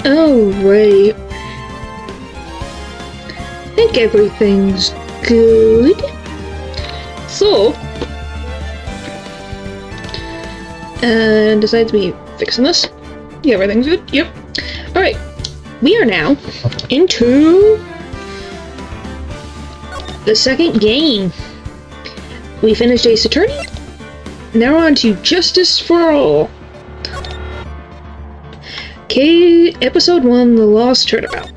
Alright. I think everything's good. So, and besides me fixing this, yeah, everything's good. Yep. Alright. We are now into the second game. We finished Ace Attorney. Now on to Justice for All. Okay, Episode 1, The Lost Turnabout.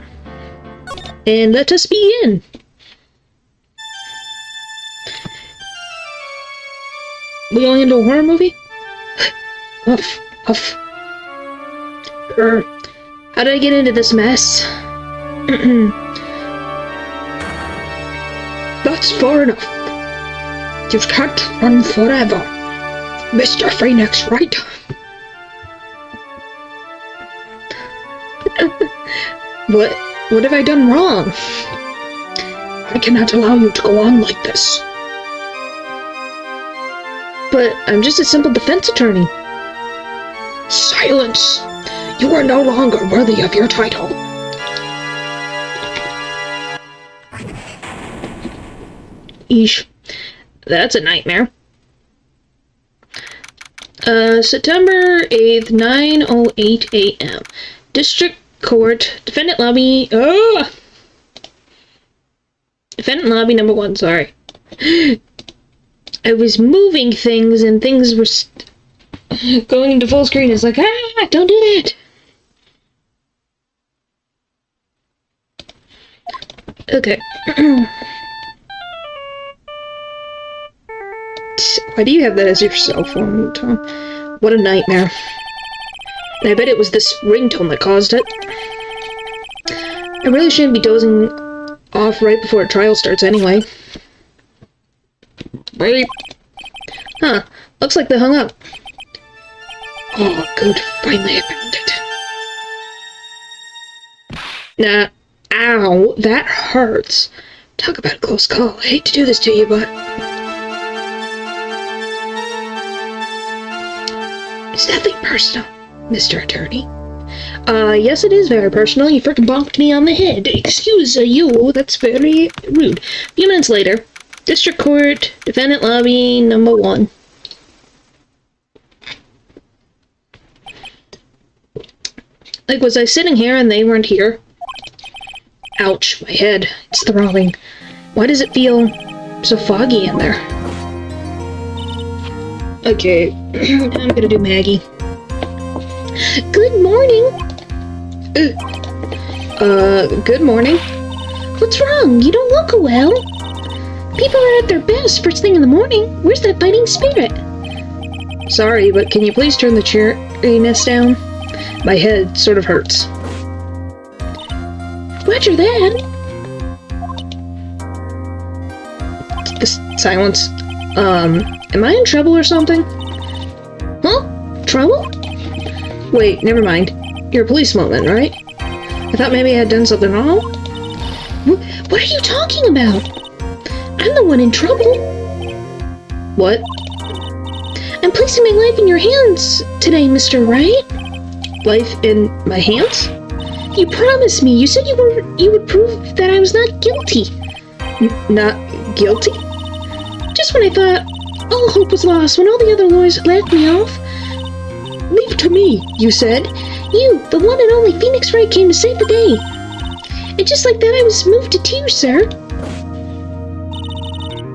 And let us begin. We going into a horror movie? Huff, huff. How did I get into this mess? That's far enough. You can't run forever, Mr. Phoenix Wright. What have I done wrong? I cannot allow you to go on like this. But I'm just a simple defense attorney. Silence! You are no longer worthy of your title. Eesh. That's a nightmare. September 8th, 9:08 a.m. District Court, Defendant Lobby, Defendant Lobby number 1, sorry. I was moving things and things were going into full screen. It's like, don't do that! Okay. Why do you have that as your cell phone, Tom? What a nightmare. And I bet it was this ringtone that caused it. I really shouldn't be dozing off right before a trial starts anyway. Wait. Huh. Looks like they hung up. Oh, good. Finally I found it. Nah. Ow. That hurts. Talk about a close call. I hate to do this to you, but... It's nothing personal, Mr. Attorney. Yes it is very personal. You frickin' bonked me on the head. Excuse you, that's very rude. A few minutes later, District Court, Defendant Lobby, number 1. Like, was I sitting here and they weren't here? Ouch, my head. It's throbbing. Why does it feel so foggy in there? Okay, I'm gonna do Maggie. Good morning! Good morning. What's wrong? You don't look well. People are at their best first thing in the morning. Where's that fighting spirit? Sorry, but can you please turn the cheeriness down? My head sort of hurts. Roger that. Silence. Am I in trouble or something? Huh? Trouble? Wait, never mind. You're a policewoman, right? I thought maybe I had done something wrong. What are you talking about? I'm the one in trouble. What? I'm placing my life in your hands today, Mr. Wright. Life in my hands? You promised me. You said you would prove that I was not guilty. Not guilty? Just when I thought all hope was lost, when all the other lawyers laughed me off. Leave it to me, you said. You, the one and only Phoenix Wright, came to save the day. And just like that, I was moved to tears, sir.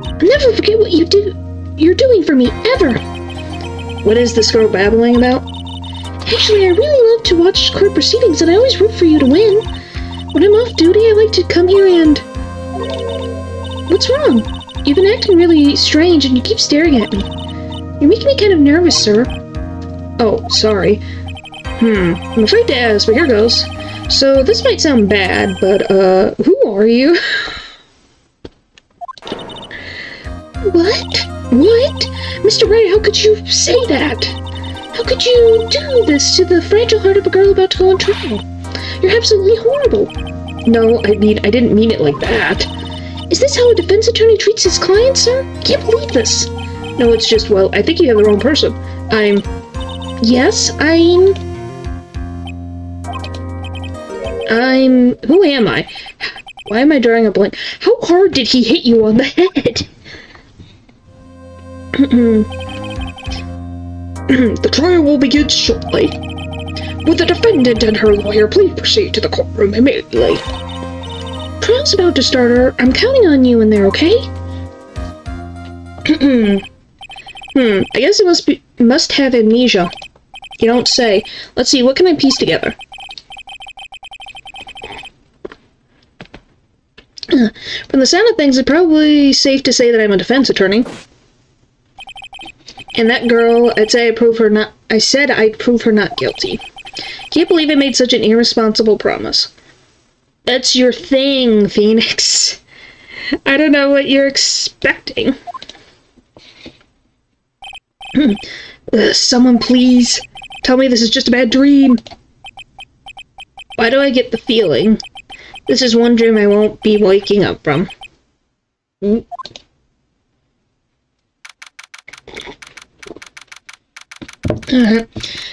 I'll never forget what you're doing for me, ever. What is this girl babbling about? Actually, I really love to watch court proceedings, and I always root for you to win. When I'm off duty, I like to come here and... What's wrong? You've been acting really strange, and you keep staring at me. You're making me kind of nervous, sir. Oh, sorry. I'm afraid to ask, but here goes. So, this might sound bad, but, who are you? What? What? Mr. Wright, how could you say that? How could you do this to the fragile heart of a girl about to go on trial? You're absolutely horrible. No, I didn't mean it like that. Is this how a defense attorney treats his client, sir? I can't believe this. No, it's just, well, I think you have the wrong person. Who am I? Why am I drawing a blank? How hard did he hit you on the head? The trial will begin shortly. Will the defendant and her lawyer please proceed to the courtroom immediately? Trial's about to start. I'm counting on you in there, okay? I guess it must have amnesia. You don't say. Let's see, what can I piece together? From the sound of things, it's probably safe to say that I'm a defense attorney. And that girl, I said I'd prove her not guilty. Can't believe I made such an irresponsible promise. That's your thing, Phoenix. I don't know what you're expecting. Someone please tell me this is just a bad dream. Why do I get the feeling this is one dream I won't be waking up from?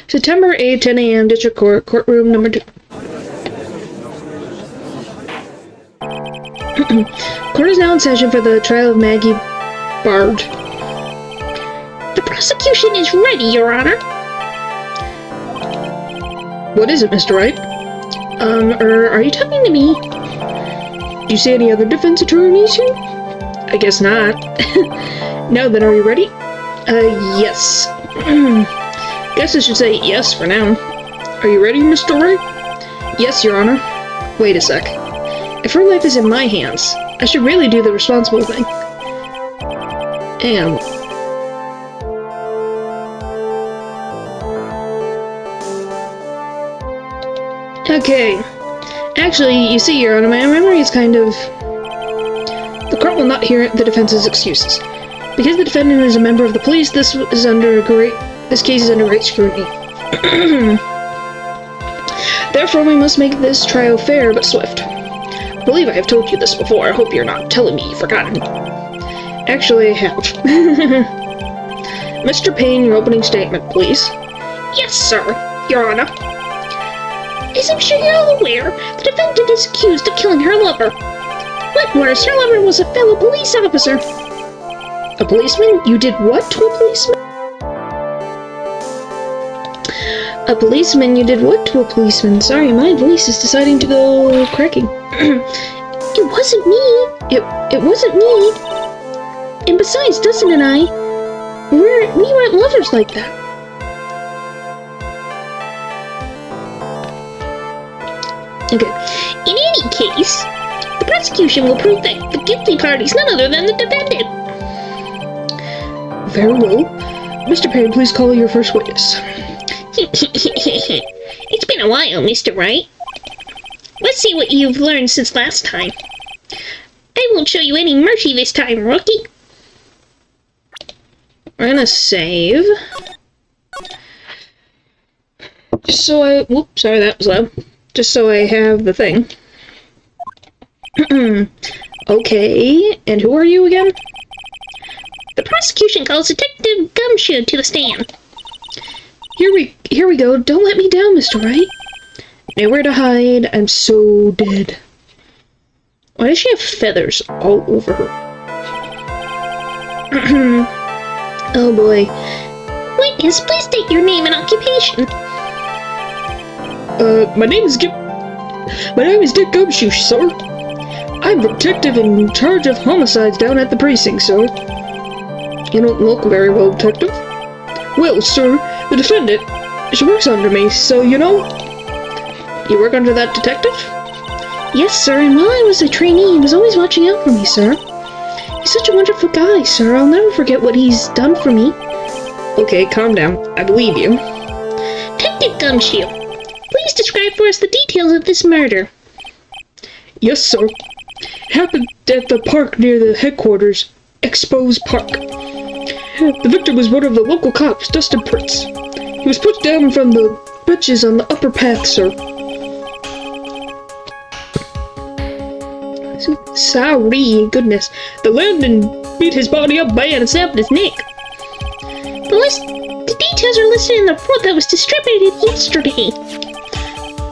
September 8, 10 a.m. District Court, courtroom number 2. Court is now in session for the trial of Maggie Bard. The prosecution is ready, Your Honor. What is it, Mr. Wright? Are you talking to me? Do you see any other defense attorneys here? I guess not. No, then are you ready? Yes. Guess I should say yes for now. Are you ready, Mr. Wright? Yes, Your Honor. Wait a sec. If her life is in my hands, I should really do the responsible thing. And... okay. Actually, you see, Your Honor, my memory is kind of... The court will not hear the defense's excuses. Because the defendant is a member of the police, this case is under great scrutiny. Therefore, we must make this trial fair but swift. I believe I have told you this before. I hope you're not telling me you've forgotten. Actually, I have. Mr. Payne, your opening statement, please. Yes, sir, Your Honor. As I'm sure you're all aware, the defendant is accused of killing her lover. What worse, her lover was a fellow police officer. A policeman? You did what to a policeman? A policeman? You did what to a policeman? Sorry, my voice is deciding to go cracking. It wasn't me. It wasn't me. And besides, Dustin and I, we weren't lovers like that. Okay. In any case, the prosecution will prove that the guilty party's none other than the defendant. Very well. Mr. Payne, please call your first witness. It's been a while, Mr. Wright. Let's see what you've learned since last time. I won't show you any mercy this time, rookie. We're gonna save. Just so I... whoops, sorry, that was loud. Just so I have the thing. Okay, and who are you again? The prosecution calls Detective Gumshoe to the stand. Here we go. Don't let me down, Mr. Wright. Nowhere to hide. I'm so dead. Why does she have feathers all over her? Oh boy. Witness, please state your name and occupation. My name is Dick Gumshoe, sir. I'm the detective in charge of homicides down at the precinct, sir. You don't look very well, detective. Well, sir, the defendant, she works under me, so you know. You work under that detective? Yes, sir, and while I was a trainee, he was always watching out for me, sir. He's such a wonderful guy, sir. I'll never forget what he's done for me. Okay, calm down. I believe you. Detective Gumshoe, please describe for us the details of this murder. Yes, sir. It happened at the park near the headquarters, Expose Park. The victim was one of the local cops, Dustin Prince. He was put down from the benches on the upper path, sir. Sorry, goodness. The landman beat his body up bad and snapped his neck. The details are listed in the report that was distributed yesterday.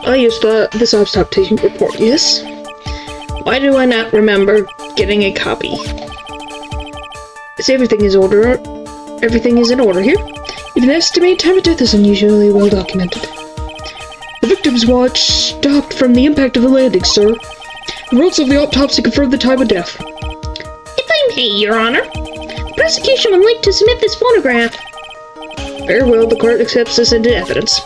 I used this I've taking report, yes? Why do I not remember getting a copy? Is everything in order here? Even the estimated time of death is unusually well documented. The victim's watch stopped from the impact of the landing, sir. The results of the autopsy confirmed the time of death. If I may, Your Honor, the prosecution would like to submit this photograph. Very well, the court accepts this into evidence.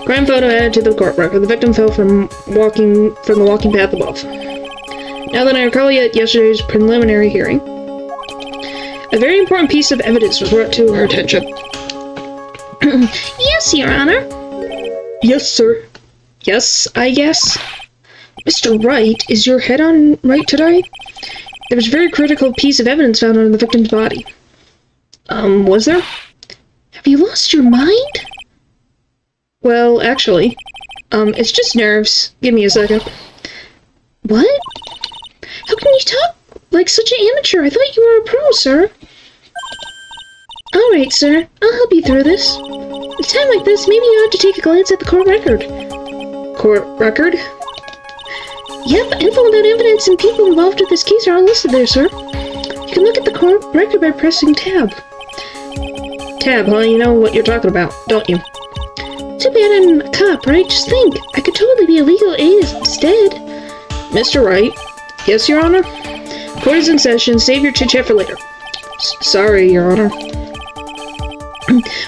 Crime photo added to the court record. The victim fell from the walking path above. Now that I recall yesterday's preliminary hearing, a very important piece of evidence was brought to our attention. Yes, Your Honor. Yes, sir. Yes, I guess. Mr. Wright, is your head on right today? There was a very critical piece of evidence found on the victim's body. Was there? Have you lost your mind? Well, actually, it's just nerves. Give me a second. What? How can you talk like such an amateur? I thought you were a pro, sir. Alright, sir. I'll help you through this. At a time like this, maybe you ought to take a glance at the court record. Court record? Yep, info about evidence and people involved with this case are all listed there, sir. You can look at the court record by pressing tab. Tab, huh? You know what you're talking about, don't you? Too bad I'm a cop, right? Just think, I could totally be a legal aid instead. Mr. Wright? Yes, Your Honor? Court is in session. Save your chit-chat for later. Sorry, Your Honor.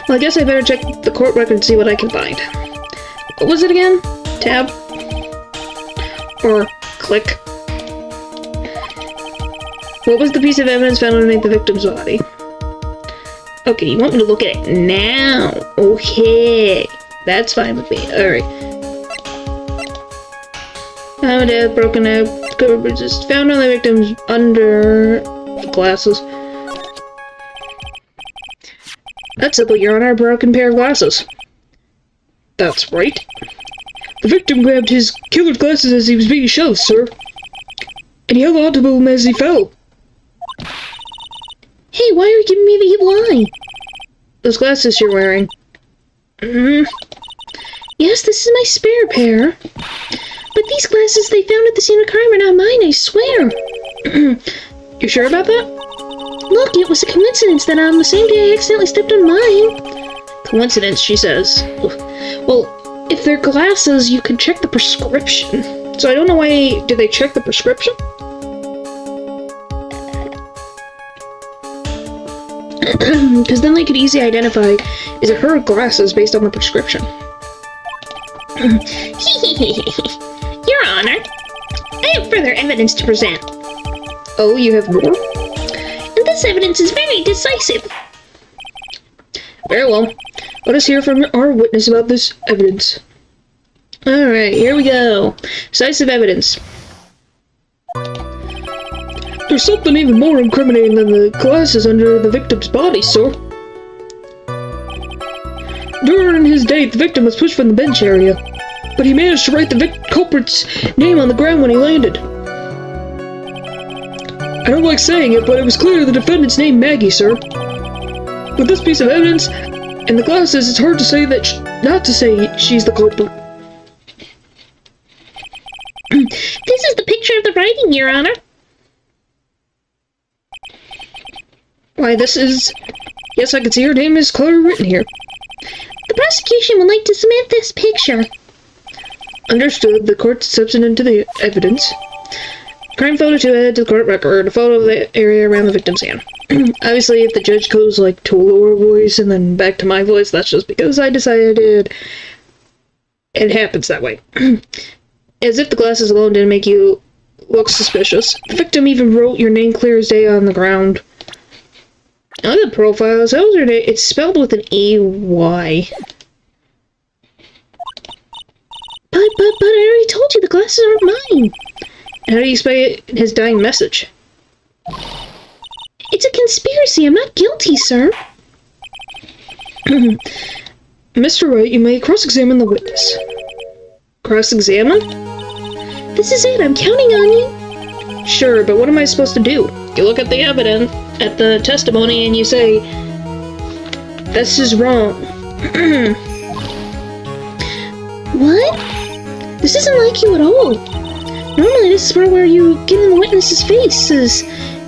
Well, I guess I better check the court record and see what I can find. What was it again? Tab? Or click? What was the piece of evidence found underneath the victim's body? Okay, you want me to look at it now? Okay. That's fine with me. Alright. Found death, broken out, covered bridges. Found on the victim's under glasses. That's simple, Your Honor. A broken pair of glasses. That's right. The victim grabbed his killer's glasses as he was being shoved, sir. And he held on to them as he fell. Hey, why are you giving me the evil eye? Those glasses you're wearing. Yes, this is my spare pair. But these glasses they found at the scene of crime are not mine, I swear. You sure about that? Look, it was a coincidence that on the same day I accidentally stepped on mine. Coincidence, she says. Well, if they're glasses, you can check the prescription. So I don't know why... Did they check the prescription? Because then they could easily identify, is it her glasses based on the prescription? Your Honor, I have further evidence to present. Oh, you have more? And this evidence is very decisive. Very well. Let us hear from our witness about this evidence. Alright, here we go. Decisive evidence. There's something even more incriminating than the glasses under the victim's body, sir. During his date, the victim was pushed from the bench area, but he managed to write the culprit's name on the ground when he landed. I don't like saying it, but it was clear the defendant's name Maggie, sir. With this piece of evidence and the glasses, it's hard to say that not to say she's the culprit. This is the picture of the writing, Your Honor. Why, this is... Yes, I can see her name is clearly written here. The prosecution would like to submit this picture. Understood. The court accepts it into the evidence. Crime photo 2 added to the court record. A photo of the area around the victim's hand. Obviously, if the judge goes, like, to a lower voice and then back to my voice, that's just because I decided it happens that way. As if the glasses alone didn't make you look suspicious. The victim even wrote your name clear as day on the ground. Other profiles, how was her name? It's spelled with an A-Y. But I already told you the glasses aren't mine. How do you explain his dying message? It's a conspiracy. I'm not guilty, sir. Mr. Wright, you may cross-examine the witness. Cross-examine? This is it. I'm counting on you. Sure, but what am I supposed to do? You look at the evidence, at the testimony, and you say, this is wrong. What? This isn't like you at all. Normally this is where you get in the witness's faces.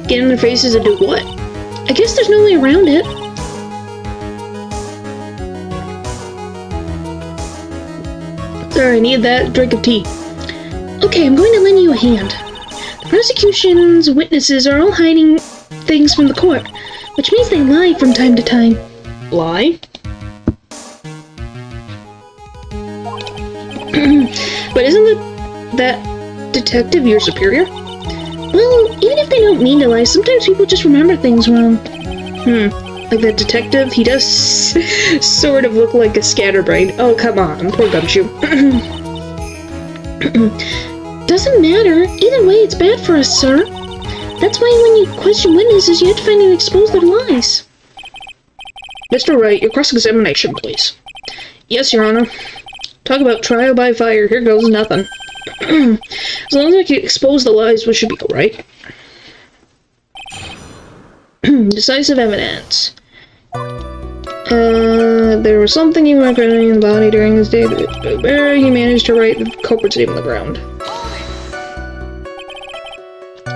Get in their faces and do what? I guess there's no way around it. Sorry, I need that drink of tea. Okay, I'm going to lend you a hand. The prosecution's witnesses are all hiding things from the court, which means they lie from time to time. Lie? But isn't that detective your superior? Well, even if they don't mean to lie, sometimes people just remember things wrong. Like that detective, he does sort of look like a scatterbrain. Oh, come on, poor Gumshoe. Doesn't matter. Either way, it's bad for us, sir. That's why when you question witnesses, you have to find and expose their lies. Mr. Wright, your cross-examination, please. Yes, Your Honor. Talk about trial by fire. Here goes nothing. As long as I can expose the lies, we should be alright. Decisive evidence. There was something you weren't in the body during this day. He managed to write the culprit's name on the ground.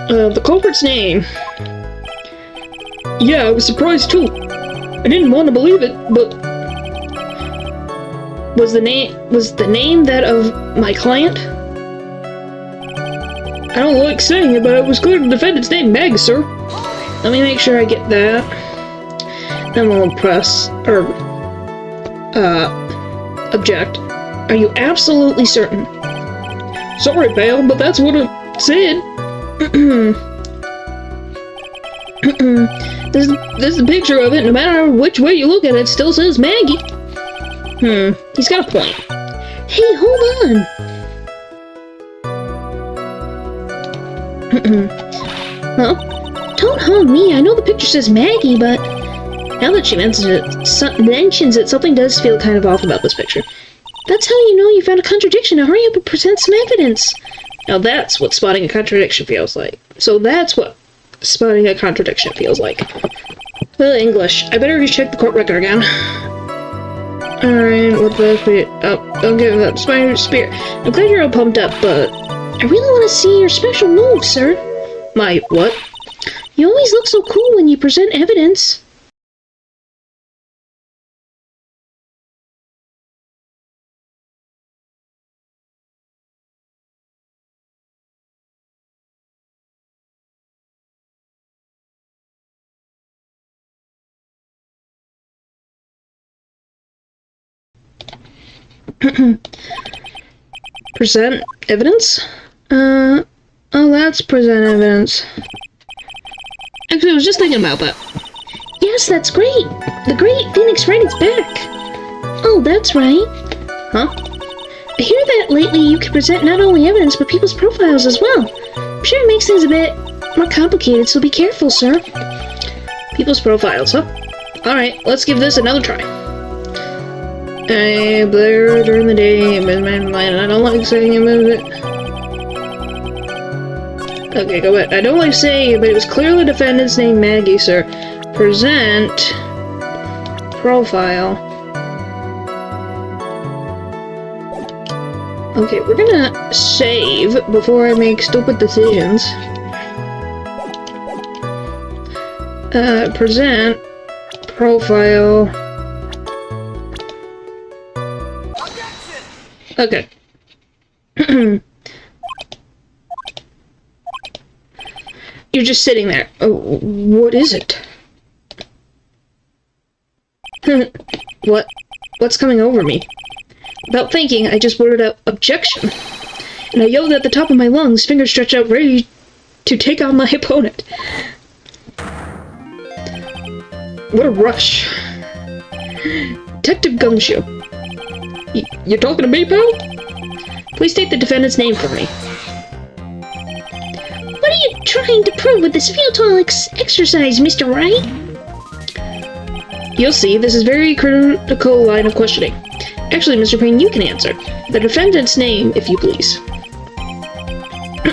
The culprit's name. Yeah, I was surprised too. I didn't want to believe it, but was the name that of my client? I don't like saying it, but it was clear the defendant's name, Meg, sir. Let me make sure I get that. Then we'll press, or, object. Are you absolutely certain? Sorry, pal, but that's what it said. There's a picture of it. No matter which way you look at it, it still says Maggie. He's got a point. Hey, hold on. Huh? Don't haunt me. I know the picture says Maggie, but now that she mentions it, something does feel kind of off about this picture. That's how you know you found a contradiction. Now hurry up and present some evidence. Now that's what spotting a contradiction feels like. So that's what spotting a contradiction feels like. Well, English. I better recheck the court record again. Alright, what the spirit? Oh, don't give up. Spider spirit. I'm glad you're all pumped up, but I really want to see your special move, sir. My what? You always look so cool when you present evidence. Present evidence? Oh, that's present evidence. Actually, I was just thinking about that. Yes, that's great. The great Phoenix Wright is back. Oh, that's right. Huh? I hear that lately you can present not only evidence, but people's profiles as well. I'm sure it makes things a bit more complicated, so be careful, sir. People's profiles, huh? Alright, let's give this another try. I blur during the day, but I don't like saying it. Okay, go ahead. I don't like saying it, but it was clearly the defendant's name, Maggie, sir. Present profile. Okay, we're gonna save before I make stupid decisions. Present profile. Okay. You're just sitting there. Oh, what is it? What's coming over me? Without thinking, I just blurted out, objection. And I yelled at the top of my lungs, fingers stretched out, ready to take on my opponent. What a rush. Detective Gumshoe. You're talking to me, pal? Please state the defendant's name for me. What are you trying to prove with this futile exercise, Mr. Wright? You'll see, this is a very critical line of questioning. Actually, Mr. Payne, you can answer. The defendant's name, if you please.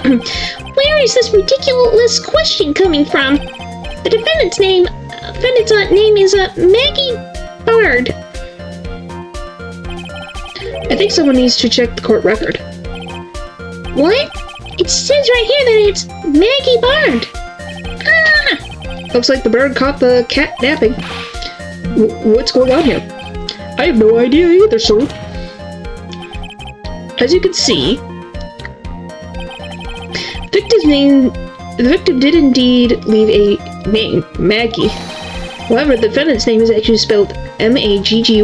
Where is this ridiculous question coming from? The defendant's name is Maggie Bard. I think someone needs to check the court record. What? It says right here that it's Maggie Bard. Ah! Looks like the bird caught the cat napping. What's going on here? I have no idea either, sir. As you can see, the victim did indeed leave a name, Maggie. However, the defendant's name is actually spelled Maggey.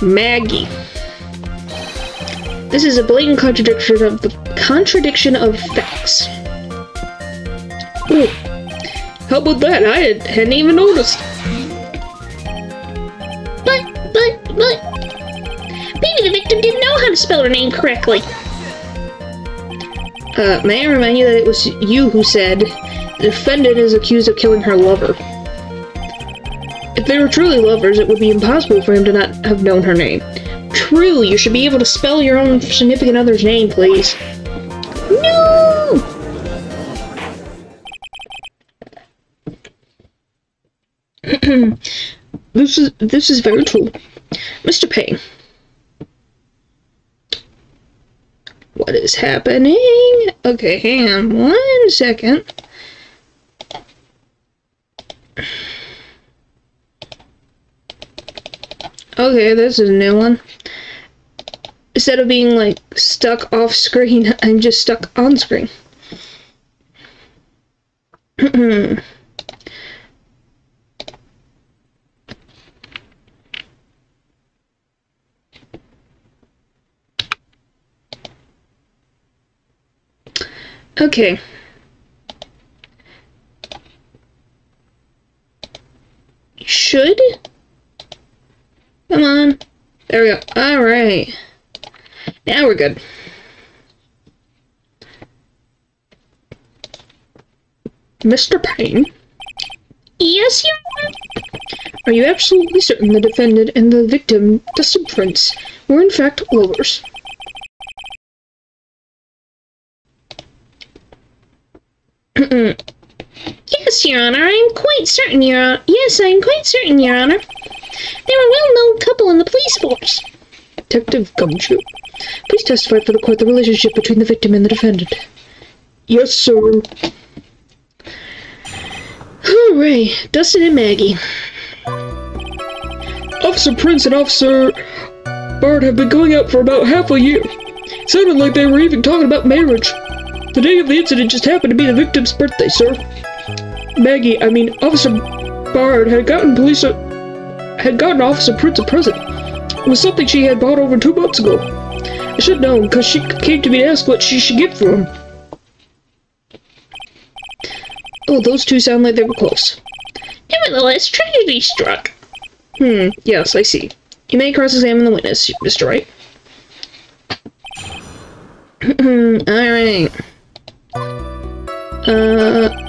Maggey. Maggie. This is a blatant contradiction of facts. Ooh. How about that? I hadn't even noticed. But, maybe the victim didn't know how to spell her name correctly. May I remind you that it was you who said the defendant is accused of killing her lover. If they were truly lovers, it would be impossible for him to not have known her name. True, you should be able to spell your own significant other's name, please. No! This is very true. Mr. Payne. What is happening? Okay, hang on 1 second. Okay, this is a new one. Instead of being like stuck off screen, I'm just stuck on screen. Okay. Should? Come on. There we go. Alright. Now we're good. Mr. Payne? Yes, Your Honor? Are you absolutely certain the defendant and the victim, Dustin Prince, were in fact lovers? Yes, Your Honor, I am quite certain, Your Honor. Yes, I am quite certain, Your Honor. They were a well-known couple in the police force. Detective Gumshoe, please testify for the court the relationship between the victim and the defendant. Yes, sir. Alright, Dustin and Maggie. Officer Prince and Officer Bard have been going out for about half a year. Sounded like they were even talking about marriage. The day of the incident just happened to be the victim's birthday, sir. Officer Bard had gotten Officer Prince a present. It was something she had bought over 2 months ago. I should have known, because she came to me to ask what she should get for him. Oh, those two sound like they were close. Nevertheless, tragedy struck. Yes, I see. You may cross-examine the witness, Mr. Wright. Alright.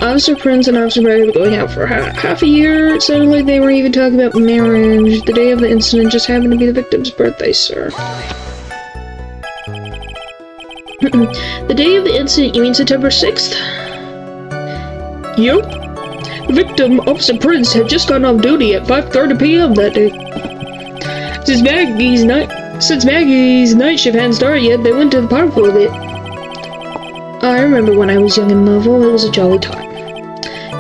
Officer Prince and Officer Wright were going out for half a year. It sounded like they were even talking about marriage. The day of the incident just happened to be the victim's birthday, sir. The day of the incident, you mean September 6th? Yup. The victim, Officer Prince, had just gotten off duty at 5:30 p.m. that day. Since Maggie's night shift hadn't started yet, they went to the park for a bit. I remember when I was young and lovable, it was a jolly time.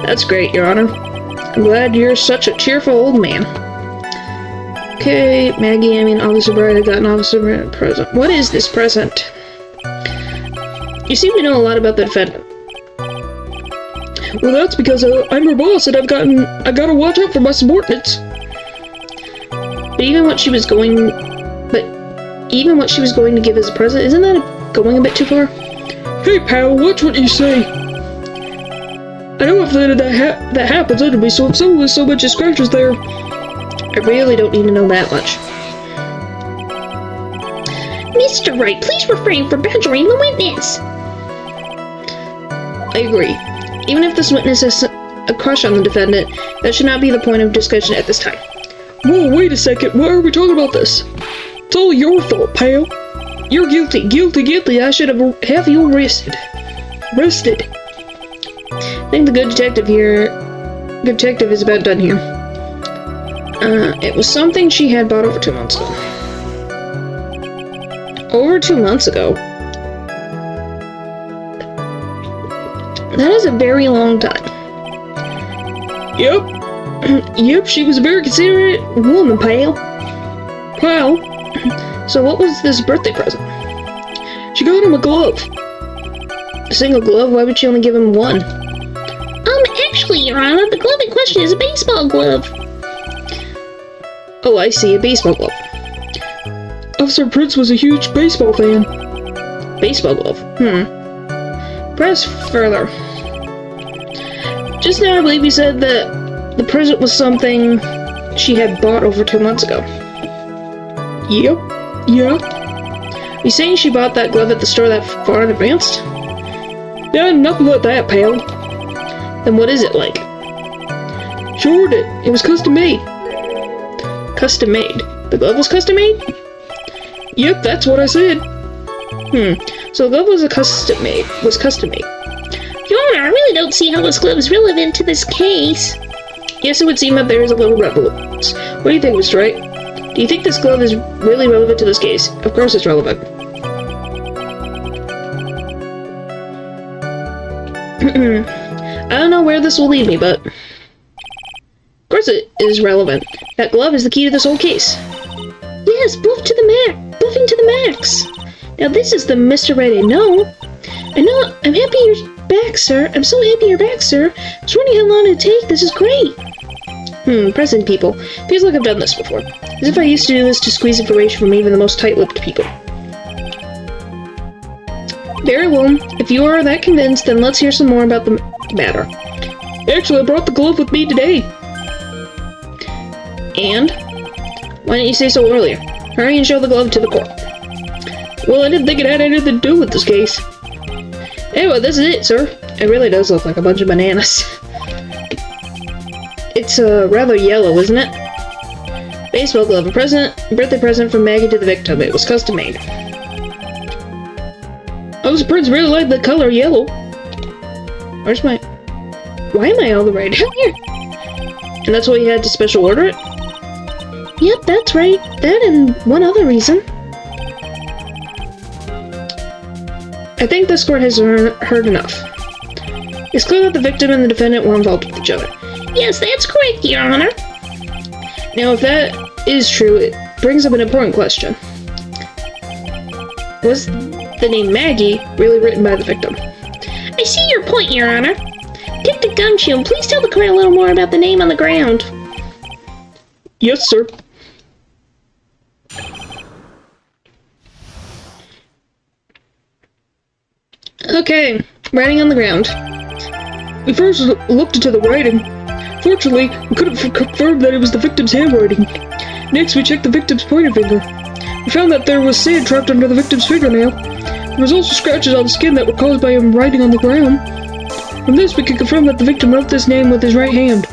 That's great, Your Honor. I'm glad you're such a cheerful old man. Okay, Officer Bright had gotten Officer Bright a present. What is this present? You seem to know a lot about the defendant. Well, that's because I'm her boss and I gotta watch out for my subordinates. But even what she was going to give as a present, isn't that going a bit too far? Hey, pal, watch what you say. I know if that happens under me, so if someone with so much as scratches there, I really don't need to know that much. Mr. Wright, please refrain from badgering the witness. I agree. Even if this witness has a crush on the defendant, that should not be the point of discussion at this time. Whoa, wait a second. Why are we talking about this? It's all your fault, pal. You're guilty. Guilty. I should have you arrested. I think the good detective is about done here. It was something she had bought over 2 months ago. Over 2 months ago. That is a very long time. Yep. Yep, she was a very considerate woman, pal. Pal? So what was this birthday present? She got him a glove. A single glove? Why would she only give him one? Actually, Your Honor, the glove in question is a baseball glove. Oh, I see, a baseball glove. Officer Prince was a huge baseball fan. Baseball glove? Press further. Just now, I believe you said that the present was something she had bought over 2 months ago. Yep. Yeah. You saying she bought that glove at the store that far in advance? Yeah, nothing like that, pal. Then what is it like? She ordered it. It was custom made. Custom made? The glove was custom made? Yep, that's what I said. So the glove was custom made. Your Honor, I really don't see how this glove is relevant to this case. Yes, it would seem that there is a little relevance. What do you think, Mr. Wright? Do you think this glove is really relevant to this case? Of course it's relevant. I don't know where this will lead me, but... Of course it is relevant. That glove is the key to this whole case. Yes, buffing to the max. Now this is the Mr. Wright I know. I'm happy you're back, sir. I'm so happy you're back, sir. I was wondering how long it'd take. This is great. Pressing people. Feels like I've done this before. As if I used to do this to squeeze information from even the most tight-lipped people. Very well. If you are that convinced, then let's hear some more about the matter. Actually, I brought the glove with me today. And? Why didn't you say so earlier? Hurry and show the glove to the court. Well, I didn't think it had anything to do with this case. Anyway, this is it, sir. It really does look like a bunch of bananas. It's rather yellow, isn't it? Baseball glove, a birthday present from Maggie to the victim. It was custom made. Officer Prince really liked the color yellow. Where's my... Why am I all the way down here? And that's why you had to special order it? Yep, that's right. That and one other reason. I think this court has heard enough. It's clear that the victim and the defendant were involved with each other. Yes, that's correct, Your Honor. Now, if that is true, it brings up an important question. Was the name Maggie really written by the victim? I see your point, Your Honor. Detective Gumshoe, please tell the court a little more about the name on the ground. Yes, sir. Okay, writing on the ground. We first looked into the writing. Fortunately, we couldn't confirm that it was the victim's handwriting. Next, we checked the victim's pointer finger. We found that there was sand trapped under the victim's fingernail. There was also scratches on the skin that were caused by him writing on the ground. From this, we could confirm that the victim wrote this name with his right hand.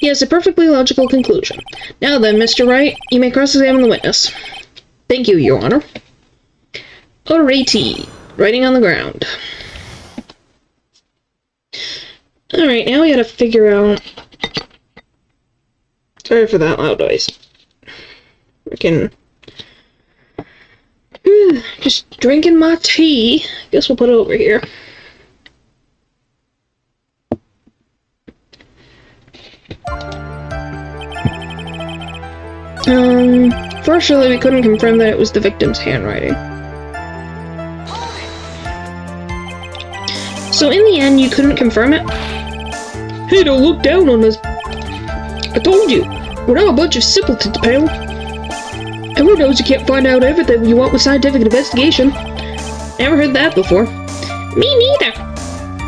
Yes, a perfectly logical conclusion. Now then, Mr. Wright, you may cross-examine the witness. Thank you, Your Honor. Alrighty, writing on the ground. Alright, now we gotta figure out... Sorry for that loud noise. Freaking... Just drinking my tea. Guess we'll put it over here. Fortunately, we couldn't confirm that it was the victim's handwriting. So in the end, you couldn't confirm it? Hey, don't look down on us. I told you, we're not a bunch of simpletons, pal. Everyone knows you can't find out everything you want with scientific investigation. Never heard that before. Me neither.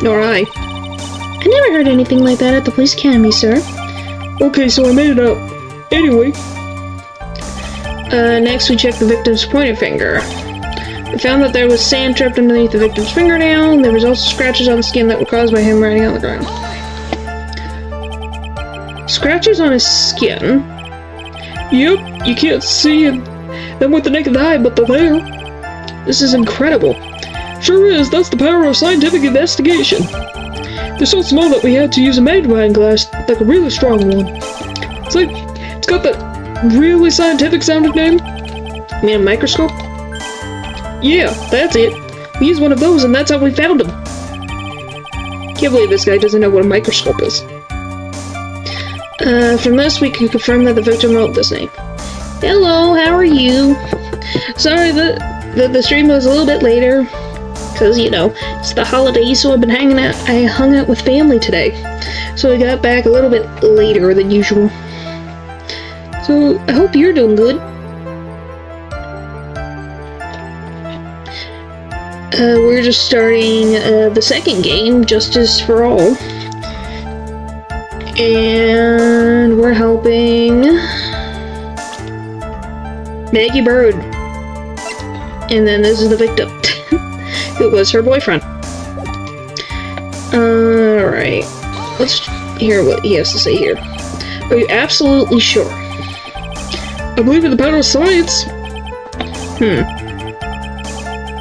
Nor I. I never heard anything like that at the police academy, sir. Okay, so I made it up. Anyway. Next we checked the victim's pointer finger. We found that there was sand trapped underneath the victim's fingernail, and there was also scratches on the skin that were caused by him writing on the ground. Scratches on his skin? Yep, you can't see them with the naked eye, but they're there. This is incredible. Sure is, that's the power of scientific investigation. They're so small that we had to use a magnifying glass, like a really strong one. It's got that really scientific sounding name? You mean a microscope? Yeah, that's it. We used one of those and that's how we found him. Can't believe this guy doesn't know what a microscope is. From this we can confirm that the victim wrote this name. Hello, how are you? Sorry that the stream was a little bit later. Because, you know, it's the holidays, so I've been hanging out. I hung out with family today. So I got back a little bit later than usual. So, I hope you're doing good. We're just starting the second game, Justice for All. And we're helping Maggie Bird. And then this is the victim, who was her boyfriend. Alright. Let's hear what he has to say here. Are you absolutely sure? I believe in the power of science. Yeah,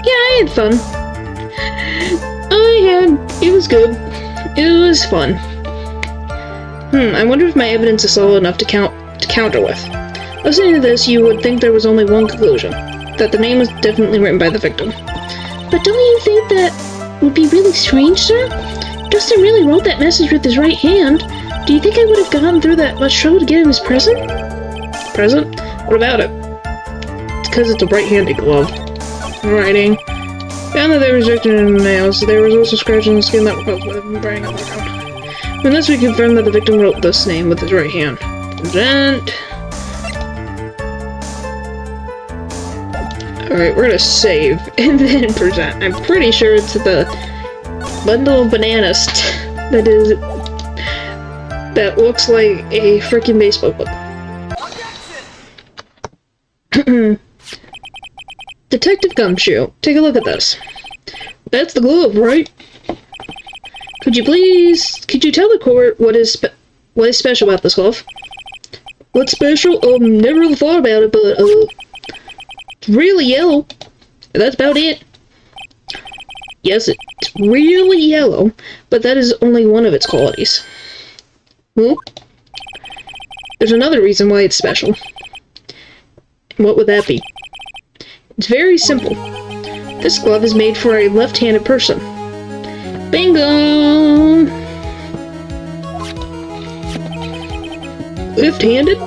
I had fun. It was good. It was fun. I wonder if my evidence is solid enough to counter with. Listening to this, you would think there was only one conclusion. That the name was definitely written by the victim. But don't you think that would be really strange, sir? Dustin really wrote that message with his right hand. Do you think I would have gone through that much trouble to get him his present? Present? What about it? It's because it's a right-handed glove. Writing. Found that there was written in the nails. There was also scratches on the skin that were caused by the burning on the ground. From this, we confirmed that the victim wrote this name with his right hand. Present. Alright, we're gonna save and then present. I'm pretty sure it's the bundle of bananas that looks like a freaking baseball book. Detective Gumshoe, take a look at this. That's the glove, right? Could you tell the court what is special about this glove? What's special? Never really thought about it, but it's really yellow. That's about it. Yes, it's really yellow, but that is only one of its qualities. Well, there's another reason why it's special. What would that be? It's very simple. This glove is made for a left-handed person. Bingo! Left-handed?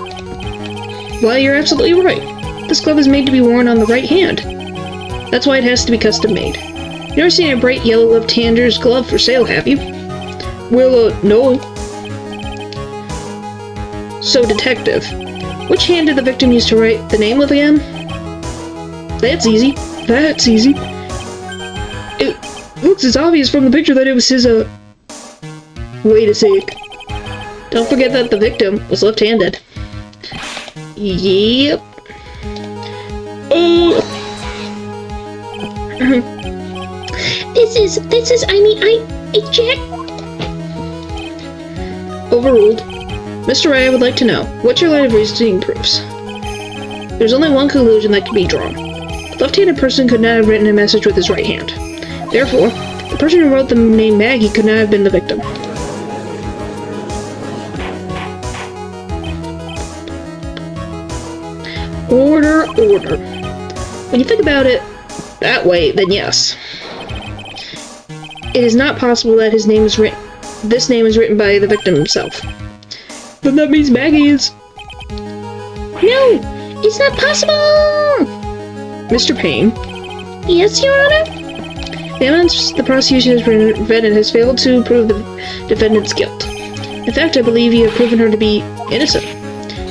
Why, you're absolutely right. This glove is made to be worn on the right hand. That's why it has to be custom made. You never seen a bright yellow left-hander's glove for sale, have you? Well, no. So, detective, which hand did the victim use to write the name with again? That's easy. That's easy. It looks as obvious from the picture that it was his, Wait a sec. Don't forget that the victim was left-handed. Yep. Oh! Jack. Overruled. Mr. Wright, I would like to know, what's your line of reasoning proofs? There's only one conclusion that can be drawn. The left-handed person could not have written a message with his right hand. Therefore, the person who wrote the name Maggie could not have been the victim. Order. When you think about it that way, then yes. It is not possible that this name is written by the victim himself. Then that means Maggie is... No! It's not possible! Mr. Payne. Yes, Your Honor? The evidence the prosecution has presented has failed to prove the defendant's guilt. In fact, I believe you have proven her to be innocent.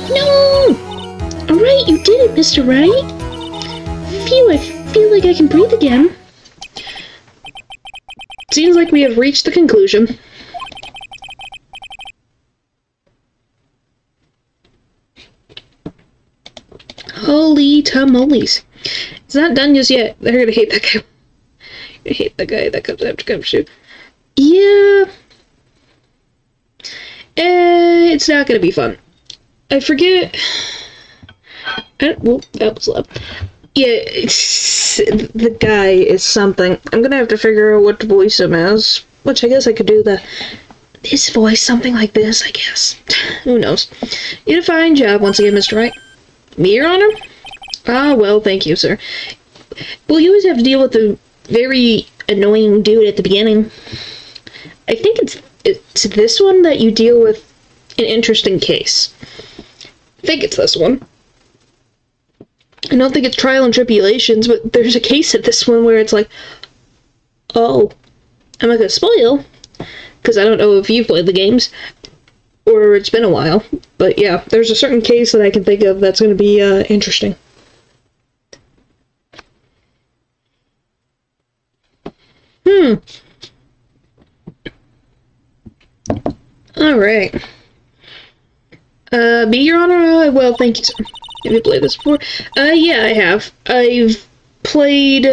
No! Alright, you did it, Mr. Wright. Phew, I feel like I can breathe again. Seems like we have reached the conclusion. Holy tamales. It's not done just yet. They're gonna hate that guy. I hate the guy that comes after Gumshoe. Yeah. It's not gonna be fun. I forget. Well, that was loud. Yeah, the guy is something. I'm gonna have to figure out what to voice him as. Which I guess I could do this voice, something like this, I guess. Who knows. You did a fine job once again, Mr. Wright. Me, Your Honor? Ah, well, thank you, sir. Well, you always have to deal with the very annoying dude at the beginning. I think it's this one that you deal with an interesting case. I think it's this one. I don't think it's Trial and Tribulations, but there's a case at this one where it's like, oh, I'm not gonna spoil, because I don't know if you've played the games, or it's been a while, but yeah, there's a certain case that I can think of that's gonna be interesting. Alright. B, Your Honor? Well, thank you, sir. Have you played this before? Yeah, I have. I've played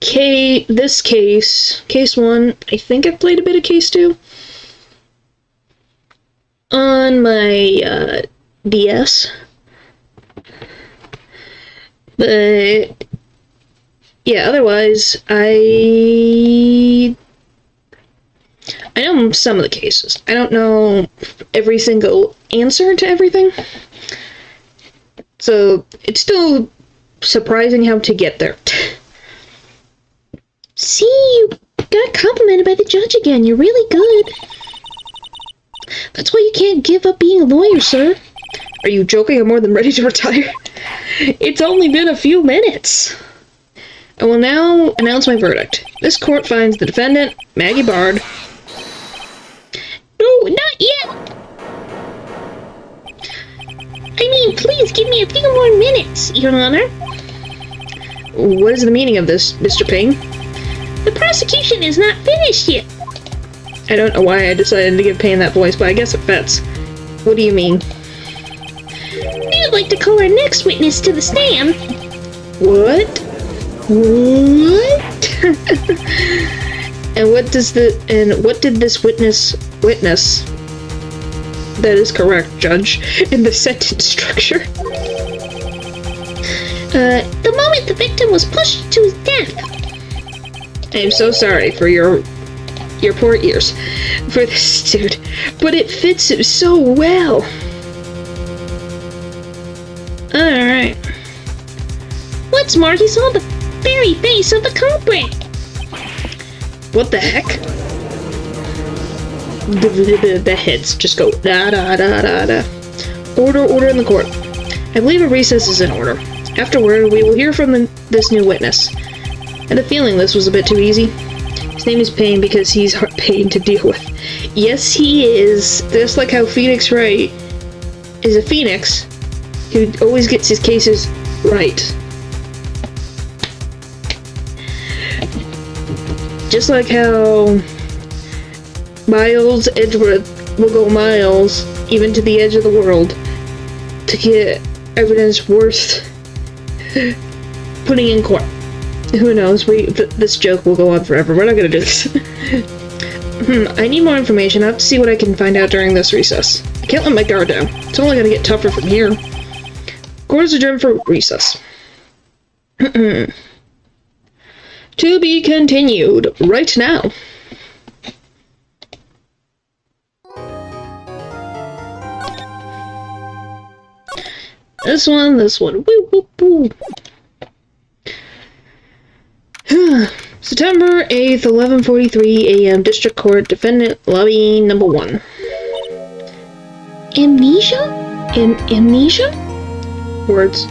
this case 1. I think I've played a bit of case 2 on my DS. But yeah, otherwise I know some of the cases. I don't know every single answer to everything. So, it's still surprising how to get there. See, you got complimented by the judge again. You're really good. That's why you can't give up being a lawyer, sir. Are you joking? I'm more than ready to retire. It's only been a few minutes. I will now announce my verdict. This court finds the defendant, Maggie Bard. No, not yet! I mean, please give me a few more minutes, Your Honor. What is the meaning of this, Mr. Ping? The prosecution is not finished yet. I don't know why I decided to give Payne that voice, but I guess it fits. What do you mean? We'd like to call our next witness to the stand. What? What? And what did this witness? That is correct, Judge. In the sentence structure. The moment the victim was pushed to his death. I am so sorry for your poor ears for this dude, but it fits him so well. Alright. What's more, he saw the very face of the culprit. What the heck? The heads just go da da da da da. Order in the court. I believe a recess is in order. Afterward, we will hear from this new witness. I had a feeling this was a bit too easy. His name is Payne because he's hard pain to deal with. Yes, he is. Just like how Phoenix Wright is a phoenix who always gets his cases right. Just like how Miles Edgeworth will go miles, even to the edge of the world, to get evidence worth putting in court. Who knows? This joke will go on forever. We're not gonna do this. I need more information. I have to see what I can find out during this recess. I can't let my guard down. It's only gonna get tougher from here. Court is adjourned for recess. To be continued right now. This one. Woo, woo, woo. September 8th, 11:43 a.m. District Court, Defendant Lobby Number 1. Amnesia? Amnesia? Words.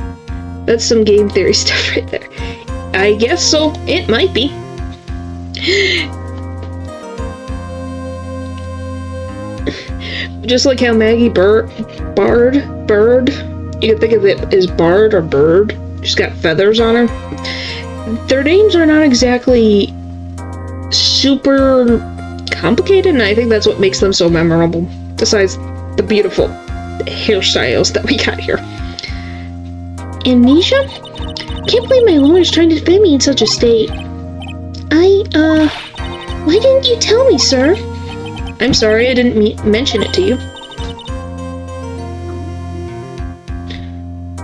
That's some game theory stuff right there. I guess so. It might be. Just like how Maggie Bird, you can think of it as Bard or Bird. She's got feathers on her. Their names are not exactly super complicated, and I think that's what makes them so memorable. Besides the beautiful hairstyles that we got here. Amnesia? Can't believe my lawyer's trying to defend me in such a state. Why didn't you tell me, sir? I'm sorry, I didn't mention it to you.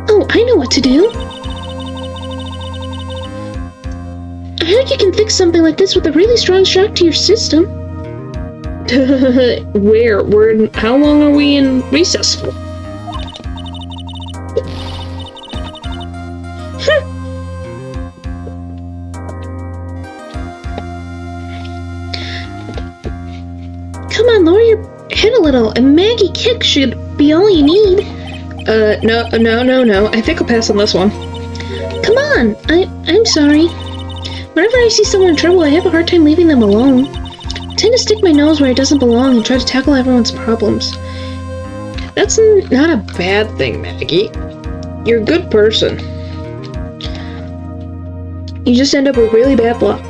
Oh, I know what to do. I heard you can fix something like this with a really strong shock to your system. Where? How long are we in recess for? come on, lower your head a little. A Maggie kick should be all you need. No. I think I'll pass on this one. Come on, I'm sorry. Whenever I see someone in trouble, I have a hard time leaving them alone. I tend to stick my nose where it doesn't belong and try to tackle everyone's problems. That's not a bad thing, Maggie. You're a good person. You just end up with really bad luck.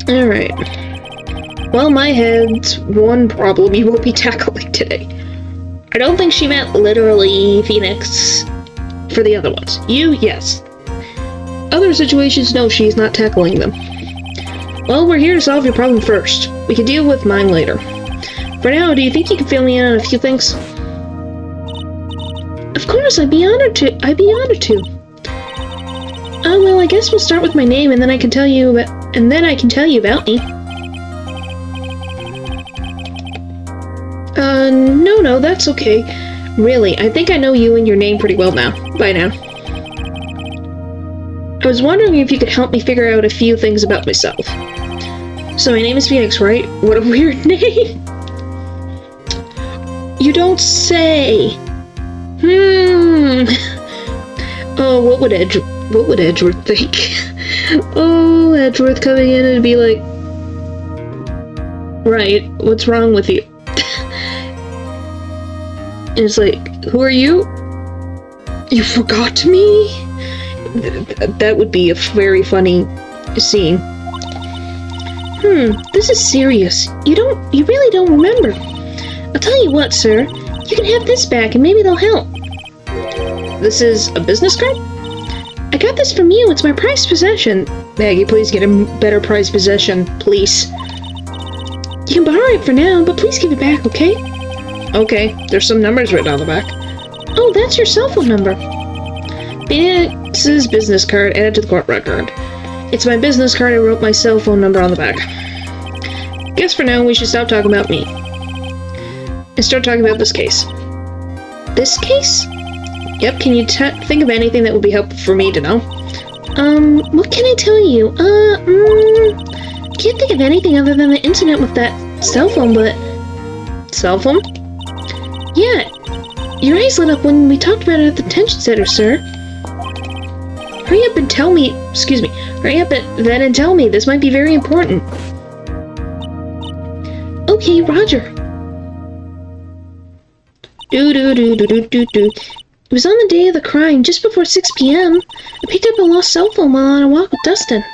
Alright. Well, my head's one problem you will be tackling today. I don't think she meant literally Phoenix for the other ones. You, yes. Other situations, no, she's not tackling them. Well, we're here to solve your problem first. We can deal with mine later. For now, do you think you can fill me in on a few things? Of course, I'd be honored to. Well, I guess we'll start with my name, and then I can tell you about me. No, that's okay. Really, I think I know you and your name pretty well now. By now. I was wondering if you could help me figure out a few things about myself. So my name is Phoenix, right? What a weird name. You don't say. Oh, what would Edgeworth think? Oh, Edgeworth coming in and be like, right, what's wrong with you? And it's like, who are you? You forgot me? That would be a very funny scene. This is serious. You really don't remember. I'll tell you what, sir. You can have this back and maybe they'll help. This is a business card? I got this from you. It's my prized possession. Maggie, please get a better prized possession, please. You can borrow it for now, but please give it back, okay? Okay, there's some numbers written on the back. Oh, that's your cell phone number. Phoenix's business card added to the court record. It's my business card. I wrote my cell phone number on the back. Guess for now we should stop talking about me and start talking about this case. This case? Yep, can you think of anything that would be helpful for me to know? What can I tell you? Can't think of anything other than the incident with that cell phone, but... Cell phone? Yeah, your eyes lit up when we talked about it at the detention center, sir. Hurry up and tell me, hurry up then and tell me, this might be very important. Okay, Roger. It was on the day of the crime, just before 6 p.m. I picked up a lost cell phone while on a walk with Dustin.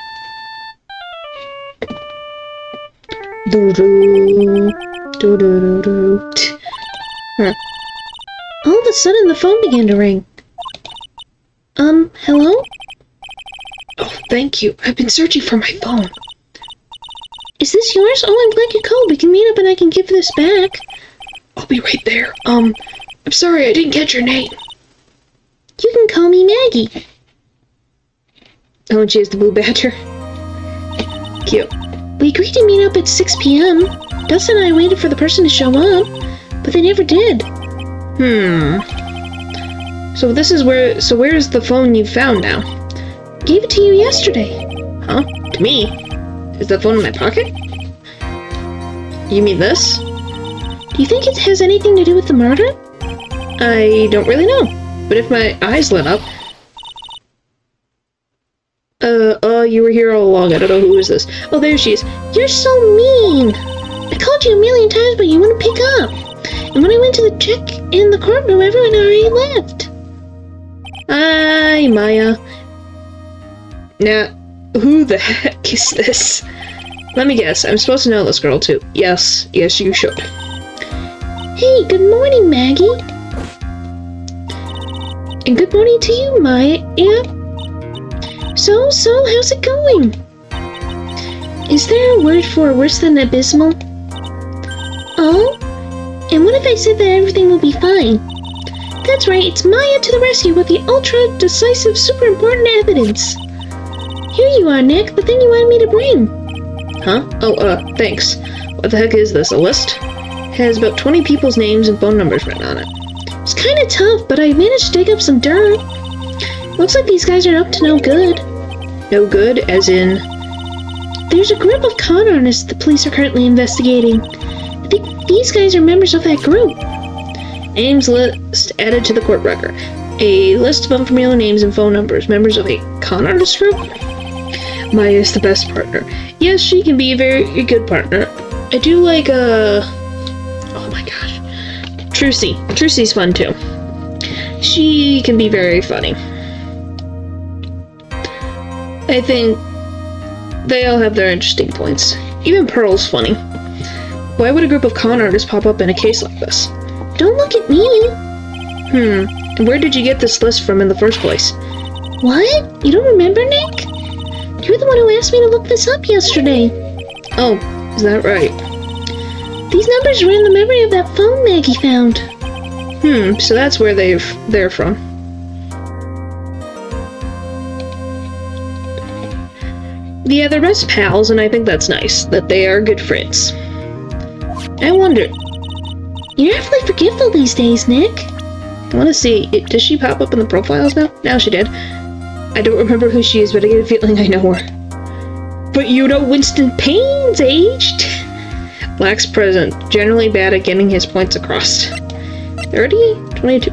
All of a sudden, the phone began to ring. Hello? Oh, thank you. I've been searching for my phone. Is this yours? Oh, I'm glad you called. We can meet up and I can give this back. I'll be right there. I'm sorry, I didn't catch your name. You can call me Maggie. Oh, and she has the blue badger. Cute. We agreed to meet up at 6 p.m. Dustin and I waited for the person to show up, but they never did. So where's the phone you found now? Gave it to you yesterday. Huh? To me? Is that phone in my pocket? You mean this? Do you think it has anything to do with the murder? I don't really know. But if my eyes lit up... you were here all along. I don't know who is this. Oh, there she is. You're so mean! I called you a million times, but you wouldn't pick up. And when I went to the check in the courtroom, everyone already left. Hi, Maya. Now, who the heck is this? Let me guess. I'm supposed to know this girl, too. Yes, you should. Hey, good morning, Maggie. And good morning to you, Maya. Yeah. So, how's it going? Is there a word for worse than abysmal? Oh? And what if I said that everything will be fine? That's right, it's Maya to the rescue with the ultra-decisive, super important evidence. Here you are, Nick, the thing you wanted me to bring. Huh? Oh, thanks. What the heck is this, a list? It has about 20 people's names and phone numbers written on it. It's kind of tough, but I managed to dig up some dirt. Looks like these guys are up to no good. No good, as in... There's a group of con artists the police are currently investigating. I think these guys are members of that group. Names list added to the court record. A list of unfamiliar names and phone numbers. Members of a con artist group? Maya is the best partner. Yes, she can be a very good partner. I do like, oh my gosh. Trucy. Trucy's fun, too. She can be very funny. I think they all have their interesting points. Even Pearl's funny. Why would a group of con artists pop up in a case like this? Don't look at me. And where did you get this list from in the first place? What? You don't remember, Nick? You're the one who asked me to look this up yesterday. Oh, is that right? These numbers are in the memory of that phone Maggie found. So that's where they're from. Yeah, they're best pals, and I think that's nice, that they are good friends. I wonder... You're awfully forgetful these days, Nick. I want to see, does she pop up in the profiles now? Now she did. I don't remember who she is, but I get a feeling I know her. But you know Winston Payne's aged. Lacks present, generally bad at getting his points across. 30? 22.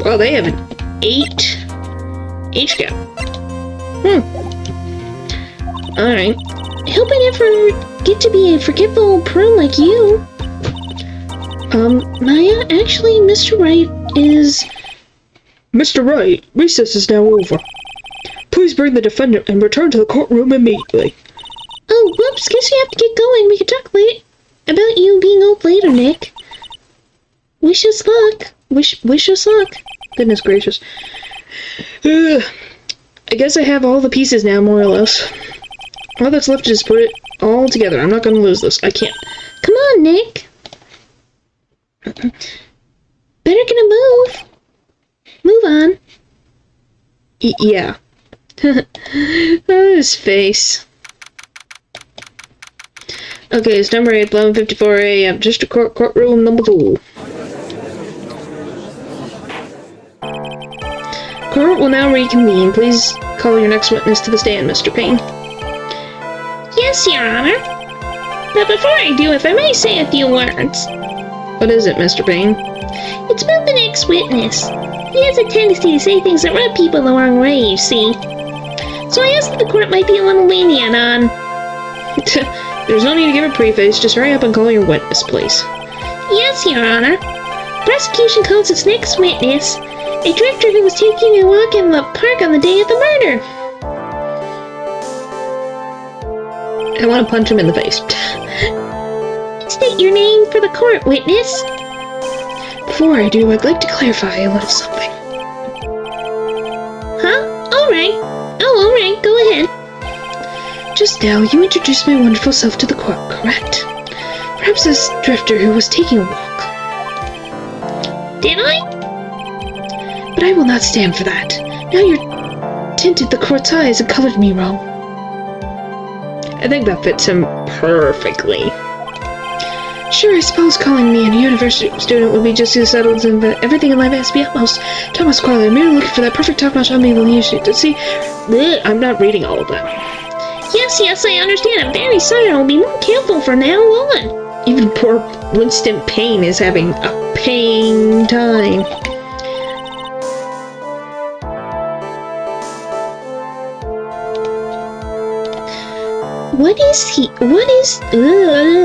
Well, they have an 8 age gap. Alright. I hope I never get to be a forgetful prune like you. Maya, actually, Mr. Wright is... Mr. Wright, recess is now over. Please bring the defendant and return to the courtroom immediately. Oh, whoops, guess we have to get going. We can talk about you being old later, Nick. Wish us luck. Wish us luck. Goodness gracious. I guess I have all the pieces now, more or less. All that's left is put it all together. I'm not gonna lose this. I can't. Come on, Nick. Better gonna move. Move on. Yeah. Oh, his face. Okay, it's number 8, 11:54 a.m. District Court, courtroom number 2. Court will now reconvene. Please call your next witness to the stand, Mr. Payne. Yes, Your Honor. But before I do, if I may say a few words. What is it, Mr. Payne? It's about the next witness. He has a tendency to say things that rub people the wrong way, you see. So I asked that the court might be a little lenient on... There's no need to give a preface. Just hurry up and call your witness, please. Yes, Your Honor. Prosecution calls its next witness a drifter who was taking a walk in the park on the day of the murder. I want to punch him in the face. State your name for the court, witness. Before I do, I'd like to clarify a little something. Huh? Alright. Oh, alright. Go ahead. Just now, you introduced my wonderful self to the court, correct? Perhaps this drifter who was taking a walk. Did I? But I will not stand for that. Now you're tinted the court's eyes and colored me wrong. I think that fits him perfectly. Sure, I suppose calling me a university student would be just as settled and that everything in life has to be utmost Thomas Quiley. I'm merely looking for that perfect top-notch unbelievable leadership. To see, I'm not reading all of that. Yes, I understand. I'm very sorry. I'll be more careful from now on. Even poor Winston Payne is having a pain time. What is...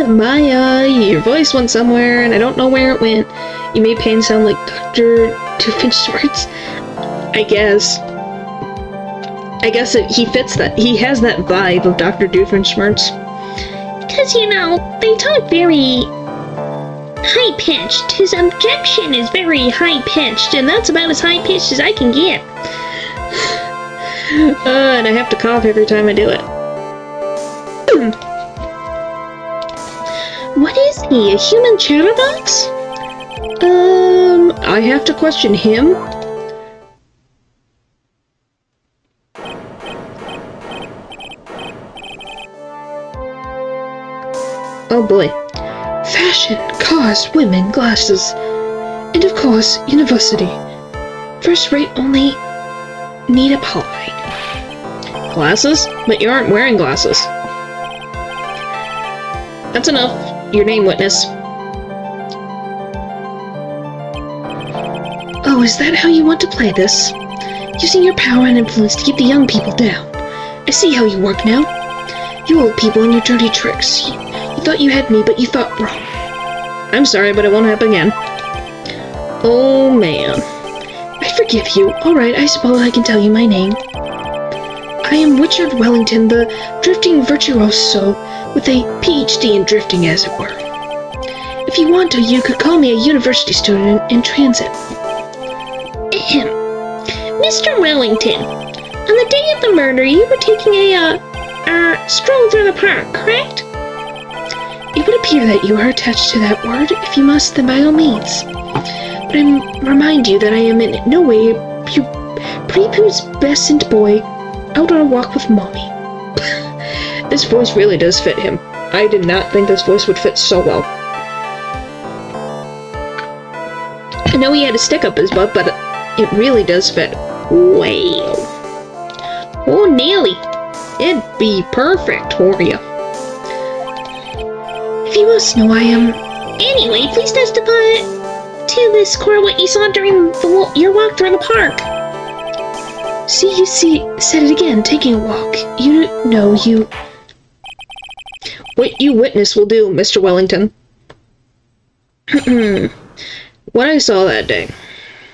Maya, your voice went somewhere, and I don't know where it went. You made Payne sound like Dr. Doofenshmirtz. I guess he fits that. He has that vibe of Dr. Doofenshmirtz. Because, you know, they talk very high-pitched. His objection is very high-pitched, and that's about as high-pitched as I can get. And I have to cough every time I do it. What is he, a human chatterbox? I have to question him? Oh boy. Fashion, cars, women, glasses, and of course, university. First rate only need apply. Glasses? But you aren't wearing glasses. That's enough. Your name, witness. Oh, is that how you want to play this? Using your power and influence to keep the young people down. I see how you work now. You old people and your dirty tricks. You thought you had me, but you thought wrong. I'm sorry, but it won't happen again. Oh, man. I forgive you. Alright, I suppose I can tell you my name. I am Richard Wellington, the drifting virtuoso, with a PhD in drifting, as it were. If you want to, you could call me a university student in transit. Ahem. Mr. Wellington, on the day of the murder, you were taking a stroll through the park, correct? It would appear that you are attached to that word. If you must, then by all means. But I remind you that I am in no way a prepubescent boy out on a walk with mommy. This voice really does fit him. I did not think this voice would fit so well. I know he had a stick up his butt, but it really does fit well. Oh, Nelly. It'd be perfect for you. If you must know, I am... Anyway, please testify to this core what you saw during your walk through the park. You said it again, taking a walk. You know, you... What you witness will do, Mr. Wellington. What I saw that day.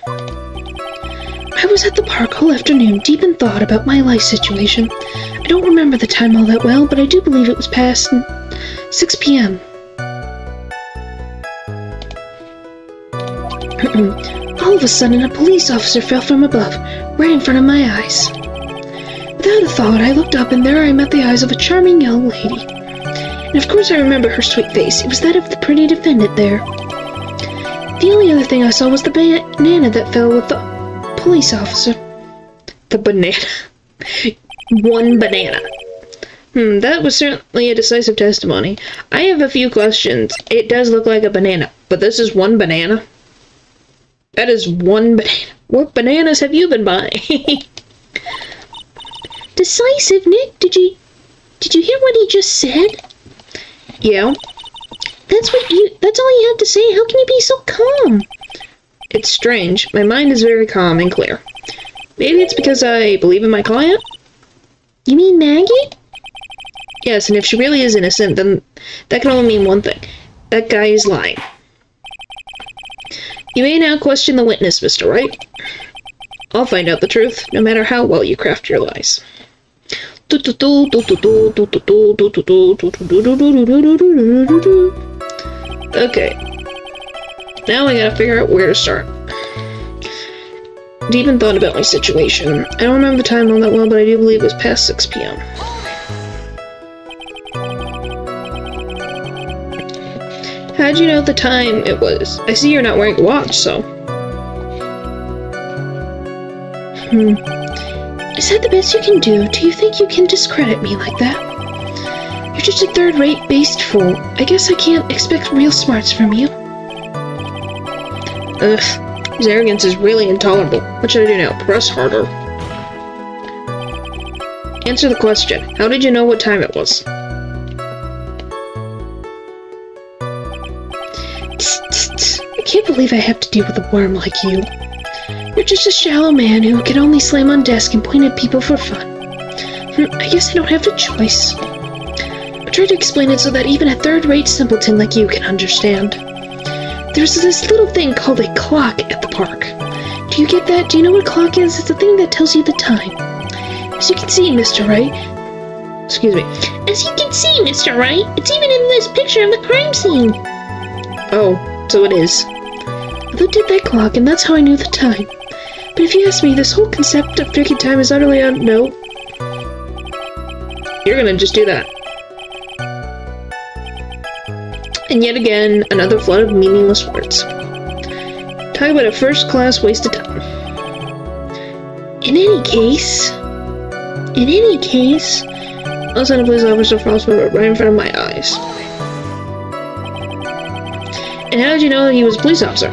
I was at the park all afternoon, deep in thought about my life situation. I don't remember the time all that well, but I do believe it was past 6 p.m. All of a sudden, a police officer fell from above, right in front of my eyes. Without a thought, I looked up, and there I met the eyes of a charming young lady. And of course I remember her sweet face. It was that of the pretty defendant there. The only other thing I saw was the banana that fell with the police officer. The banana. One banana. That was certainly a decisive testimony. I have a few questions. It does look like a banana, but this is one banana? That is one banana. What bananas have you been buying? Decisive, Nick? Did you hear what he just said? Yeah. That's all you have to say? How can you be so calm? It's strange. My mind is very calm and clear. Maybe it's because I believe in my client? You mean Maggie? Yes, and if she really is innocent, then that can only mean one thing. That guy is lying. You may now question the witness, Mr. Wright. I'll find out the truth, no matter how well you craft your lies. Okay. Now I gotta figure out where to start. Deep in thought about my situation. I don't remember the time all that well, but I do believe it was past 6 p.m. How'd you know the time it was? I see you're not wearing a watch, so... Is that the best you can do? Do you think you can discredit me like that? You're just a third-rate based fool. I guess I can't expect real smarts from you. Ugh, his arrogance is really intolerable. What should I do now? Press harder. Answer the question. How did you know what time it was? I can't believe I have to deal with a worm like you. You're just a shallow man who can only slam on desk and point at people for fun. I guess I don't have a choice. I try to explain it so that even a third-rate simpleton like you can understand. There's this little thing called a clock at the park. Do you get that? Do you know what a clock is? It's a thing that tells you the time. As you can see, Mr. Wright. Excuse me. As you can see, Mr. Wright, it's even in this picture of the crime scene. Oh, so it is. I looked at that clock, and that's how I knew the time. But if you ask me, this whole concept of picking time is utterly no. You're gonna just do that. And yet again, another flood of meaningless words. Talk about a first-class waste of time. In any case, I'll send a police officer frostbite right in front of my eyes. And how did you know he was a police officer?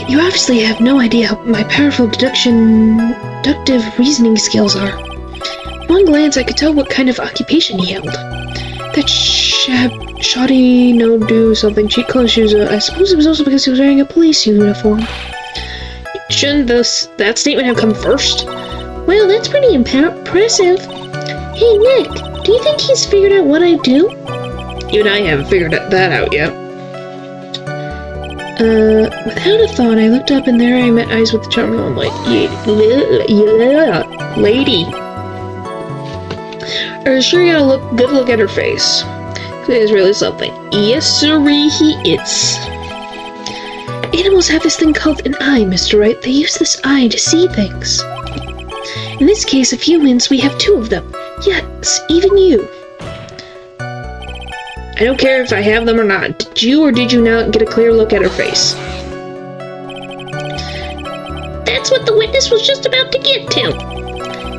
You obviously have no idea how my powerful deductive reasoning skills are. At one glance, I could tell what kind of occupation he held. That shoddy, no-do something, cheap clothes shoes. I suppose it was also because he was wearing a police uniform. Shouldn't that statement have come first? Well, that's pretty impressive. Hey, Nick, do you think he's figured out what I do? You and I haven't figured that out yet. Without a thought, I looked up and there I met eyes with the charming one like, yeah, lady. Are you sure you got a good look at her face? It is really something. Yes, sirree, he is. Animals have this thing called an eye, Mr. Wright. They use this eye to see things. In this case of humans, we have two of them. Yes, even you. I don't care if I have them or not. Did you or did you not get a clear look at her face? That's what the witness was just about to get to.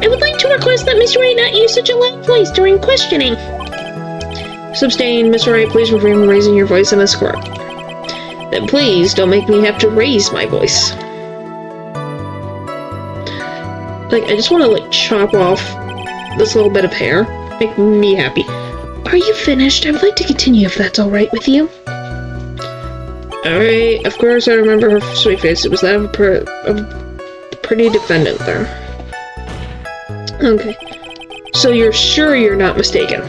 I would like to request that Mr. Wright not use such a loud voice during questioning. Sustained. Mr. Wright, please refrain from raising your voice in this court. Then please don't make me have to raise my voice. Like, I just want to, like, chop off this little bit of hair. Make me happy. Are you finished? I would like to continue if that's alright with you. Alright, of course I remember her sweet face. It was that of a pretty defendant there. Okay. So you're sure you're not mistaken?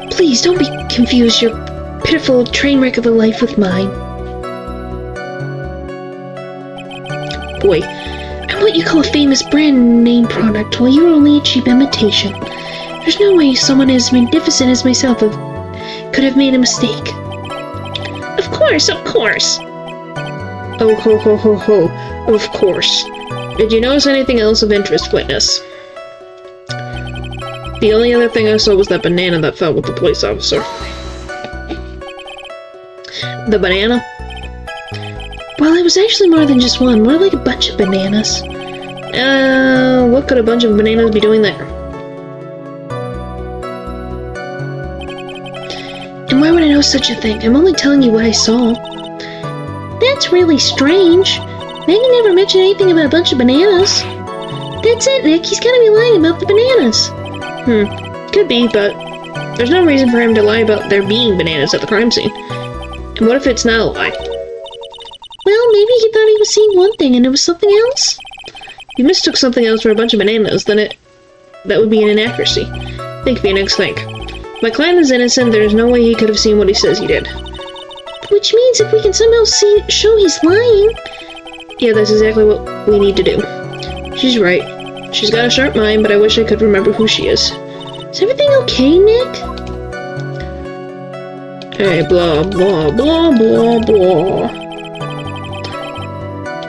Please, don't be confused your pitiful train wreck of a life with mine. Boy. I'm what you call a famous brand name product, while you're only a cheap imitation. There's no way someone as magnificent as myself could have made a mistake. Of course, of course. Oh, ho, ho, ho, ho. Of course. Did you notice anything else of interest, witness? The only other thing I saw was that banana that fell with the police officer. The banana? Well, it was actually more than just one, more like a bunch of bananas. What could a bunch of bananas be doing there? And why would I know such a thing? I'm only telling you what I saw. That's really strange. Maggie never mentioned anything about a bunch of bananas. That's it, Nick. He's gotta be lying about the bananas. Could be, but there's no reason for him to lie about there being bananas at the crime scene. And what if it's not a lie? Well, maybe he thought he was seeing one thing and it was something else. If he mistook something else for a bunch of bananas, then that would be an inaccuracy. Think, Phoenix, think. My client is innocent, there's no way he could have seen what he says he did. Which means if we can somehow show he's lying... Yeah, that's exactly what we need to do. She's right. She's got a sharp mind, but I wish I could remember who she is. Is everything okay, Nick? Hey, blah, blah, blah, blah, blah.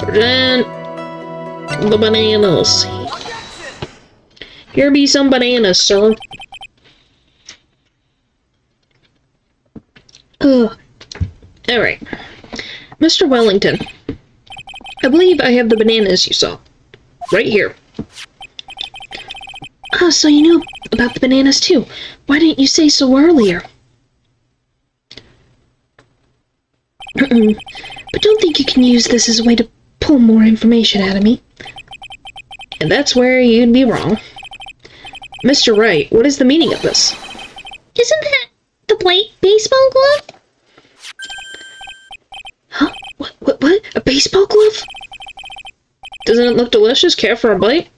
Present the bananas. Here be some bananas, sir. Alright. Mr. Wellington, I believe I have the bananas you saw. Right here. Oh, so you knew about the bananas too. Why didn't you say so earlier? But don't think you can use this as a way to pull more information out of me. And that's where you'd be wrong. Mr. Wright, what is the meaning of this? Isn't that the baseball glove? Huh? What? A baseball glove? Doesn't it look delicious? Care for a bite?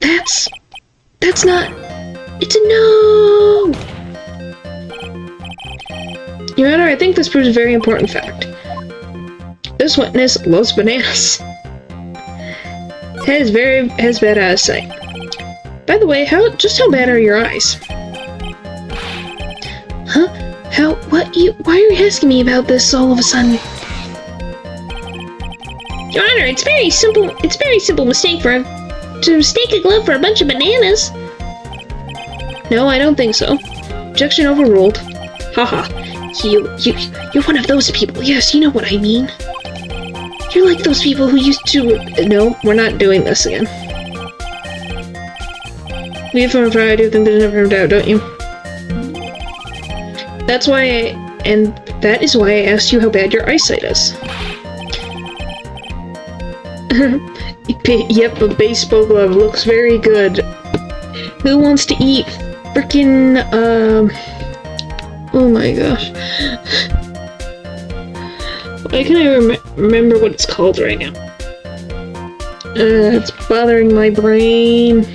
That's not... It's a no! Your Honor, I think this proves a very important fact. This witness loves bananas. Has bad eyesight. By the way, just how bad are your eyes? Huh? Why are you asking me about this all of a sudden? Your Honor, it's very simple mistake to mistake a glove for a bunch of bananas. No, I don't think so. Objection overruled. Haha. You're one of those people. Yes, you know what I mean. You're like those people who used to... No, we're not doing this again. Leave from a I do think there's never a doubt, don't you? That's why that is why I asked you how bad your eyesight is. Yep, a baseball glove looks very good. Who wants to eat frickin' oh my gosh. Why can't I remember what it's called right now? It's bothering my brain.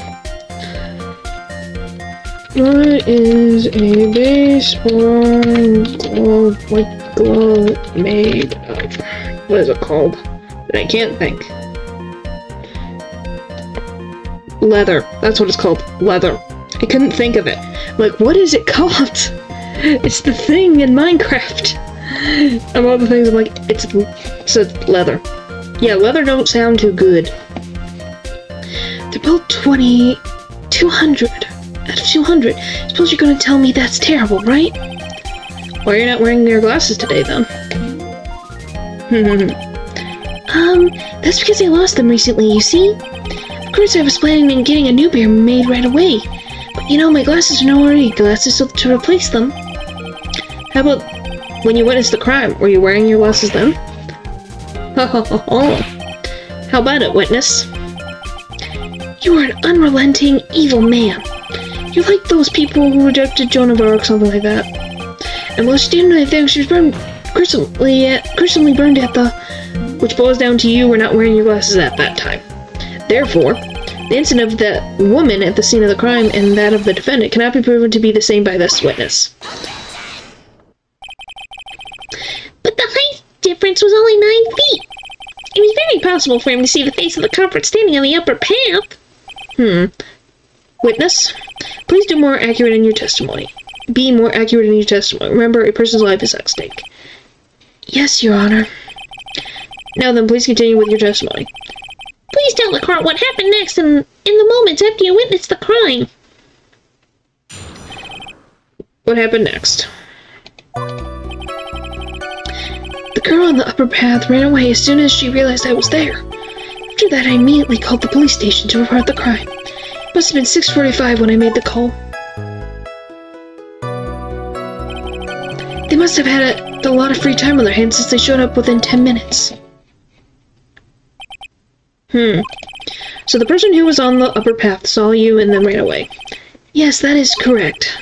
What is a baseball glove made of? What is it called? But I can't think. Leather. That's what it's called. Leather. I couldn't think of it. I'm like, what is it called? It's the thing in Minecraft. Of all the things, I'm like, it's leather. Yeah, leather don't sound too good. They're both 200 out of 200. Suppose you're gonna tell me that's terrible, right? Why are you not wearing your glasses today, then? That's because I lost them recently, you see? Of course I was planning on getting a new pair made right away. But you know, my glasses are nowhere to glasses to replace them. How about when you witnessed the crime? Were you wearing your glasses then? How about it, witness? You are an unrelenting, evil man. You're like those people who rejected Joan of Arc, something like that. And while she didn't know anything, she was gruesomely burned at the... Which boils down to you were not wearing your glasses at that time. Therefore, the incident of the woman at the scene of the crime and that of the defendant cannot be proven to be the same by this witness. But the height difference was only 9 feet. It was very possible for him to see the face of the culprit standing on the upper path. Witness, please do more accurate in your testimony. Be more accurate in your testimony. Remember, a person's life is at stake. Yes, Your Honor. Now then, please continue with your testimony. Please tell the court what happened next in the moments after you witnessed the crime. What happened next? The girl on the upper path ran away as soon as she realized I was there. After that, I immediately called the police station to report the crime. It must have been 6:45 when I made the call. They must have had a lot of free time on their hands since they showed up within 10 minutes. So the person who was on the upper path saw you and then ran away. Yes, that is correct.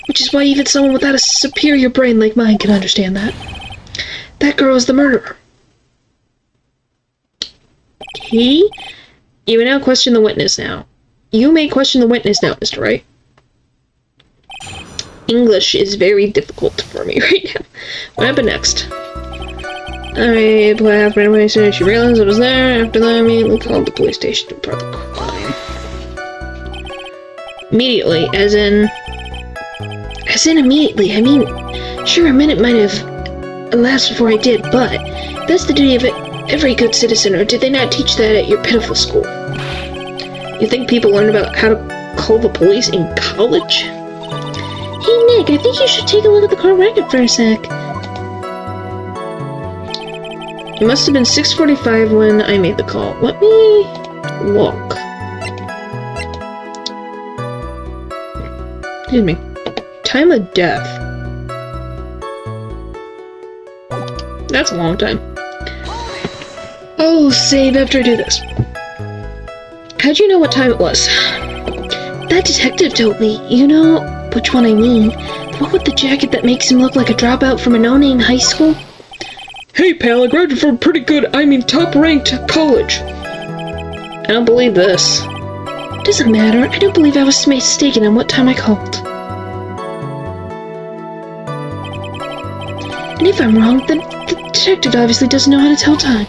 Which is why even someone without a superior brain like mine can understand that. That girl is the murderer. You may now question the witness now. You may question the witness now, Mr. Wright. English is very difficult for me right now. What happened next? Alright, the path ran away as soon as she realized I was there. After that, I immediately called the police station to report the crime. Immediately, as in immediately. I mean, sure, a minute might have elapsed before I did, but that's the duty of every good citizen, or did they not teach that at your pitiful school? You think people learn about how to call the police in college? Hey, Nick, I think you should take a look at the court record for a sec. It must have been 6:45 when I made the call. Let me look. Excuse me. Time of death. That's a long time. Oh, save after I do this. How'd you know what time it was? That detective told me. You know which one I mean. The one with the jacket that makes him look like a dropout from a no-name high school? Hey, pal, I graduated from a pretty good, top-ranked college. I don't believe this. Doesn't matter. I don't believe I was mistaken on what time I called. And if I'm wrong, then the detective obviously doesn't know how to tell time.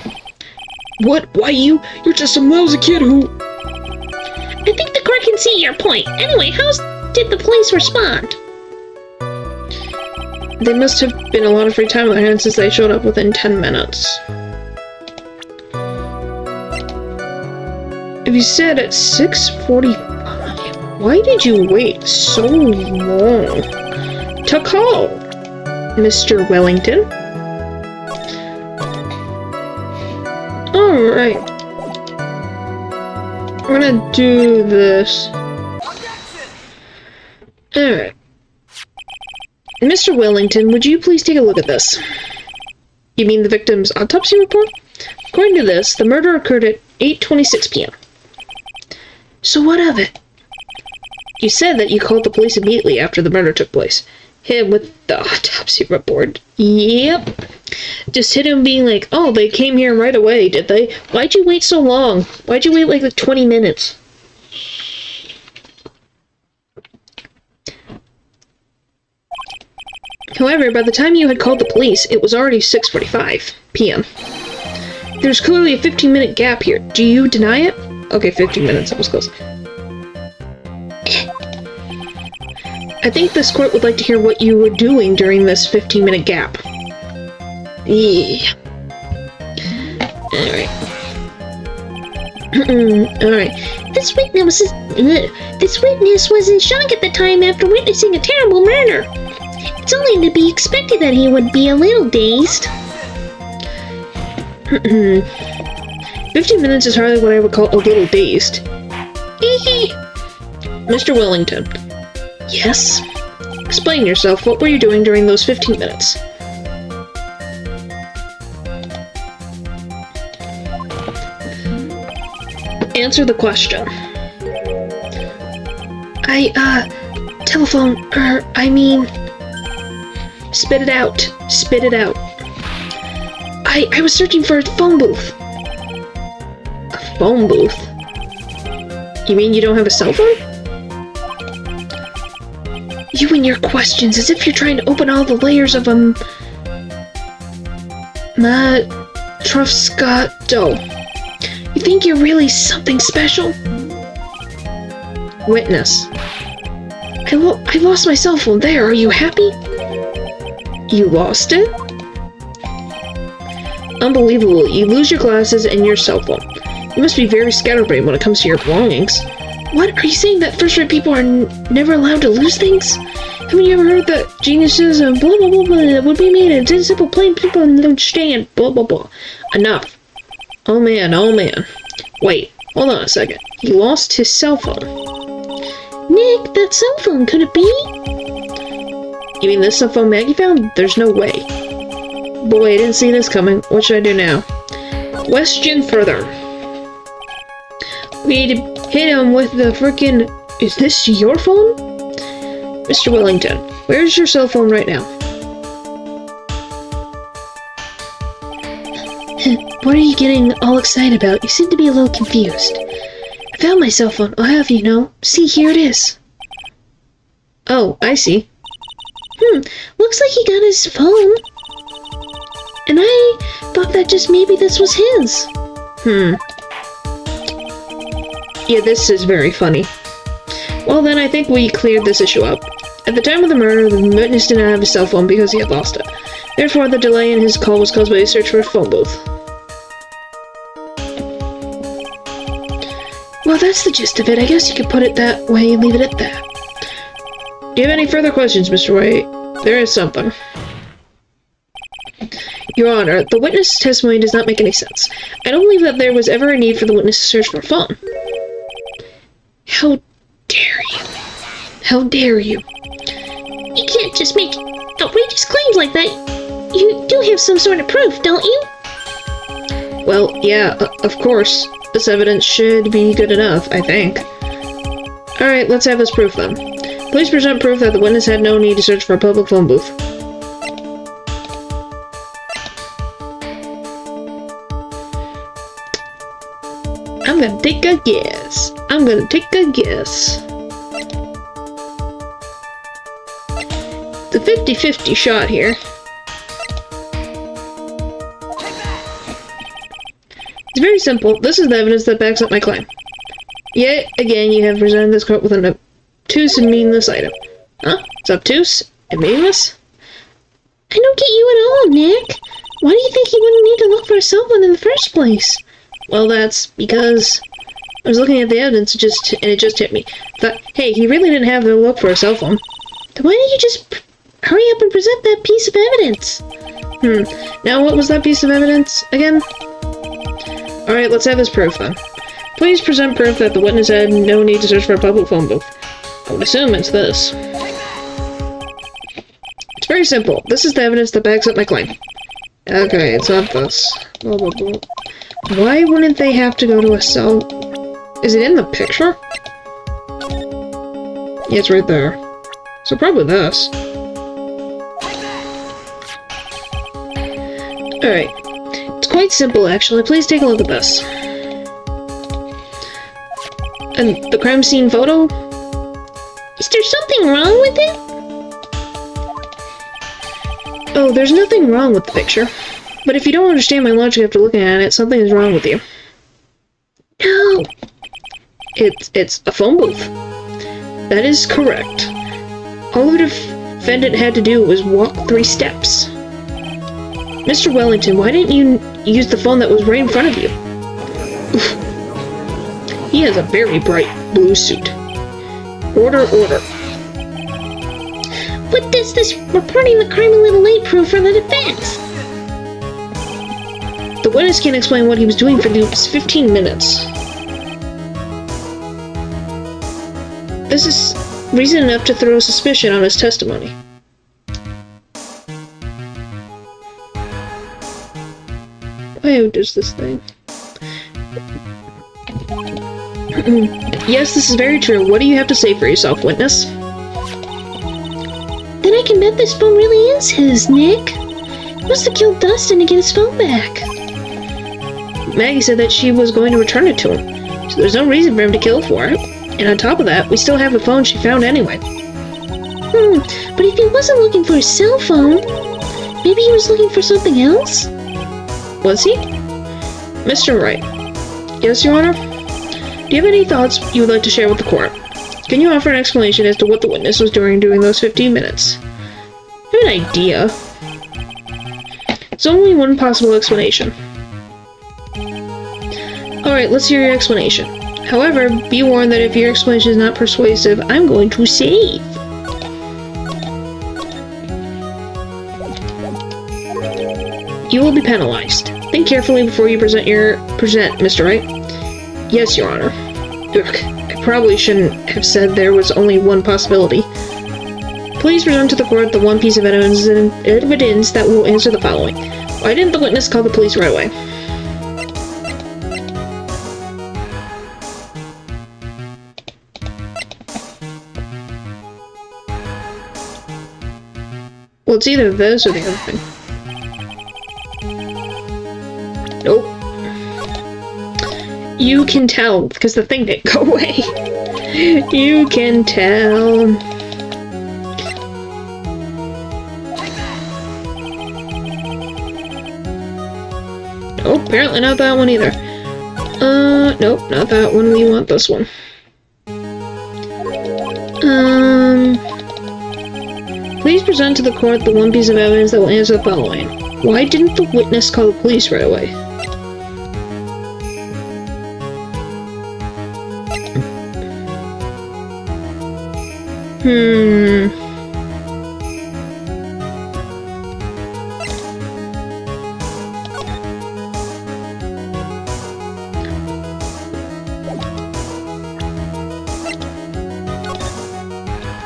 What? Why you're just some lousy kid who... I think the court can see your point. Anyway, how did the police respond? They must have been a lot of free time on their hands since they showed up within 10 minutes. If you said at 6:45, why did you wait so long to call, Mr. Wellington? Alright. We're gonna do this. Alright. Mr. Wellington, would you please take a look at this? You mean the victim's autopsy report? According to this, the murder occurred at 8:26 p.m. So what of it? You said that you called the police immediately after the murder took place. Hit him with the autopsy report. Yep. Just hit him being like, oh, they came here right away, did they? Why'd you wait so long? Why'd you wait like 20 minutes? However, by the time you had called the police, it was already 6:45 p.m. There's clearly a 15-minute gap here. Do you deny it? Okay, 15 minutes. That was close. I think this court would like to hear what you were doing during this 15-minute gap. Yeah. Alright. Alright. This witness was in shock at the time after witnessing a terrible murder. It's only to be expected that he would be a little dazed. 15 minutes is hardly what I would call a little dazed. Mr. Wellington. Yes? Explain yourself. What were you doing during those 15 minutes? Answer the question. Telephone, Spit it out. Spit it out. I was searching for a phone booth. A phone booth? You mean you don't have a cell phone? You and your questions, as if you're trying to open all the layers of Matroscato. You think you're really something special? Witness. I lost my cell phone there. Are you happy? You lost it? Unbelievable. You lose your glasses and your cell phone. You must be very scatterbrained when it comes to your belongings. What? Are you saying that first-rate people are never allowed to lose things? Haven't you ever heard that geniuses and blah blah blah blah would be made in simple plain people understand blah blah blah? Enough. Oh man, oh man. Wait, hold on a second. He lost his cell phone. Nick, that cell phone, could it be? You mean this cell phone Maggie found? There's no way. Boy, I didn't see this coming. What should I do now? Question further. We need to hit him with the frickin'... Is this your phone? Mr. Wellington, where's your cell phone right now? What are you getting all excited about? You seem to be a little confused. I found my cell phone. I'll have you know. See, here it is. Oh, I see. Looks like he got his phone. And I thought that just maybe this was his. Yeah, this is very funny. Well then, I think we cleared this issue up. At the time of the murder, the witness did not have a cell phone because he had lost it. Therefore, the delay in his call was caused by a search for a phone booth. Well, that's the gist of it. I guess you could put it that way and leave it at that. Do you have any further questions, Mr. Wright? There is something. Your Honor, the witness' testimony does not make any sense. I don't believe that there was ever a need for the witness to search for a phone. How dare you? How dare you? You can't just make outrageous claims like that. You do have some sort of proof, don't you? Well, yeah, of course. This evidence should be good enough, I think. Alright, let's have this proof then. Please present proof that the witness had no need to search for a public phone booth. I'm gonna take a guess. I'm gonna take a guess. The 50-50 shot here. It's very simple. This is the evidence that backs up my claim. Yet again, you have presented this court with an obtuse and meaningless item. Huh? It's obtuse and meaningless? I don't get you at all, Nick. Why do you think he wouldn't need to look for a cell phone in the first place? Well, that's because I was looking at the evidence and it just hit me. Thought, hey, he really didn't have to look for a cell phone. Then why didn't you just hurry up and present that piece of evidence? Now what was that piece of evidence again? Alright, let's have this proof then. Please present proof that the witness had no need to search for a public phone booth. I would assume it's this. very simple. This is the evidence that backs up my claim. Okay, it's not this. Blah, blah, blah. Why wouldn't they have to go to a cell? Is it in the picture? Yeah, it's right there. So probably this. Alright. It's quite simple, actually. Please take a look at this. And the crime scene photo? Is there something wrong with it? Oh, there's nothing wrong with the picture. But if you don't understand my logic after looking at it, something is wrong with you. No. It's a phone booth. That is correct. All the defendant had to do was walk 3 steps. Mr. Wellington, why didn't you use the phone that was right in front of you? Oof. He has a very bright blue suit. Order, order. What does this reporting the crime a little late prove for the defense? The witness can't explain what he was doing for these 15 minutes. This is reason enough to throw suspicion on his testimony. Why does this thing? Yes, this is very true. What do you have to say for yourself, witness? Then I can bet this phone really is his, Nick. He must have killed Dustin to get his phone back. Maggie said that she was going to return it to him, so there's no reason for him to kill for it. And on top of that, we still have the phone she found anyway. But if he wasn't looking for his cell phone, maybe he was looking for something else? Was he? Mr. Wright. Yes, Your Honor? Do you have any thoughts you would like to share with the court? Can you offer an explanation as to what the witness was doing during those 15 minutes? I have an idea. There's only one possible explanation. Alright, let's hear your explanation. However, be warned that if your explanation is not persuasive, I'm going to save. You will be penalized. Think carefully before you present, Mr. Wright. Yes, Your Honor. Ugh, I probably shouldn't have said there was only one possibility. Please present to the court the one piece of evidence that will answer the following. Why didn't the witness call the police right away? Well, it's either this or the other thing. Nope. You can tell, because the thing didn't go away. You can tell. Nope, apparently not that one either. Nope, not that one. We want this one. Please present to the court the one piece of evidence that will answer the following. Why didn't the witness call the police right away?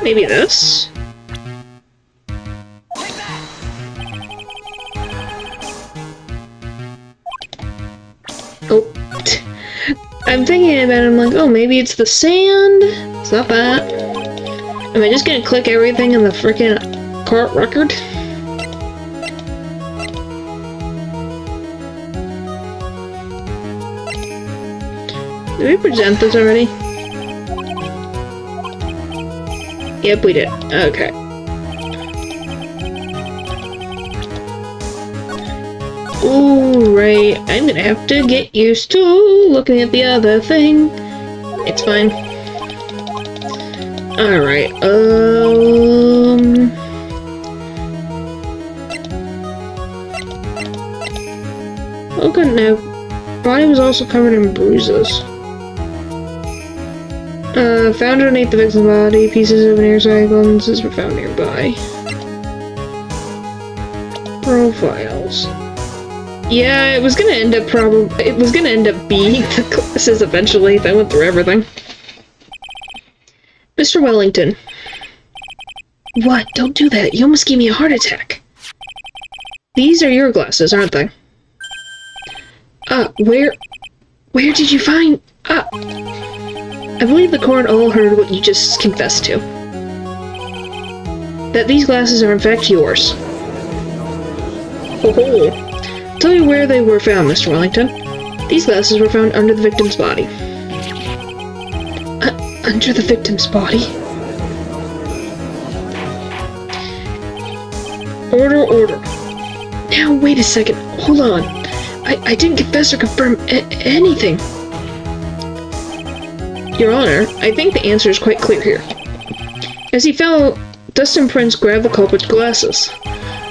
Maybe this? Oh. I'm thinking about it, I'm like, oh, maybe it's the sand? It's not that. Am I just gonna click everything in the freaking court record? Did we present this already? Yep, we did. Okay. Ooh, right. I'm gonna have to get used to looking at the other thing. It's fine. Alright, okay, now, body was also covered in bruises. Found underneath the victim's body, pieces of an airtight lenses were found nearby. Profiles. Yeah, it was gonna end up being the classes eventually if I went through everything. Mr. Wellington. What? Don't do that. You almost gave me a heart attack. These are your glasses, aren't they? Where did you find... I believe the court all heard what you just confessed to. That these glasses are in fact yours. Oh, tell you where they were found, Mr. Wellington. These glasses were found under the victim's body. Under the victim's body? Order. Now, wait a second. Hold on. I didn't confess or confirm anything. Your Honor, I think the answer is quite clear here. As he fell, dust and prints grabbed the culprit's glasses.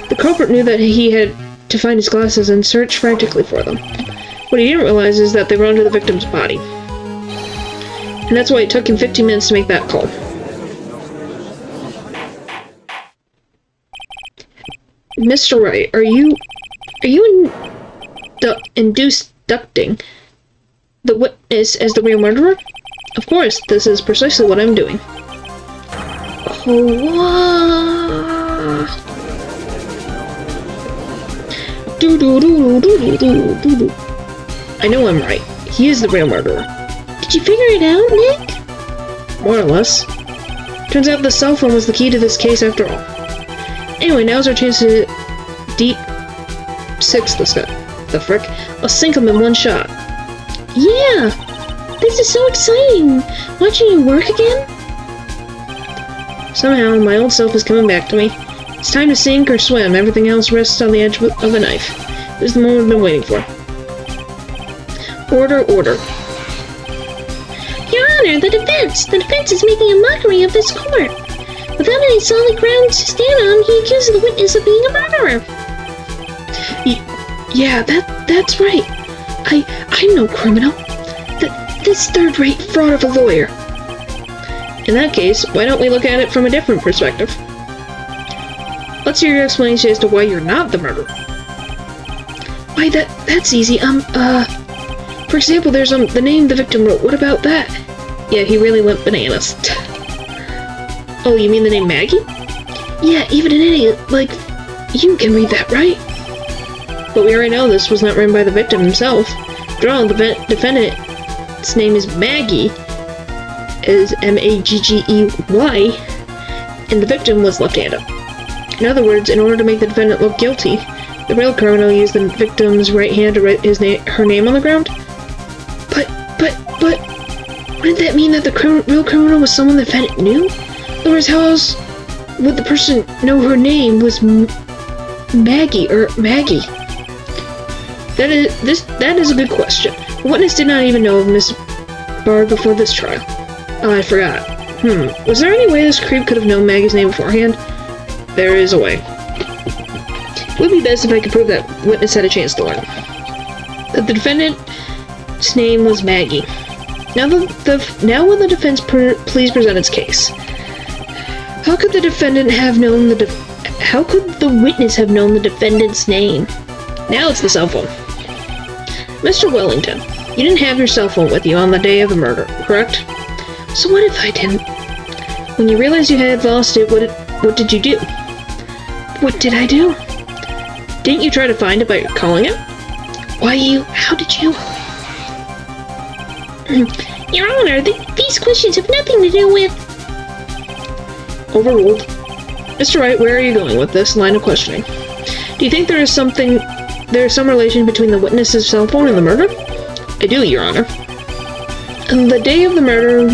The culprit knew that he had to find his glasses and searched frantically for them. What he didn't realize is that they were under the victim's body. And that's why it took him 15 minutes to make that call. Mr. Wright, are you inducting the witness as the real murderer? Of course, this is precisely what I'm doing. I know I'm right. He is the real murderer. Did you figure it out, Nick? More or less. Turns out the cell phone was the key to this case after all. Anyway, now's our chance to deep six this guy. The frick? I'll sink him in one shot. Yeah! This is so exciting! Watching you work again? Somehow, my old self is coming back to me. It's time to sink or swim. Everything else rests on the edge of a knife. This is the moment I've been waiting for. Order. Your Honor, the defense! The defense is making a mockery of this court. Without any solid grounds to stand on, he accuses the witness of being a murderer. Yeah, that's right. I'm no criminal. This third-rate fraud of a lawyer. In that case, why don't we look at it from a different perspective? Let's hear your explanation as to why you're not the murderer. Why, that's easy. For example, there's the name the victim wrote. What about that? Yeah, he really went bananas. Oh, you mean the name Maggie? Yeah, even an idiot like you can read that, right? But we already know this was not written by the victim himself. After all, the defendant's name is Maggie, is Maggey, and the victim was left-handed. In other words, in order to make the defendant look guilty, the real criminal used the victim's right hand to write her name on the ground. But, wouldn't that mean that the real criminal was someone the defendant knew? In other words, how else would the person know her name was Maggie or Maggie? That is a good question. The witness did not even know of Miss Bard before this trial. Oh, I forgot. Was there any way this creep could have known Maggie's name beforehand? There is a way. It would be best if I could prove that witness had a chance to learn. That the defendant's name was Maggie. Now will the defense please present its case? How could the defendant have known how could the witness have known the defendant's name? Now it's the cell phone. Mr. Wellington, you didn't have your cell phone with you on the day of the murder, correct? So what if I didn't? When you realized you had lost it, what did you do? What did I do? Didn't you try to find it by calling it? How did you? Your Honor, these questions have nothing to do with... Overruled. Mr. Wright, where are you going with this line of questioning? Do you think there is some relation between the witness's cell phone and the murder? I do, Your Honor. On the day of the murder,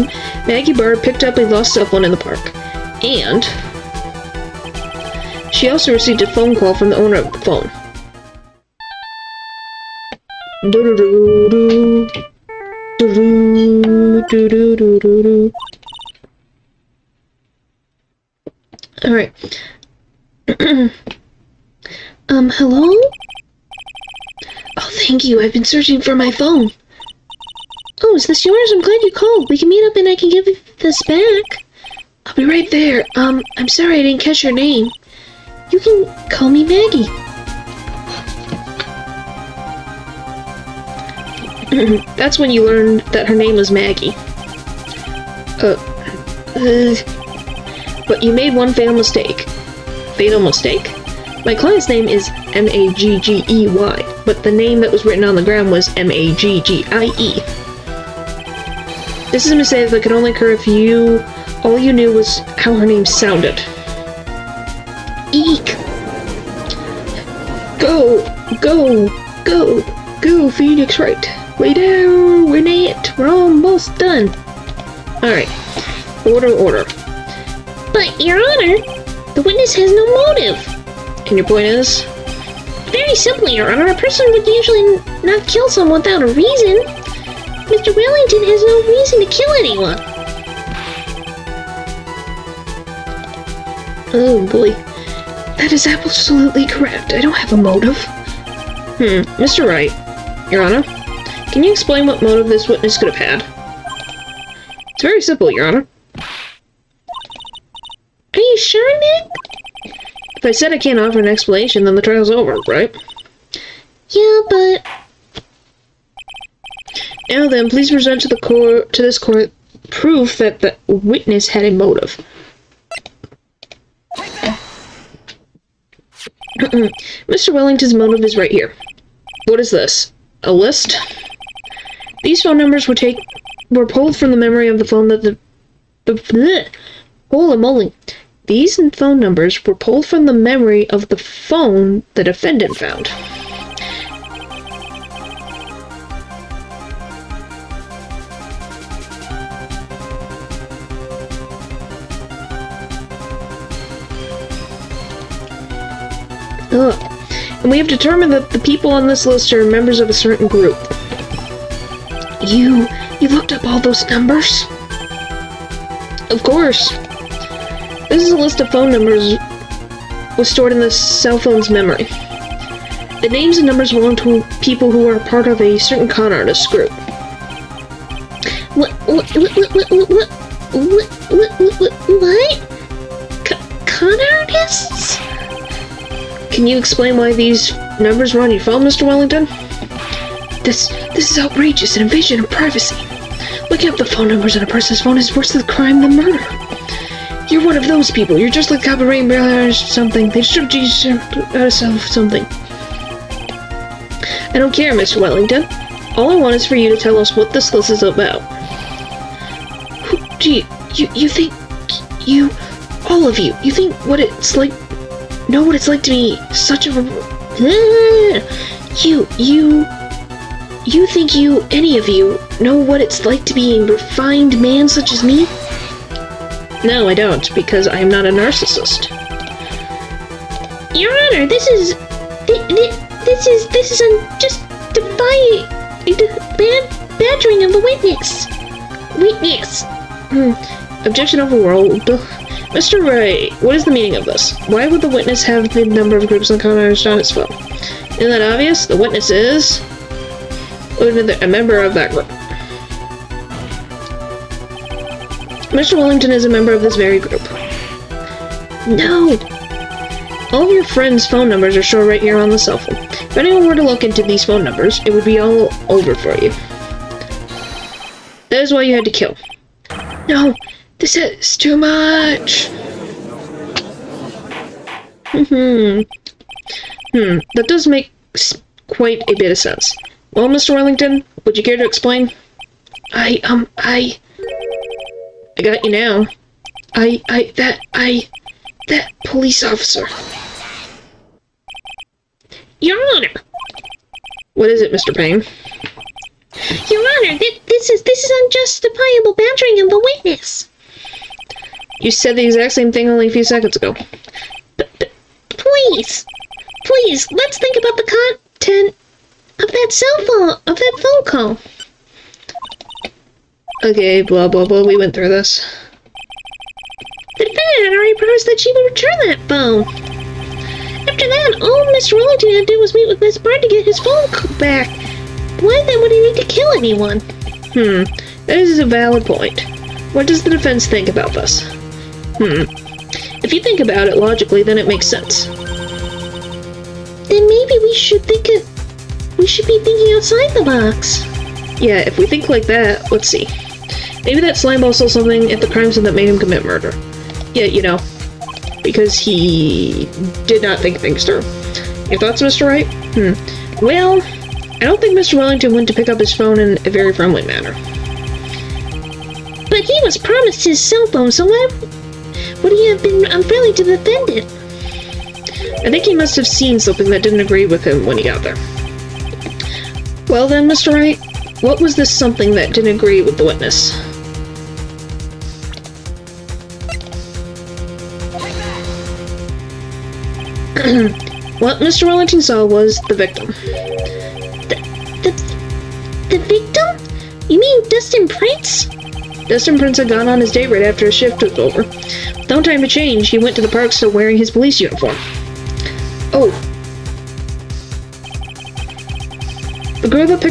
Maggie Bard picked up a lost cell phone in the park. And she also received a phone call from the owner of the phone. Alright. Hello? Oh, thank you. I've been searching for my phone. Oh, is this yours? I'm glad you called. We can meet up and I can give you this back. I'll be right there. I'm sorry I didn't catch your name. You can call me Maggie. That's when you learned that her name was Maggie. But you made one fatal mistake. Fatal mistake? My client's name is Maggey, but the name that was written on the ground was Maggie. This is a mistake that could only occur if all you knew was how her name sounded. Eek! Go, Phoenix Wright. Way down, we're not, we're almost done. Alright, order. But, Your Honor, the witness has no motive. And your point is? Very simple, Your Honor. A person would usually not kill someone without a reason. Mr. Wellington has no reason to kill anyone. Oh boy. That is absolutely correct. I don't have a motive. Mr. Wright, Your Honor, can you explain what motive this witness could have had? It's very simple, Your Honor. Are you sure, Nick? If I said I can't offer an explanation, then the trial's over, right? Yeah, but... Now then, please present to this court proof that the witness had a motive. Mr. Wellington's motive is right here. What is this? A list? These phone numbers were pulled from the memory of the phone that holy moly. These phone numbers were pulled from the memory of the phone the defendant found. And we have determined that the people on this list are members of a certain group. You looked up all those numbers? Of course. This is a list of phone numbers was stored in the cell phone's memory. The names and numbers belong to people who are part of a certain con artist group. What? Con artists? Can you explain why these numbers were on your phone, Mr. Wellington? This is outrageous, an invasion of privacy. Looking up the phone numbers on a person's phone is worse than the crime than murder. You're one of those people. You're just like copyright or something. They stripped you out of something. I don't care, Mr. Wellington. All I want is for you to tell us what this list is about. Gee, you think all of you think what it's like, know what it's like to be such a... You think any of you, know what it's like to be a refined man such as me? No, I don't, because I am not a narcissist. Your Honor, this is badgering of the witness. Objection overruled. Mr. Wright, what is the meaning of this? Why would the witness have the number of groups and con artists on his phone? Isn't that obvious? The witness is a member of that group. Mr. Wellington is a member of this very group. No! All of your friends' phone numbers are stored right here on the cell phone. If anyone were to look into these phone numbers, it would be all over for you. That is why you had to kill. No! This is too much! That does make quite a bit of sense. Well, Mr. Wellington, would you care to explain? I got you now. That police officer. Your Honor! What is it, Mr. Payne? Your Honor, this is unjustifiable badgering of the witness. You said the exact same thing only a few seconds ago. Please, let's think about the content of that phone call. Okay, blah blah blah, we went through this. The defendant had already promised that she would return that phone. After that, all Mr. Wellington had to do was meet with Miss Bard to get his phone back. Why then would he need to kill anyone? That is a valid point. What does the defense think about this? If you think about it logically, then it makes sense. Then maybe we should be thinking outside the box. Yeah, if we think like that, let's see. Maybe that slime ball saw something at the crime scene that made him commit murder. Yeah, you know, because he did not think things through. Your thoughts, Mr. Wright? Well, I don't think Mr. Wellington went to pick up his phone in a very friendly manner. But he was promised his cell phone, so why would he have been unfriendly to defend it? I think he must have seen something that didn't agree with him when he got there. Well then, Mr. Wright, what was this something that didn't agree with the witness? What Mr. Wellington saw was the victim. The victim? You mean Dustin Prince? Dustin Prince had gone on his date right after his shift was over. With no time to change, he went to the park still wearing his police uniform. Oh. The girl that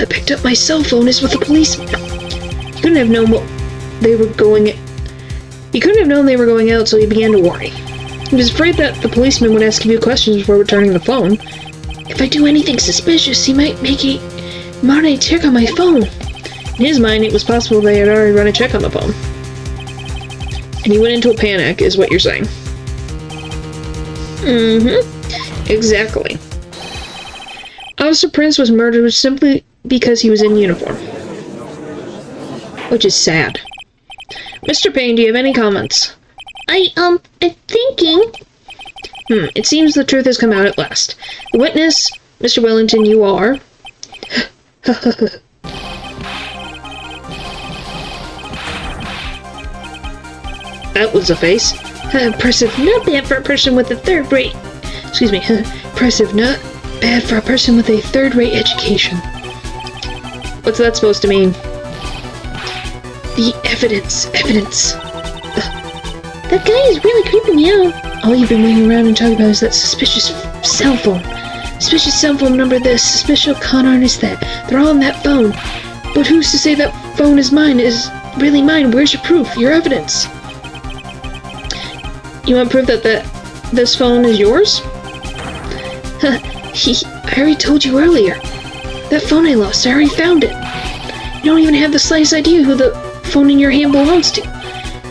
picked up my cell phone is with a policeman. He couldn't have known they were going out, so he began to worry. He was afraid that the policeman would ask a few questions before returning the phone. If I do anything suspicious, he might make a Monday check on my phone. In his mind, it was possible they had already run a check on the phone. And he went into a panic, is what you're saying. Exactly. Officer Prince was murdered simply because he was in uniform. Which is sad. Mr. Payne, do you have any comments? I'm thinking. It seems the truth has come out at last. The witness, Mr. Wellington, you are... That was a face. Impressive, not bad for a person with a third-rate... Excuse me. Impressive, not bad for a person with a third-rate education. What's that supposed to mean? The evidence. That guy is really creeping me out. All you've been waiting around and talking about is that suspicious cell phone. Suspicious cell phone number this, suspicious con artist that. They're all on that phone. But who's to say that phone is really mine? Where's your proof? Your evidence? You want proof that this phone is yours? I already told you earlier. That phone I lost, I already found it. You don't even have the slightest idea who the phone in your hand belongs to.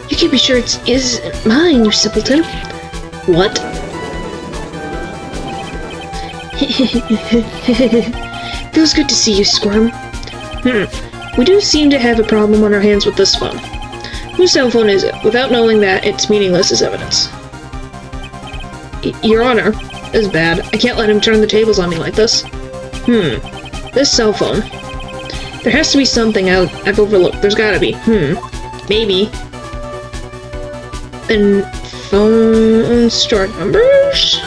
You can't be sure it isn't mine, you simpleton. What? Feels good to see you, Squirm. We do seem to have a problem on our hands with this phone. Whose cell phone is it? Without knowing that, it's meaningless as evidence. Your Honor, this is bad. I can't let him turn the tables on me like this. This cell phone. There has to be something I've overlooked. There's gotta be. Maybe. And phone store numbers?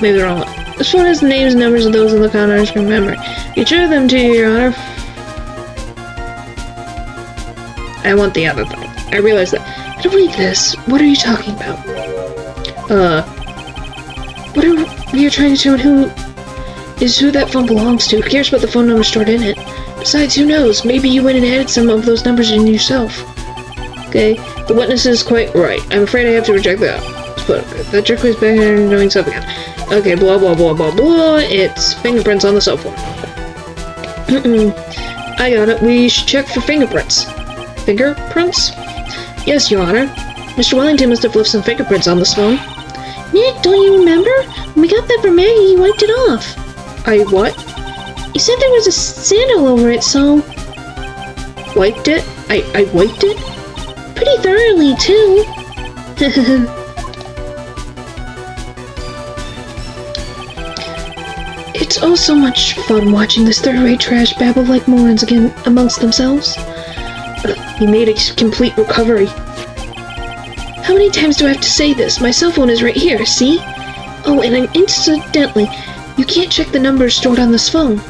Maybe they're all... This phone has the names and numbers of those in the con artist from memory. You drew them to you, Your Honor. I want the other thing. I realize that. I don't believe this. What are you talking about? What are you trying to determine who that phone belongs to? Who cares about the phone number stored in it? Besides, who knows? Maybe you went and added some of those numbers in yourself. Okay, the witness is quite right. I'm afraid I have to reject that. But that jerk was back here and doing something. Okay, blah blah blah blah blah. It's fingerprints on the cell phone. I got it. We should check for fingerprints. Fingerprints? Yes, Your Honor. Mr. Wellington must have left some fingerprints on this phone. Nick, don't you remember? When we got that from Maggie, you wiped it off. I what? You said there was a sandal over it, so... Wiped it? I wiped it? Pretty thoroughly, too. It's all so much fun watching this third-rate trash babble like morons again amongst themselves. He made a complete recovery. How many times do I have to say this? My cell phone is right here, see? Oh, and incidentally, you can't check the numbers stored on this phone.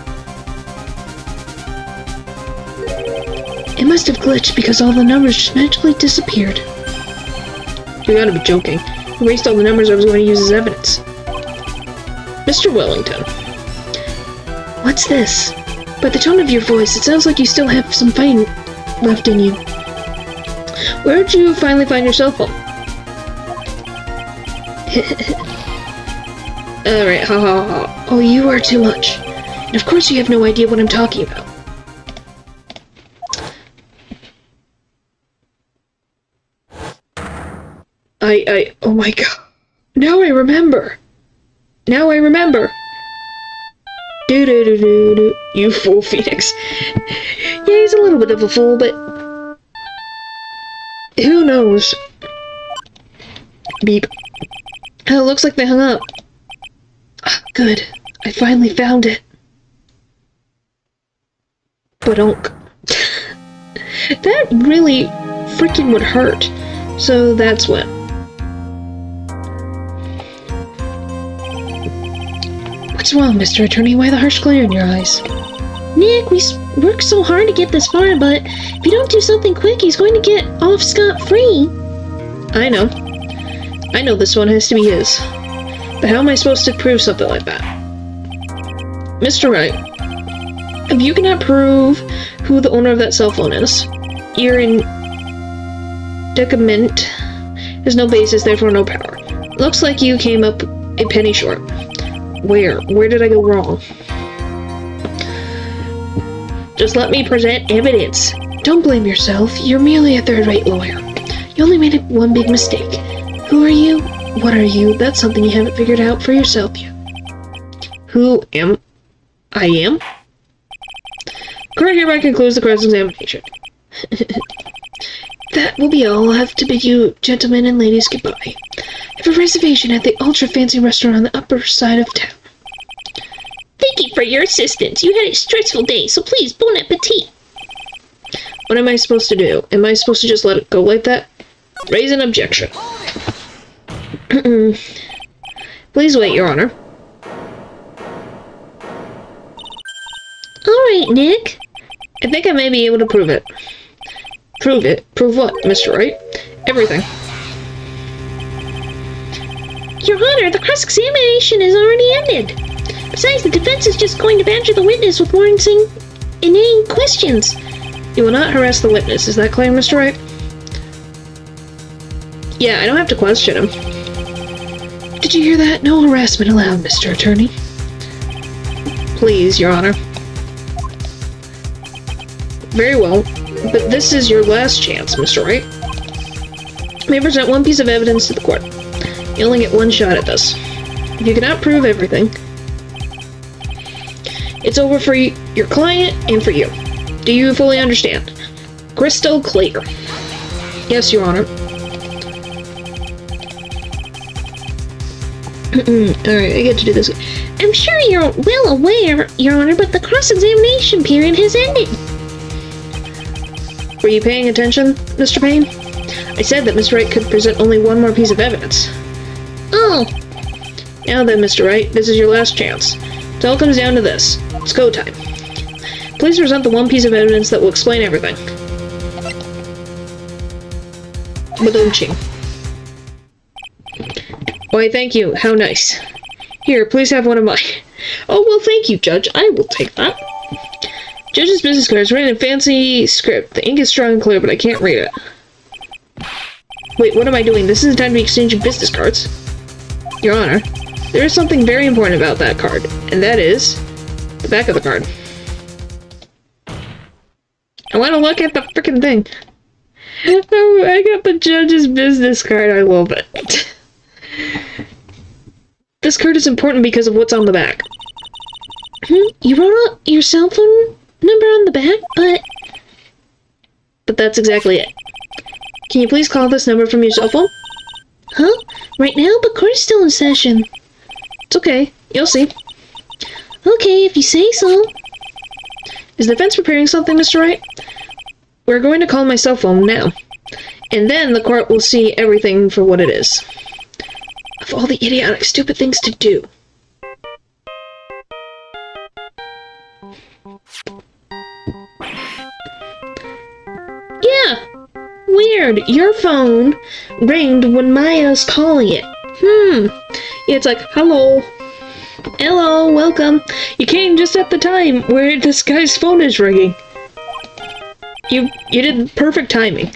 It must have glitched because all the numbers just magically disappeared. You gotta be joking. You erased all the numbers I was going to use as evidence. Mr. Wellington. What's this? By the tone of your voice, it sounds like you still have some fighting left in you. Where did you finally find your cell phone? Alright, ha ha ha. Oh, you are too much. And of course you have no idea what I'm talking about. Oh my god. Now I remember. Do. You fool, Phoenix. Yeah, he's a little bit of a fool, but who knows? Beep. Oh, looks like they hung up. Ah, good. I finally found it. Badonk. That really freaking would hurt. So that's what. What's wrong, Mr. Attorney? Why the harsh glare in your eyes? Nick, we worked so hard to get this far, but if you don't do something quick, he's going to get off scot-free. I know. I know this one has to be his. But how am I supposed to prove something like that? Mr. Wright, if you cannot prove who the owner of that cell phone is, you're in predicament. There's no basis, therefore no power. Looks like you came up a penny short. Where? Where did I go wrong? Just let me present evidence. Don't blame yourself. You're merely a third-rate lawyer. You only made one big mistake. Who are you? What are you? That's something you haven't figured out for yourself yet. Who am I? Court hereby concludes the cross-examination. That will be all. I'll have to bid you gentlemen and ladies goodbye. I have a reservation at the ultra-fancy restaurant on the upper side of town. Thank you for your assistance. You had a stressful day, so please, bon appetit. What am I supposed to do? Am I supposed to just let it go like that? Raise an objection. Please wait, Your Honor. Alright, Nick. I think I may be able to prove it. Prove it? Prove what, Mr. Wright? Everything. Your Honor, the cross-examination is already ended. Besides, the defense is just going to badger the witness with more inane questions. You will not harass the witness, is that clear, Mr. Wright? Yeah, I don't have to question him. Did you hear that? No harassment allowed, Mr. Attorney. Please, Your Honor. Very well, but this is your last chance, Mr. Wright. You may present one piece of evidence to the court. You only get one shot at this. If you cannot prove everything, it's over for your client and for you. Do you fully understand? Crystal clear. Yes, Your Honor. Alright, I get to do this. I'm sure you're well aware, Your Honor, but the cross-examination period has ended. Were you paying attention, Mr. Payne? I said that Mr. Wright could present only one more piece of evidence. Oh. Now then, Mr. Wright, this is your last chance. It all comes down to this. It's go time. Please present the one piece of evidence that will explain everything. Badum-ching. Why, thank you. How nice. Here, please have one of mine. Oh, well, thank you, Judge. I will take that. Judge's business card is written in fancy script. The ink is strong and clear, but I can't read it. Wait, what am I doing? This isn't time to be exchanging business cards. Your Honor, there is something very important about that card, and that is the back of the card. I want to look at the frickin' thing. Oh, I got the judge's business card. I love it. This card is important because of what's on the back. You wrote out your cell phone number on the back, But that's exactly it. Can you please call this number from your cell phone? Huh? Right now? But court's still in session. It's okay. You'll see. Okay, if you say so. Is the defense preparing something, Mr. Wright? We're going to call my cell phone now. And then the court will see everything for what it is. Of all the idiotic, stupid things to do. Yeah. Weird. Your phone ringed when Maya's calling it. Yeah, it's like, hello. Hello, welcome. You came just at the time where this guy's phone is ringing. You did perfect timing.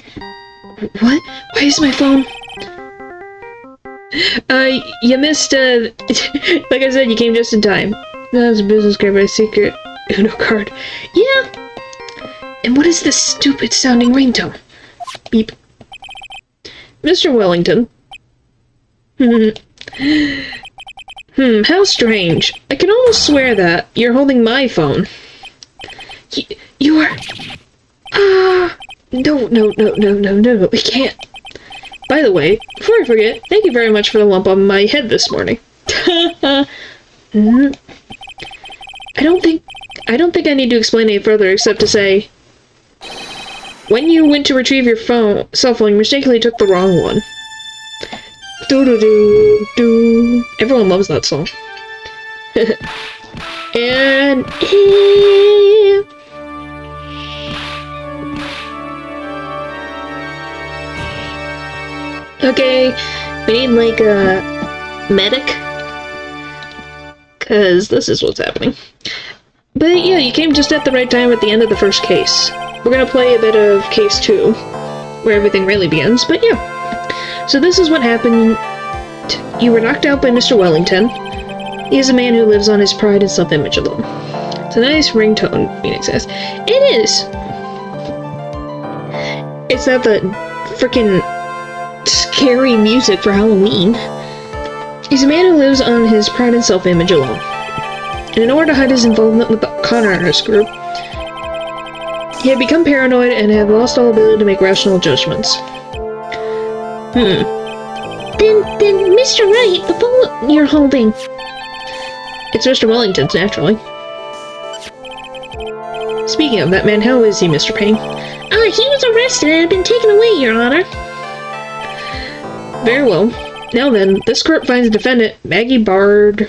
What? Why is my phone? You missed, like I said, you came just in time. That was a business card, but a secret Uno card. Yeah. And what is this stupid sounding ringtone? Beep. Mr. Wellington, How strange. I can almost swear that you're holding my phone. You are... No, we can't. By the way, before I forget, thank you very much for the lump on my head this morning. I don't think I need to explain any further except to say, when you went to retrieve your cell phone, you mistakenly took the wrong one. Do-do-do-do. Everyone loves that song. And... Okay, we need, like, a medic. Because this is what's happening. But yeah, you came just at the right time at the end of the first case. We're gonna play a bit of case 2, where everything really begins, but yeah. So this is what happened. You were knocked out by Mr. Wellington. He is a man who lives on his pride and self-image alone. It's a nice ringtone, Phoenix says. It is! It's not the frickin' scary music for Halloween. He's a man who lives on his pride and self-image alone. And in order to hide his involvement with the con artist group, he had become paranoid and had lost all ability to make rational judgments. Then Mr. Wright, the phone you're holding. It's Mr. Wellington's, naturally. Speaking of that man, how is he, Mr. Payne? He was arrested and had been taken away, Your Honor. Very well. Now then, this court finds the defendant, Maggie Bard,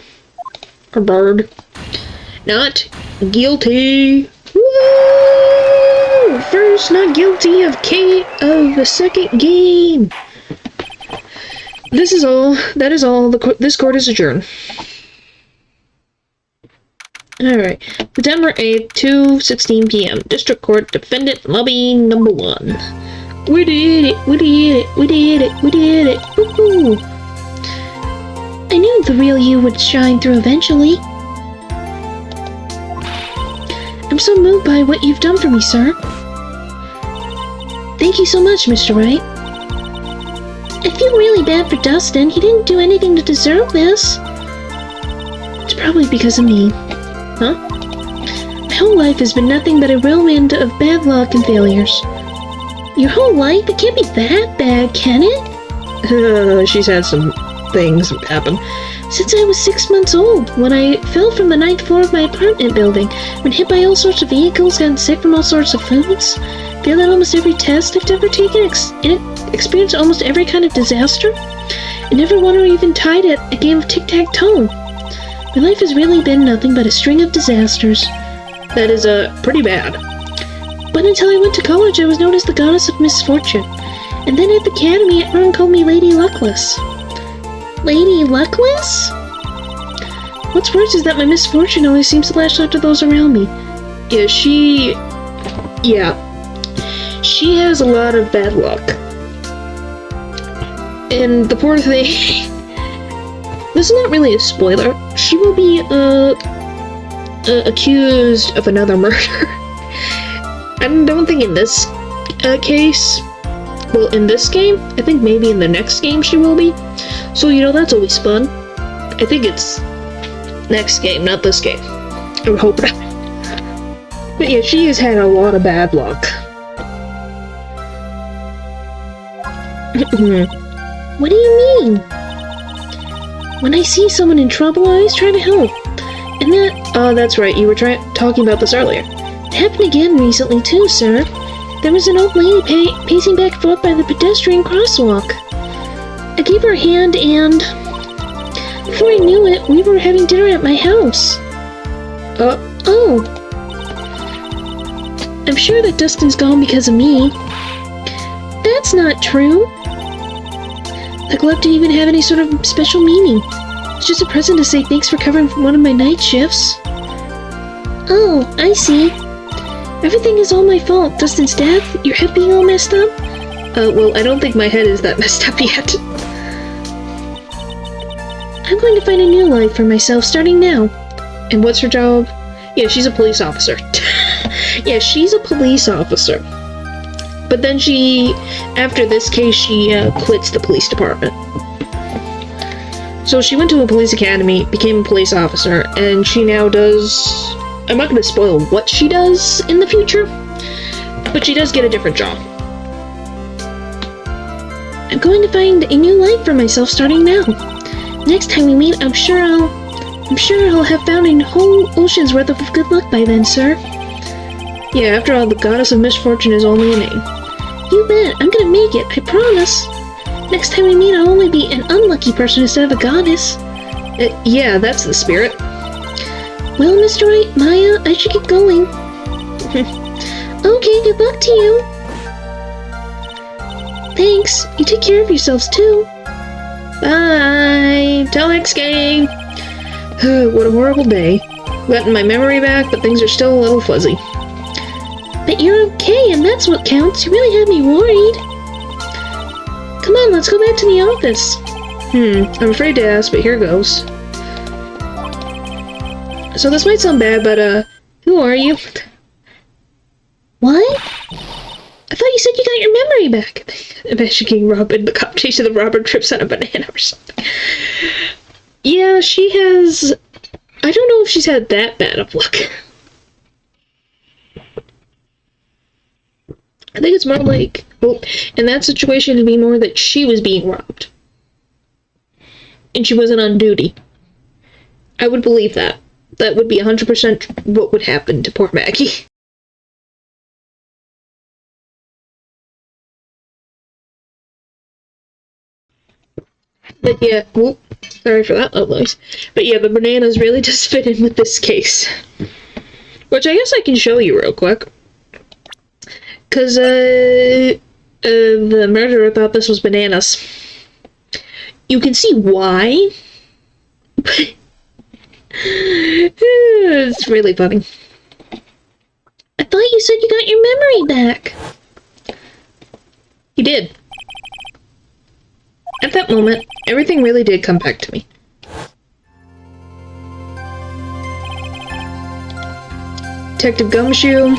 not guilty. Woo! First, not guilty of the second game. This is all. That is all. This court is adjourned. Alright. September 8th, 2:16 p.m. District Court, Defendant Lobby Number 1. We did it! We did it! We did it! We did it! Woohoo! I knew the real you would shine through eventually. I'm so moved by what you've done for me, sir. Thank you so much, Mr. Wright. I feel really bad for Dustin. He didn't do anything to deserve this. It's probably because of me. Huh? My whole life has been nothing but a whirlwind of bad luck and failures. Your whole life? It can't be that bad, can it? She's had some things happen. Since I was 6 months old, when I fell from the 9th floor of my apartment building, been hit by all sorts of vehicles, gotten sick from all sorts of foods, failed at almost every test I've ever taken, experienced almost every kind of disaster, and never won or even tied at a game of tic-tac-toe. My life has really been nothing but a string of disasters. That is, pretty bad. But until I went to college, I was known as the Goddess of Misfortune. And then at the academy, everyone called me Lady Luckless. Lady Luckless? What's worse is that my misfortune always seems to lash out to those around me. Yeah, she has a lot of bad luck. And the poor thing... This is not really a spoiler. She will be, accused of another murder. I don't think in this case, well, in this game, I think maybe in the next game she will be. So, you know, that's always fun. I think it's next game, not this game. I would hope not. But yeah, she has had a lot of bad luck. What do you mean? When I see someone in trouble, I always try to help. And that... Oh, that's right, you were talking about this earlier. It happened again recently, too, sir. There was an old lady pacing back and forth by the pedestrian crosswalk. I gave her a hand and... Before I knew it, we were having dinner at my house. Oh. I'm sure that Dustin's gone because of me. That's not true. The glove didn't even have any sort of special meaning. It's just a present to say thanks for covering one of my night shifts. Oh, I see. Everything is all my fault. Dustin's death, your head being all messed up. Well, I don't think my head is that messed up yet. I'm going to find a new life for myself starting now. And what's her job? Yeah, she's a police officer. Yeah, she's a police officer. But then after this case, she quits the police department. So she went to a police academy, became a police officer, and she now does... I'm not going to spoil what she does in the future, but she does get a different job. I'm going to find a new life for myself starting now. Next time we meet, I'm sure I'll have found a whole ocean's worth of good luck by then, sir. Yeah, after all, the goddess of misfortune is only a name. You bet. I'm gonna make it. I promise. Next time we meet, I'll only be an unlucky person instead of a goddess. Yeah, that's the spirit. Well, Mr. Wright, Maya, I should get going. Okay, good luck to you. Thanks. You take care of yourselves, too. Bye. Till next game. What a horrible day. Gotten my memory back, but things are still a little fuzzy. But you're okay, and that's what counts. You really had me worried. Come on, let's go back to the office. I'm afraid to ask, but here goes. So this might sound bad, but, who are you? What? I thought you said you got your memory back. Imagine getting robbed and the cop chasing the robber trips on a banana or something. Yeah, she has... I don't know if she's had that bad of luck. I think it's more like... Well, in that situation, it'd be more that she was being robbed. And she wasn't on duty. I would believe that. That would be 100% what would happen to poor Maggie. But yeah, whoop, sorry for that loud noise. But yeah, the bananas really just fit in with this case. Which I guess I can show you real quick. Because, the murderer thought this was bananas. You can see why. It's really funny. I thought you said you got your memory back. He did. At that moment, everything really did come back to me. Detective Gumshoe.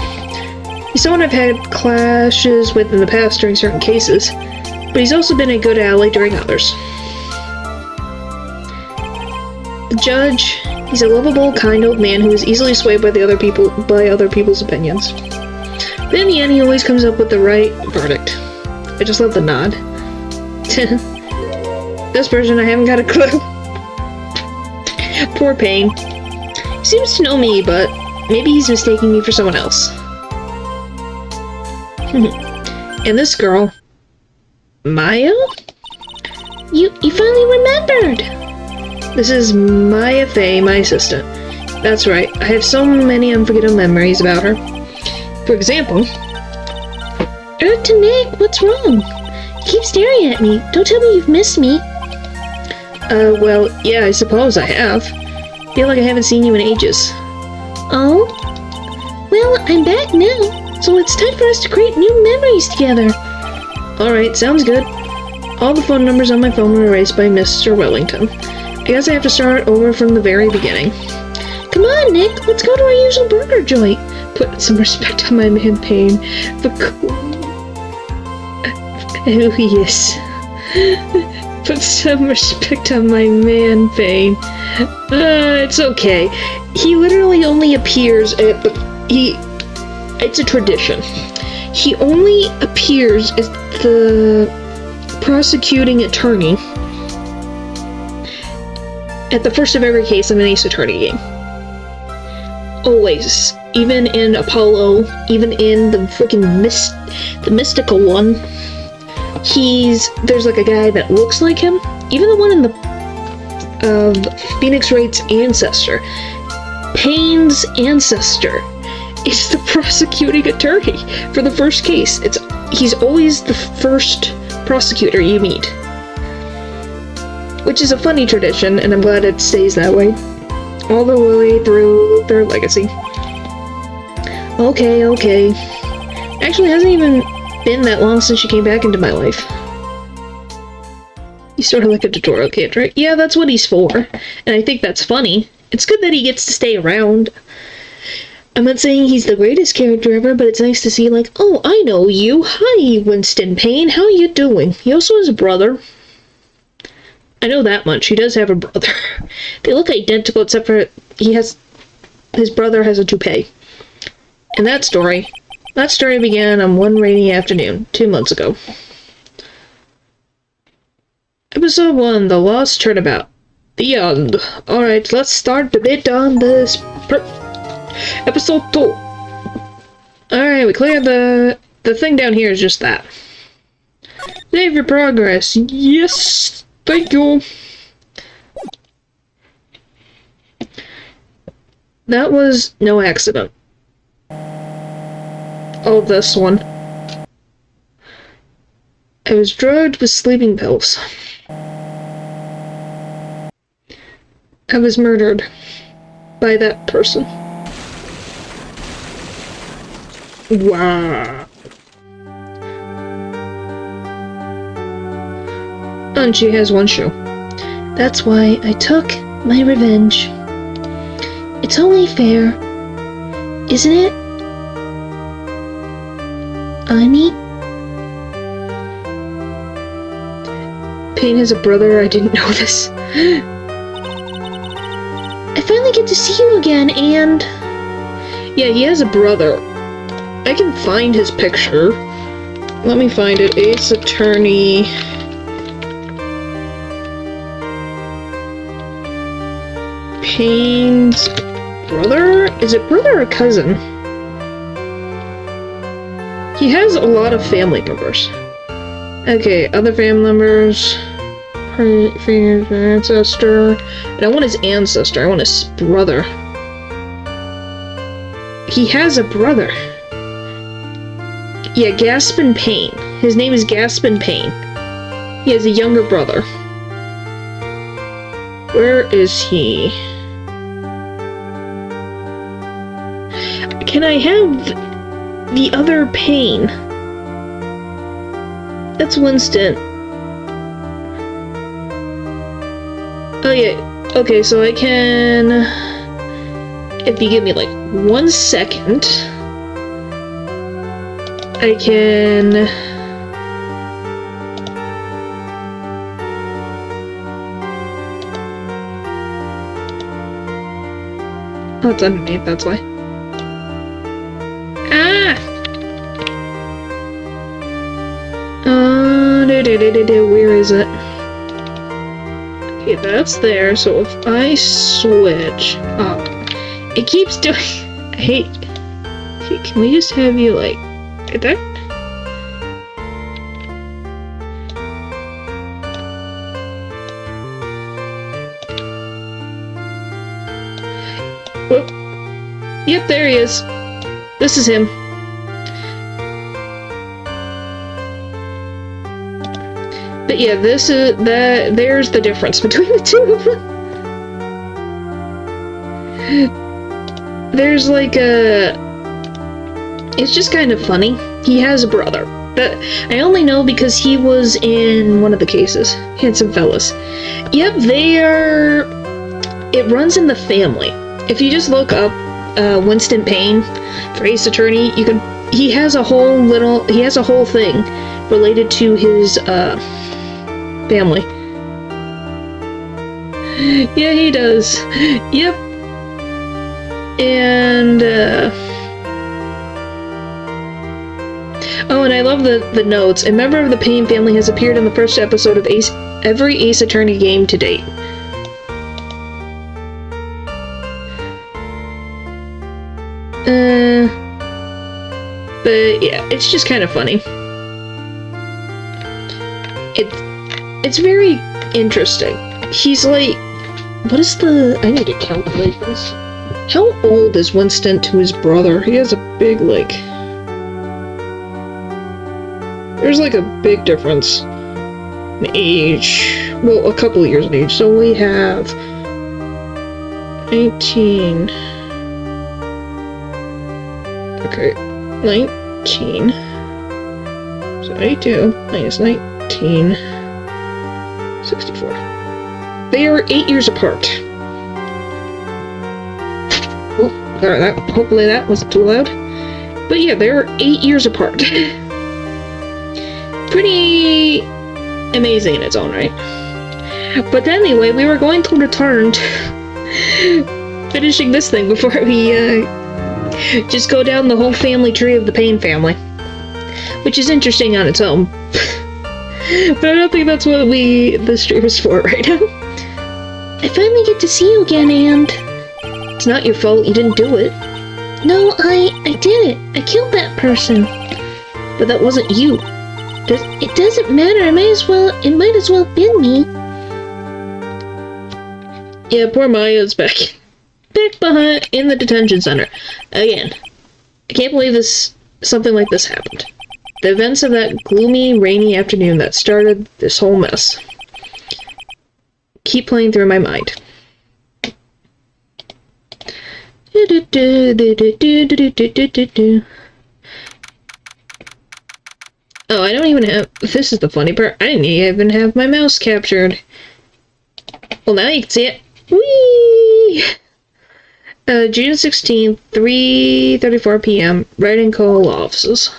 He's someone I've had clashes with in the past during certain cases, but he's also been a good ally during others. The judge. He's a lovable, kind old man who is easily swayed by other people's opinions. But in the end, he always comes up with the right verdict. I just love the nod. This person, I haven't got a clue. Poor Payne. He seems to know me, but maybe he's mistaking me for someone else. And this girl, Maya? You finally remembered! This is Maya Fey, my assistant. That's right, I have so many unforgettable memories about her. For example... to Nick, what's wrong? You keep staring at me. Don't tell me you've missed me. Well, yeah, I suppose I have. Feel like I haven't seen you in ages. Oh? Well, I'm back now. So it's time for us to create new memories together. Alright, sounds good. All the phone numbers on my phone were erased by Mr. Wellington. I guess I have to start over from the very beginning. Come on, Nick, let's go to our usual burger joint. Put some respect on my man Payne. Oh, yes. Put some respect on my man Payne. It's okay. He literally only appears at it's a tradition. He only appears as the prosecuting attorney at the first of every case of an Ace Attorney game. Always. Even in Apollo, even in the freaking the mystical one, there's like a guy that looks like him. Even the one in the Phoenix Wright's ancestor, Payne's ancestor, is the prosecuting attorney for the first case. He's always the first prosecutor you meet. Which is a funny tradition, and I'm glad it stays that way. All the way through their legacy. Okay. Actually, it hasn't even been that long since she came back into my life. He's sort of like a tutorial kid, right? Yeah, that's what he's for. And I think that's funny. It's good that he gets to stay around. I'm not saying he's the greatest character ever, but it's nice to see, like, oh, I know you. Hi, Winston Payne. How you doing? He also has a brother. I know that much. He does have a brother. They look identical except for his brother has a toupee. And that story began on one rainy afternoon, 2 months ago. Episode 1, The Lost Turnabout. The end. Alright, let's start the bit on this episode 2. Alright, we cleared the thing down here is just that. Save your progress. Yes, thank you. That was no accident. Oh, this one. I was drugged with sleeping pills. I was murdered by that person. Wow. And she has one shoe. That's why I took my revenge. It's only fair, isn't it? Amy? Payne has a brother, I didn't know this. I finally get to see you again, and... Yeah, he has a brother. I can find his picture. Let me find it. Ace Attorney... Payne's brother? Is it brother or cousin? He has a lot of family members. Okay, other family members... ancestor. And I want his ancestor. I want his brother. He has a brother. Yeah, Gaspin Payne. His name is Gaspin Payne. He has a younger brother. Where is he? Can I have the other Payne? That's Winston. Oh yeah, okay, so I can... If you give me like 1 second... I can... Oh, it's underneath, that's why. Ah! Where is it? Okay, that's there, so if I switch... Oh. It keeps doing... I hate... Okay, can we just have you, like... Right there? Whoop. Yep, there he is. This is him. But yeah, this is that. There's the difference between the two of them. There's like a. It's just kind of funny. He has a brother. That I only know because he was in one of the cases. Handsome Fellas. Yep, they are. It runs in the family. If you just look up Winston Payne for Ace Attorney, you can. He has a whole thing related to his family. Yeah, he does. Yep. And oh, and I love the notes. A member of the Payne family has appeared in the first episode of every Ace Attorney game to date. But yeah, it's just kind of funny. It's very interesting. He's like, what is the? I need to calculate this. How old is Winston to his brother? He has a big like. There's like a big difference in age. Well, a couple of years in age. So we have 19. Okay, 19. So 82 minus 19. 64. They are 8 years apart. Oh, hopefully that wasn't too loud. But yeah, they're 8 years apart. Pretty amazing in its own right. But anyway, we were going to return to finishing this thing before we just go down the whole family tree of the Payne family, which is interesting on its own. But I don't think that's what the stream is for right now. I finally get to see you again, and... It's not your fault, you didn't do it. No, I did it. I killed that person. But that wasn't you. It doesn't matter, it might as well have been me. Yeah, poor Maya's back behind in the detention center. Again, I can't believe something like this happened. The events of that gloomy, rainy afternoon that started this whole mess keep playing through my mind. Oh, I don't even have... This is the funny part. I didn't even have my mouse captured. Well, now you can see it. Whee! June 16th, 3:34 p.m. Wright & Co. Law Offices.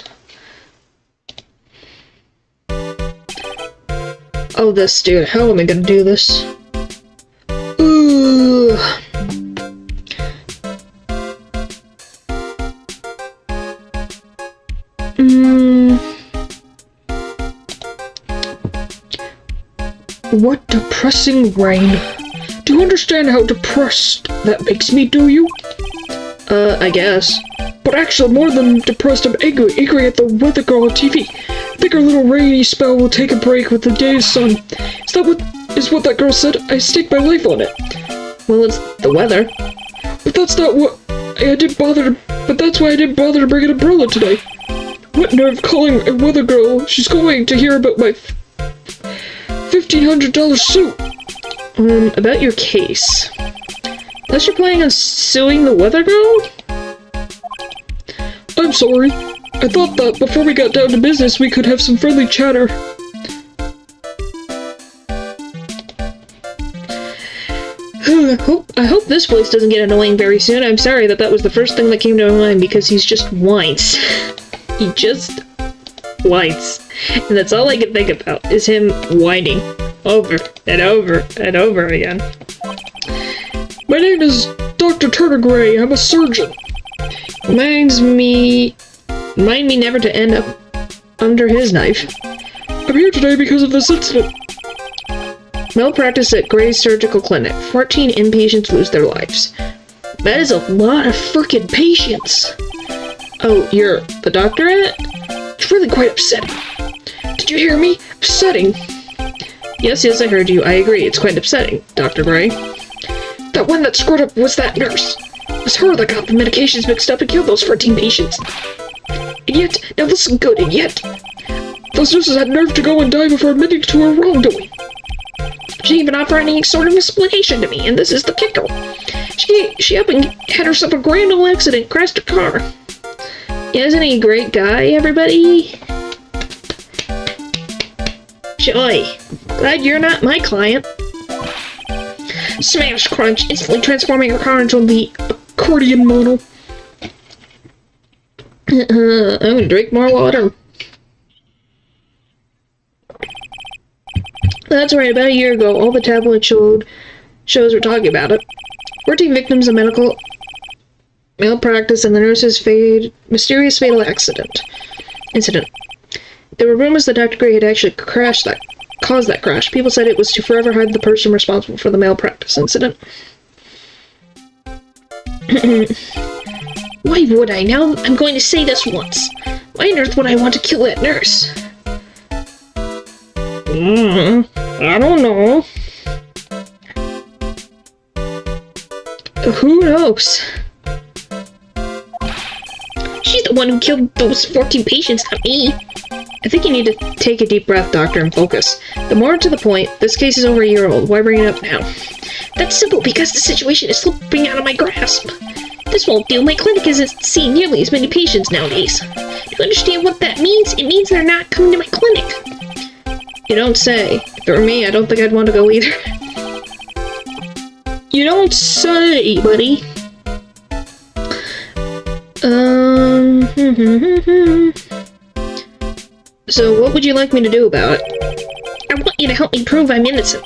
Oh, this, dude. How am I gonna do this? Ooh. What depressing rain. Do you understand how depressed that makes me, do you? I guess. But actually, more than depressed, I'm angry. Angry at the weather girl on TV. I think our little rainy spell will take a break with the day's sun. Is what that girl said? I stake my life on it. Well, it's the weather. But that's not what... But that's why I didn't bother to bring an umbrella today. What nerve calling a weather girl? She's going to hear about my $1,500 suit. About your case. Unless you're planning on suing the weather girl? I'm sorry. I thought that before we got down to business, we could have some friendly chatter. I hope this voice doesn't get annoying very soon. I'm sorry that was the first thing that came to my mind because he's just whines. He just whines. And that's all I can think about is him whining over and over and over again. My name is Dr. Turner Gray. I'm a surgeon. Mind me never to end up under his knife. I'm here today because of this incident. Malpractice at Gray's Surgical Clinic. 14 inpatients lose their lives. That is a lot of frickin' patients. Oh, you're the doctor at? It's really quite upsetting. Did you hear me? Upsetting. Yes, I heard you. I agree. It's quite upsetting, Dr. Gray. That one that screwed up was that nurse. It was her that got the medications mixed up and killed those 14 patients. And yet, now listen good, and yet, those nurses had nerve to go and die before admitting to her wrongdoing. She didn't even offer any sort of explanation to me, and this is the kicker. She up and had herself a grand old accident, crashed her car. Isn't he a great guy, everybody? Joy, glad you're not my client. Smash crunch, instantly transforming her car into the accordion model. I'm gonna drink more water. That's right, about a year ago, all the tabloid shows were talking about it. 14 victims of medical malpractice and the nurse's mysterious fatal incident. There were rumors that Dr. Gray had actually caused that crash. People said it was to forever hide the person responsible for the malpractice incident. Why would I? Now I'm going to say this once. Why on earth would I want to kill that nurse? I don't know. Who knows? She's the one who killed those 14 patients, not me. I think you need to take a deep breath, Doctor, and focus. The more to the point, this case is over a year old. Why bring it up now? That's simple, because the situation is slipping out of my grasp. This won't do. My clinic isn't seeing nearly as many patients nowadays. Do you understand what that means? It means they're not coming to my clinic. You don't say. If it were me, I don't think I'd want to go either. You don't say, buddy. So what would you like me to do about it? I want you to help me prove I'm innocent.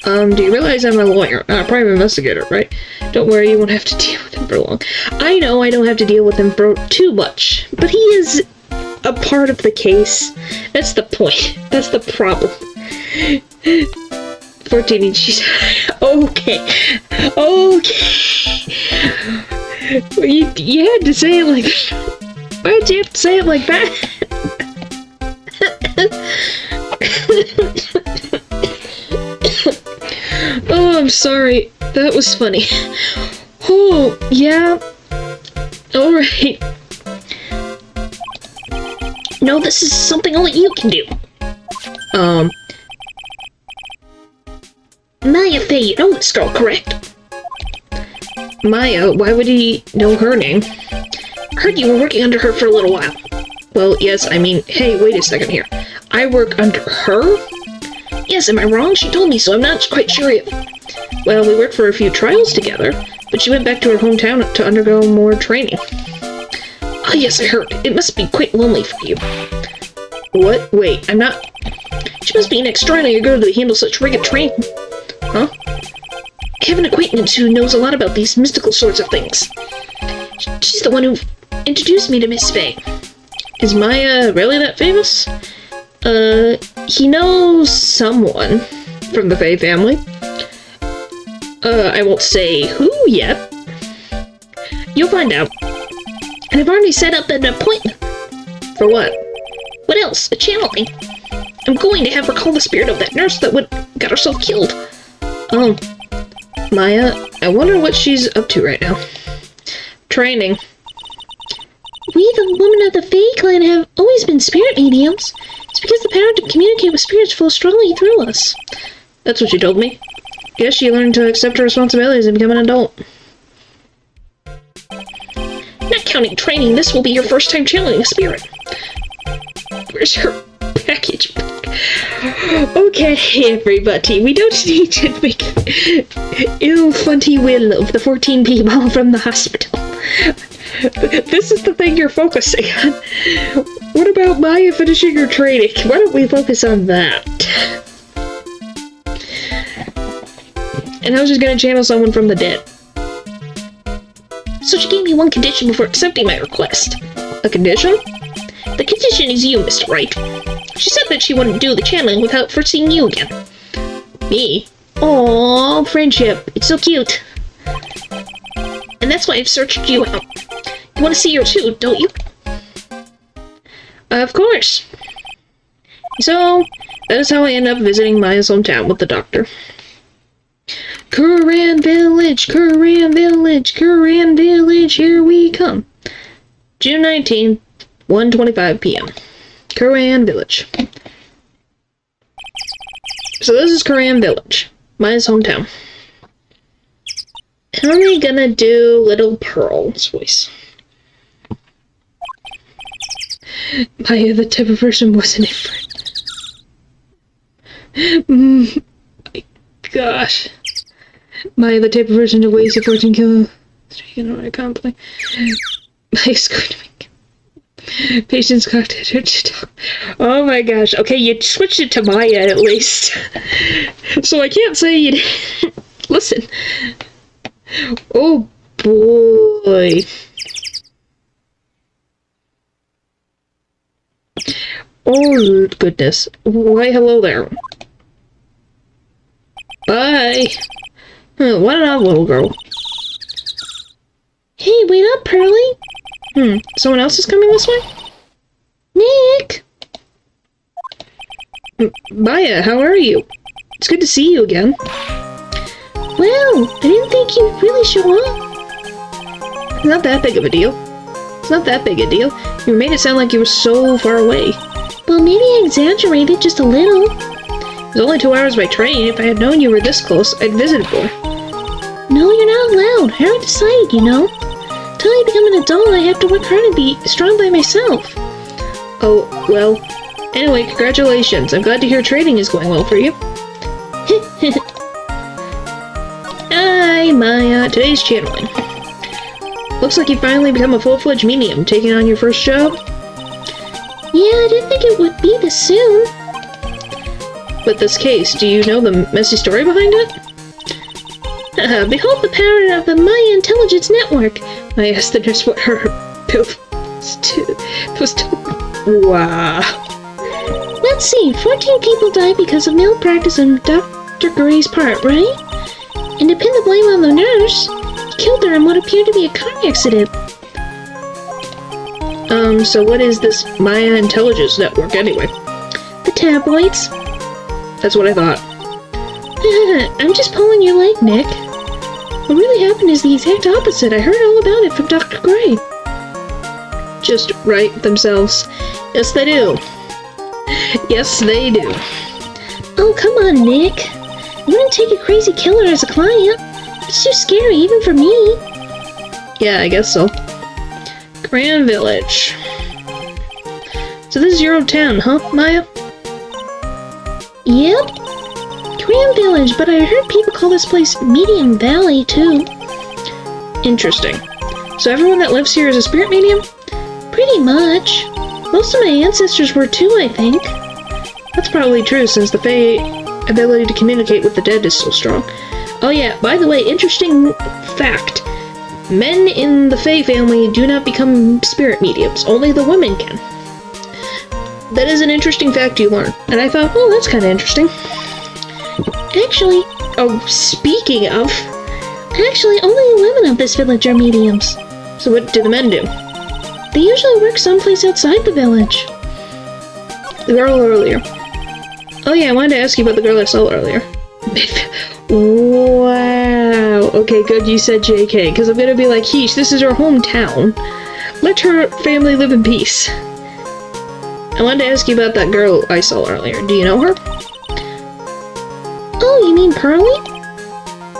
Do you realize I'm a lawyer, not a private investigator, right? Don't worry, you won't have to deal with him for long. I know I don't have to deal with him for too much, but he is a part of the case. That's the point. That's the problem. 14 inches. Okay. You had to say it like that. Why'd you have to say it like that? Oh, I'm sorry. That was funny. Oh, yeah. Alright. No, this is something only you can do. Maya Fey, you know this girl, correct? Maya? Why would he know her name? I heard you were working under her for a little while. Well, yes, I mean, hey, wait a second here. I work under her? Yes, am I wrong? She told me, so I'm not quite sure yet. Well, we worked for a few trials together, but she went back to her hometown to undergo more training. Oh yes, I heard. It must be quite lonely for you. What? Wait, I'm not... She must be an extraordinary girl to handle such rigid training. Huh? I have an acquaintance who knows a lot about these mystical sorts of things. She's the one who introduced me to Miss Fey. Is Maya really that famous? He knows someone from the Fey family. I won't say who yet. You'll find out. And I've already set up an appointment. For what? What else? A channeling. I'm going to have her call the spirit of that nurse that got herself killed. Oh. Maya, I wonder what she's up to right now. Training. We, the women of the Fey clan, have always been spirit mediums. It's because the power to communicate with spirits flows strongly through us. That's what you told me. Guess she learned to accept her responsibilities and become an adult. Not counting training, this will be your first time channeling a spirit. Where's her package? Okay, everybody, we don't need to make ill funny will of the 14 people from the hospital. This is the thing you're focusing on. What about Maya finishing her training? Why don't we focus on that? And I was just gonna channel someone from the dead. So she gave me one condition before accepting my request. A condition? The condition is you, Mr. Wright. She said that she wouldn't do the channeling without first seeing you again. Me? Aww, friendship. It's so cute. And that's why I've searched you out. You want to see her too, don't you? Of course. So, that is how I end up visiting Maya's hometown with the doctor. Kuran Village, Kuran Village, Kuran Village, here we come. June 19th, 1:25 p.m. Kuran Village. So this is Kuran Village, Maya's hometown. How are we gonna do Little Pearl's voice? Maya, the type of person wasn't it? My gosh. Maya, the type of person to waste a fortune killing. I can't play. Maya's going to make patience cocktail to talk. Oh my gosh. Okay, you switched it to Maya at least. So I can't say you didn't. Listen. Oh boy. Oh goodness. Why hello there. Bye. What an odd little girl. Hey, wait up, Pearly. Someone else is coming this way? Nick! Maya, how are you? It's good to see you again. Well, I didn't think you'd really show up. It's not that big of a deal. It's not that big a deal. You made it sound like you were so far away. Well, maybe I exaggerated just a little. It was only 2 hours by train. If I had known you were this close, I'd visited more. No, you're not allowed. I already decided, you know. Till I become an adult, I have to work hard and be strong by myself. Oh, well. Anyway, congratulations. I'm glad to hear trading is going well for you. Hi, Maya. Today's channeling. Looks like you finally become a full-fledged medium, taking on your first job. Yeah, I didn't think it would be this soon. with this case. Do you know the messy story behind it? Behold the power of the Maya Intelligence Network. I asked the nurse what her pill was Wow. Let's see, 14 people died because of malpractice on Dr. Gray's part, right? And to pin the blame on the nurse, he killed her in what appeared to be a car accident. So what is this Maya Intelligence Network anyway? The tabloids. That's what I thought. I'm just pulling your leg, Nick. What really happened is the exact opposite. I heard all about it from Dr. Gray. Just Wright themselves. Yes, they do. Yes, they do. Oh, come on, Nick. I wouldn't take a crazy killer as a client. It's too scary, even for me. Yeah, I guess so. Grand Village. So this is your old town, huh, Maya? Yep. Grand Village, but I heard people call this place Medium Valley, too. Interesting. So everyone that lives here is a spirit medium? Pretty much. Most of my ancestors were too, I think. That's probably true, since the Fae ability to communicate with the dead is so strong. Oh yeah, by the way, interesting fact. Men in the Fae family do not become spirit mediums. Only the women can. That is an interesting fact you learn. And I thought, well, that's kind of interesting. Actually, speaking of... Actually, only women of this village are mediums. So what do the men do? They usually work someplace outside the village. The girl earlier. Oh yeah, I wanted to ask you about the girl I saw earlier. Wow. Okay, good you said JK, because I'm gonna be like, Heesh, this is her hometown. Let her family live in peace. I wanted to ask you about that girl I saw earlier. Do you know her? Oh, you mean Pearly?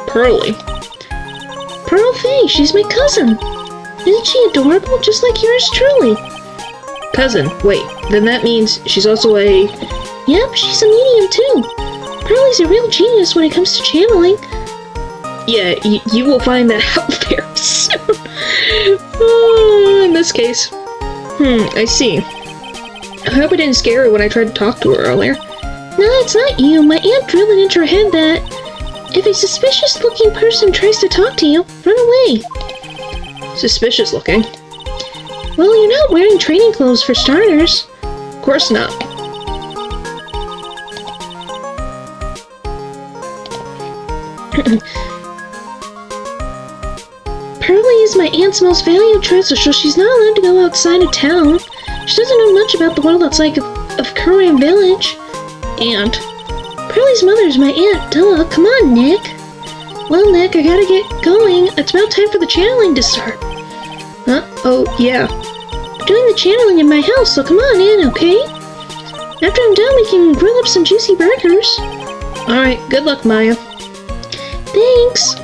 Pearly? Pearl Faye, she's my cousin. Isn't she adorable? Just like yours truly. Cousin? Wait, then that means she's also a... Yep, she's a medium too. Pearly's a real genius when it comes to channeling. Yeah, you will find that out very soon. Oh, in this case. I see. I hope I didn't scare her when I tried to talk to her earlier. No, it's not you. My aunt drilled it into her head that if a suspicious-looking person tries to talk to you, run away. Suspicious looking? Well, you're not wearing training clothes for starters. Of course not. Pearly is my aunt's most valued treasure, so she's not allowed to go outside of town. She doesn't know much about the world outside of Korean Village. Aunt? Pearly's mother's my aunt. Duh, come on, Nick. Well, Nick, I gotta get going. It's about time for the channeling to start. Huh? Oh, yeah. I'm doing the channeling in my house, so come on in, okay? After I'm done, we can grill up some juicy burgers. Alright, good luck, Maya. Thanks.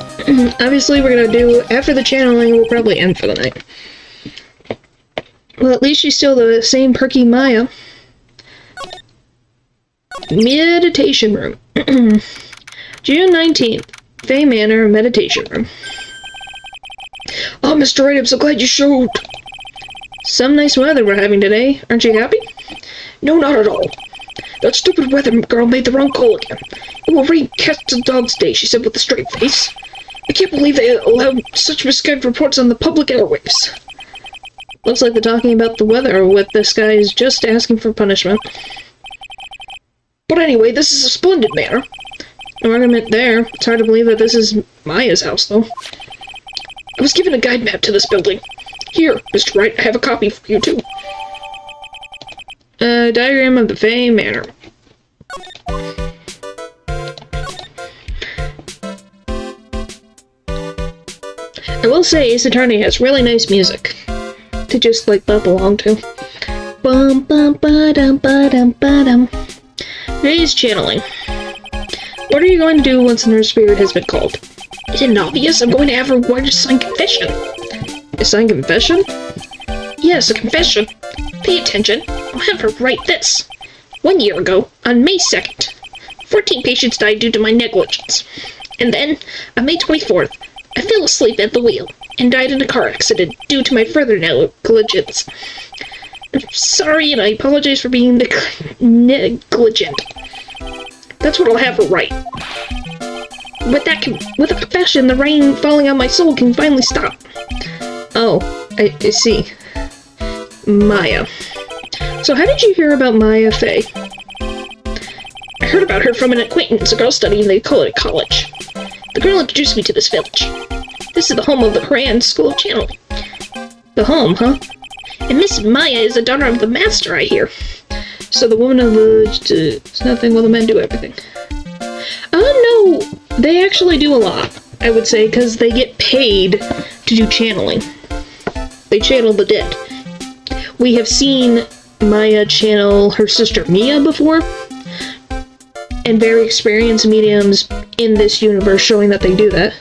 Obviously, we're gonna do, after the channeling, we'll probably end for the night. Well, at least she's still the same perky Maya. Meditation room. June 19th. Fae Manor Meditation Room. Oh, Mr. Wright, I'm so glad you showed. Some nice weather we're having today. Aren't you happy? No, not at all. That stupid weather girl made the wrong call again. It will rain cats and dogs day, she said with a straight face. I can't believe they allowed such misguided reports on the public airwaves. Looks like they're talking about the weather with this guy is just asking for punishment. But anyway, this is a splendid manor. No argument there. It's hard to believe that this is Maya's house, though. I was given a guide map to this building. Here, Mr. Wright, I have a copy for you, too. A diagram of the Fae Manor. I will say, Ace Attorney has really nice music to just, like, bop along to. Bum bum ba dum ba dum ba dum. Today's channeling. What are you going to do once the nurse spirit has been called? Isn't it obvious? I'm going to have her write a signed confession. A signed confession? Yes, a confession. Pay attention. I'll have her write this. 1 year ago, on May 2nd, 14 patients died due to my negligence. And then, on May 24th, I fell asleep at the wheel and died in a car accident due to my further negligence. I'm sorry, and I apologize for being negligent. That's what I'll have for Wright. With a confession, the rain falling on my soul can finally stop. Oh, I see. Maya. So how did you hear about Maya Fey? I heard about her from an acquaintance, a girl studying the at college. The girl introduced me to this village. This is the home of the Grand School of Channeling. The home, huh? And Miss Maya is the daughter of the master, I hear. So the woman of the village does nothing while the men do everything. No, they actually do a lot, I would say, because they get paid to do channeling. They channel the dead. We have seen Maya channel her sister Mia before, and very experienced mediums in this universe showing that they do that.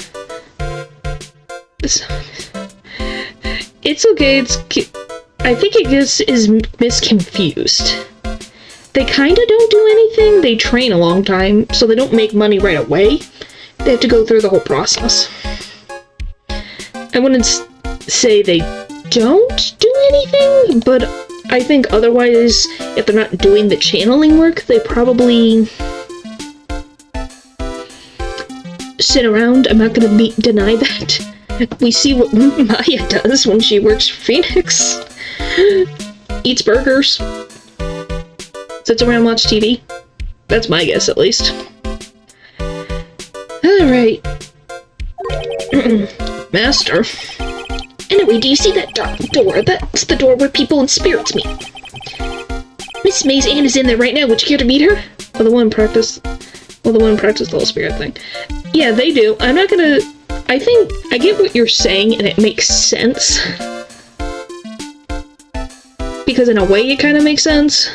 It's okay, I think it just is misconfused. They kinda don't do anything, they train a long time, so they don't make money right away. They have to go through the whole process. I wouldn't say they don't do anything, but I think otherwise, if they're not doing the channeling work, they probably sit around. I'm not gonna deny that. We see what Maya does when she works for Phoenix. Eats burgers. Sits around, watch TV. That's my guess, at least. Alright. Master. Anyway, do you see that door? That's the door where people and spirits meet. Miss May's aunt is in there right now. Would you care to meet her? Well, the one practice the little spirit thing. Yeah, they do. I'm not gonna... I think I get what you're saying, and it makes sense. Because in a way, it kind of makes sense.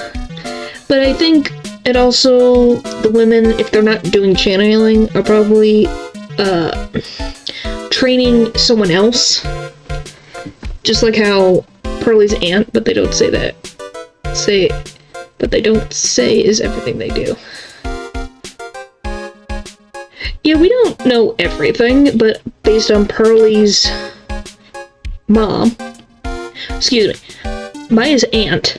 But I think it also, the women, if they're not doing channeling, are probably training someone else. Just like how Pearlie's aunt, but they don't say that. But they don't say is everything they do. Yeah, we don't know everything, but based on Pearlie's mom, excuse me, Maya's aunt,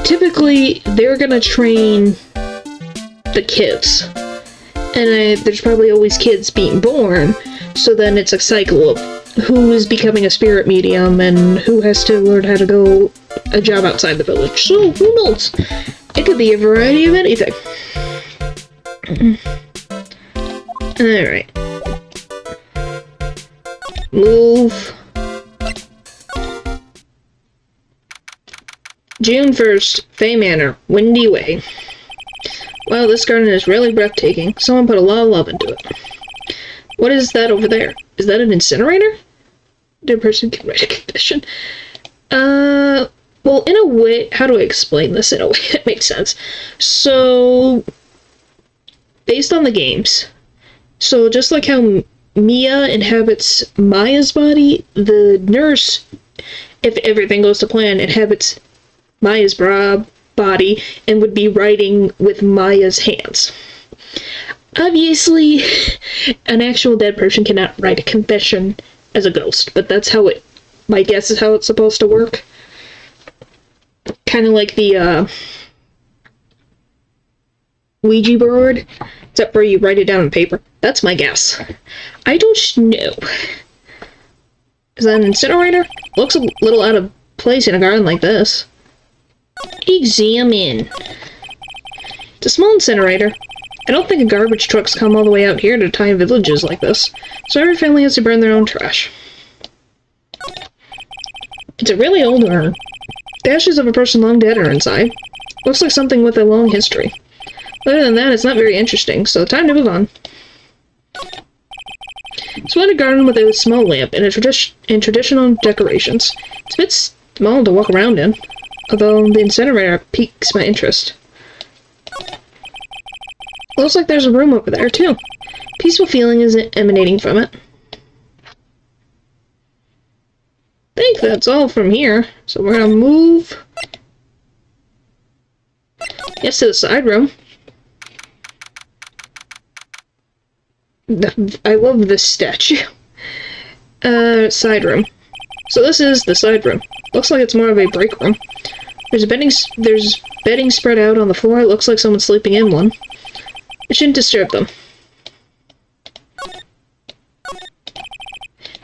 typically, they're gonna train the kids. And there's probably always kids being born, so then it's a cycle of who is becoming a spirit medium and who has to learn how to go a job outside the village. So, who knows? It could be a variety of anything. Alright. Move. June 1st, Fay Manor, Windy Way. Wow, this garden is really breathtaking. Someone put a lot of love into it. What is that over there? Is that an incinerator? Dead person can write a confession. Well, in a way, how do I explain this in a way that makes sense? So, based on the games, so just like how Mia inhabits Maya's body, the nurse, if everything goes to plan, inhabits Maya's body and would be writing with Maya's hands. Obviously, an actual dead person cannot write a confession as a ghost, but that's how it, my guess is how it's supposed to work. Kind of like the Ouija board, except for you write it down on paper. That's my guess. I don't know. Is that an incinerator? Looks a little out of place in a garden like this. Examine. It's a small incinerator. I don't think garbage trucks come all the way out here to tiny villages like this, so every family has to burn their own trash. It's a really old urn. The ashes of a person long dead are inside. Looks like something with a long history. Other than that, it's not very interesting, so time to move on. It's a garden with a small lamp and traditional decorations. It's a bit small to walk around in, although the incinerator piques my interest. Looks like there's a room over there, too. Peaceful feeling is emanating from it. I think that's all from here, so we're gonna move. Yes, to the side room. I love this statue. Side room. So this is the side room. Looks like it's more of a break room. There's bedding spread out on the floor. It looks like someone's sleeping in one. It shouldn't disturb them.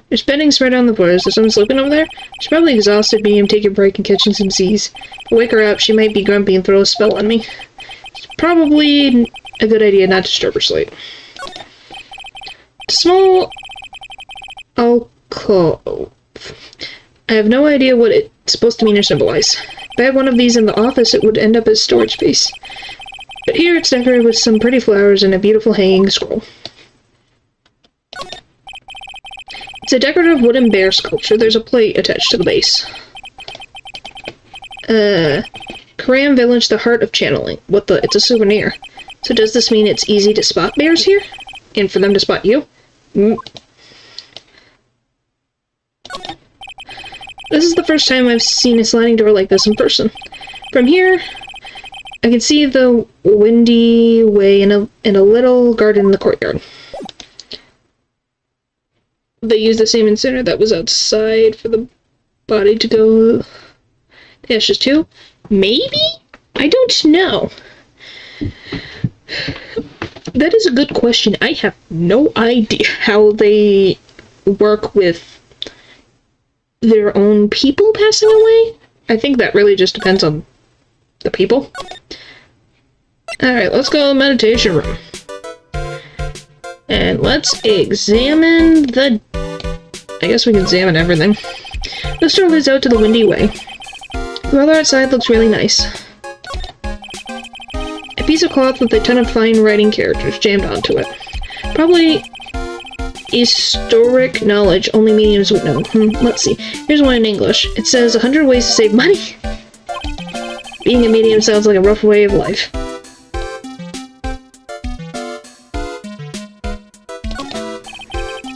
There's bedding spread on the floor. Is there someone sleeping over there? She's probably exhausted, being take a break and catching some Z's. If I wake her up, she might be grumpy and throw a spell on me. It's probably a good idea not to disturb her sleep. Small alcove. I have no idea what it's supposed to mean or symbolize. If I had one of these in the office, it would end up as storage space. But here it's decorated with some pretty flowers and a beautiful hanging scroll. It's a decorative wooden bear sculpture. There's a plate attached to the base. Karam Village, the heart of channeling. What the? It's a souvenir. So does this mean it's easy to spot bears here? And for them to spot you? This is the first time I've seen a sliding door like this in person. From here, I can see the windy way in a little garden in the courtyard. They used the same incinerator that was outside for the body to go the ashes too? Maybe? I don't know. That is a good question. I have no idea how they work with their own people passing away. I think that really just depends on the people. Alright, let's go to the meditation room. And let's examine the... I guess we can examine everything. This door leads out to the windy way. The weather outside looks really nice. A piece of cloth with a ton of fine writing characters jammed onto it. Probably historic knowledge only mediums would know. Let's see. Here's one in English. It says 100 ways to save money. Being a medium sounds like a rough way of life.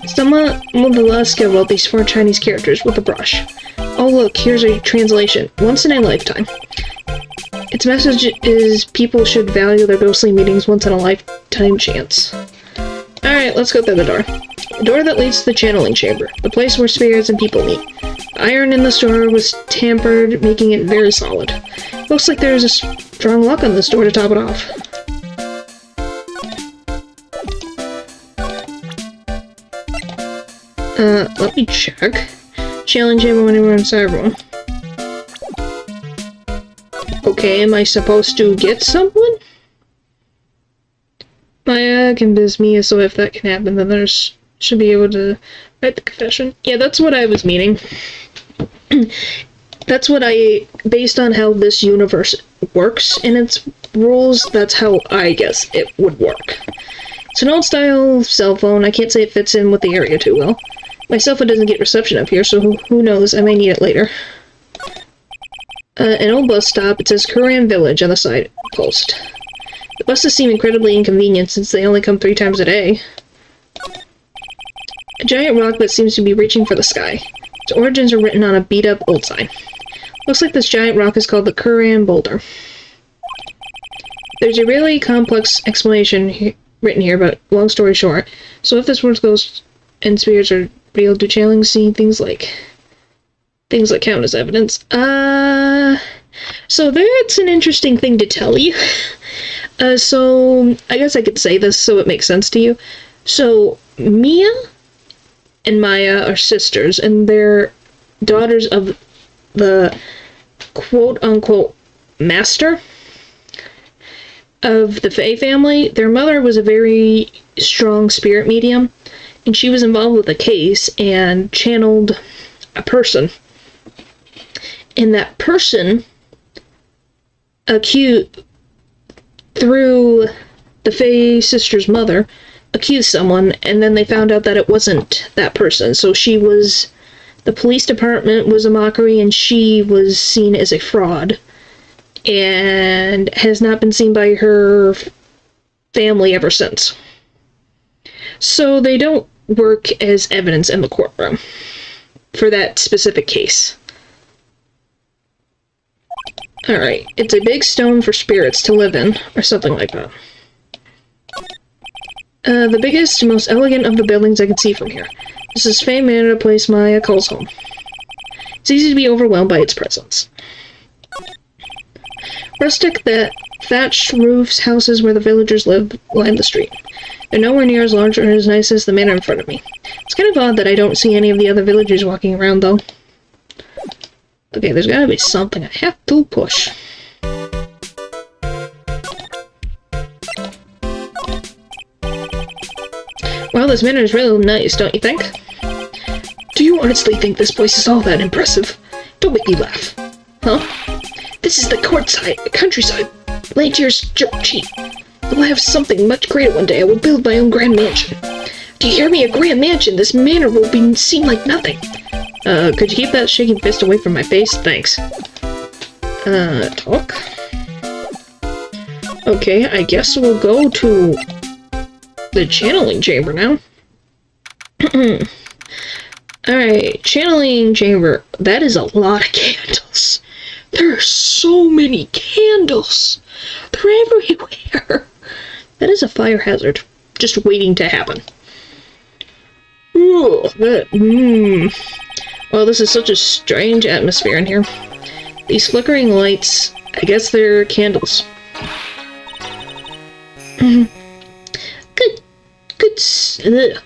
Someone Moldaska wrote these 4 Chinese characters with a brush. Oh look, here's a translation. Once in a lifetime. Its message is people should value their ghostly meetings once in a lifetime chance. Alright, let's go through the door. The door that leads to the channeling chamber, the place where spirits and people meet. The iron in this door was tampered, making it very solid. Looks like there's a strong lock on this door to top it off. Let me check. Channeling chamber when we're inside everyone. Okay, am I supposed to get someone? Maya convinced me, so if that can happen, then there's should be able to write the confession. Yeah, that's what I was meaning. That's what based on how this universe works and its rules, that's how I guess it would work. It's an old-style cell phone. I can't say it fits in with the area too well. My cell phone doesn't get reception up here, so who knows, I may need it later. An old bus stop. It says Karam Village on the side post. The buses seem incredibly inconvenient since they only come 3 times a day. A giant rock that seems to be reaching for the sky. Its origins are written on a beat-up old sign. Looks like this giant rock is called the Karam Boulder. There's a really complex explanation written here, but long story short. So if this world goes and spirits are real, do channelings see things like count as evidence? So that's an interesting thing to tell you. So I guess I could say this so it makes sense to you. So Mia and Maya are sisters, and they're daughters of the quote-unquote master of the Fae family. Their mother was a very strong spirit medium, and she was involved with a case and channeled a person. And that person through the Fae sister's mother, accused someone, and then they found out that it wasn't that person. So the police department was a mockery, and she was seen as a fraud, and has not been seen by her family ever since. So they don't work as evidence in the courtroom for that specific case. Alright, it's a big stone for spirits to live in, or something like that. The biggest, most elegant of the buildings I can see from here. This is Fae Manor, a place Maya calls home. It's easy to be overwhelmed by its presence. Rustic, that thatched roofs, houses where the villagers live line the street. They're nowhere near as large or as nice as the manor in front of me. It's kind of odd that I don't see any of the other villagers walking around, though. Okay, there's gotta be something I have to push. Well, this manor is really nice, don't you think? Do you honestly think this place is all that impressive? Don't make me laugh. Huh? This is the countryside. Land years cheap. I will have something much greater one day. I will build my own grand mansion. Do you hear me? A grand mansion. This manor will seem like nothing. Could you keep that shaking fist away from my face? Thanks. Talk? Okay, I guess we'll go to the channeling chamber now. Alright, channeling chamber. That is a lot of candles. There are so many candles. They're everywhere. That is a fire hazard. Just waiting to happen. Ooh, Well, this is such a strange atmosphere in here. These flickering lights, I guess they're candles. Good. Ugh.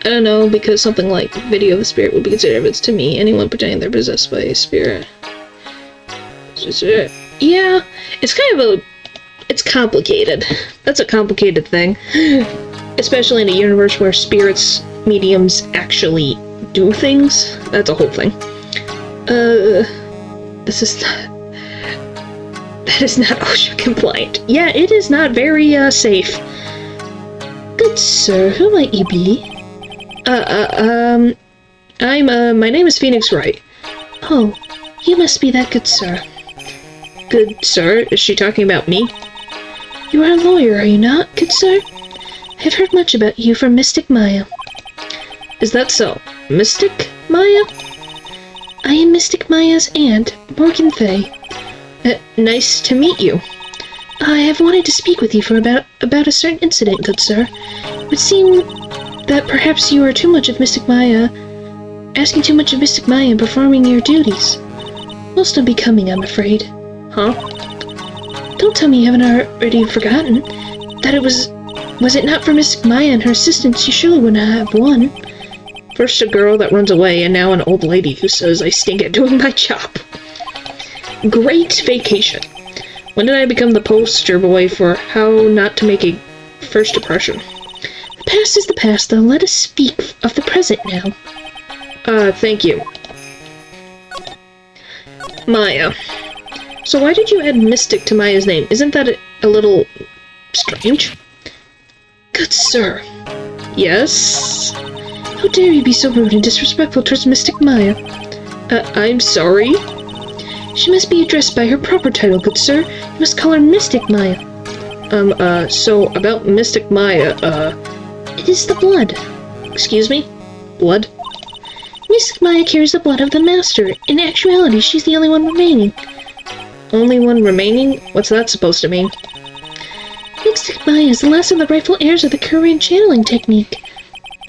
I don't know, because something like video of the spirit would be considered evidence to me. Anyone pretending they're possessed by a spirit. Yeah, it's kind of it's complicated. That's a complicated thing. Especially in a universe where spirits, mediums actually do things. That's a whole thing. That is not OSHA compliant. Yeah, it is not very, safe. Good sir, who might you be? My name is Phoenix Wright. Oh, you must be that good sir. Good sir? Is she talking about me? You are a lawyer, are you not, good sir? I have heard much about you from Mystic Maya. Is that so? Mystic Maya? I am Mystic Maya's aunt, Morgan Fay. Nice to meet you. I have wanted to speak with you for about a certain incident, good sir. It would seem that perhaps you are asking too much of Mystic Maya and performing your duties. Most unbecoming, I'm afraid. Huh? Don't tell me you haven't already forgotten that was it not for Mystic Maya and her assistants, you surely would not have won. First a girl that runs away, and now an old lady who says I stink at doing my job. Great vacation. When did I become the poster boy for how not to make a first impression? The past is the past, though. Let us speak of the present now. Thank you. Maya. So why did you add Mystic to Maya's name? Isn't that a little strange? Good sir. Yes? How dare you be so rude and disrespectful towards Mystic Maya? I'm sorry? She must be addressed by her proper title, good sir. You must call her Mystic Maya. So about Mystic Maya, It is the blood. Excuse me? Blood? Mystic Maya carries the blood of the Master. In actuality, she's the only one remaining. Only one remaining? What's that supposed to mean? Mystic Maya is the last of the rightful heirs of the Korean channeling technique.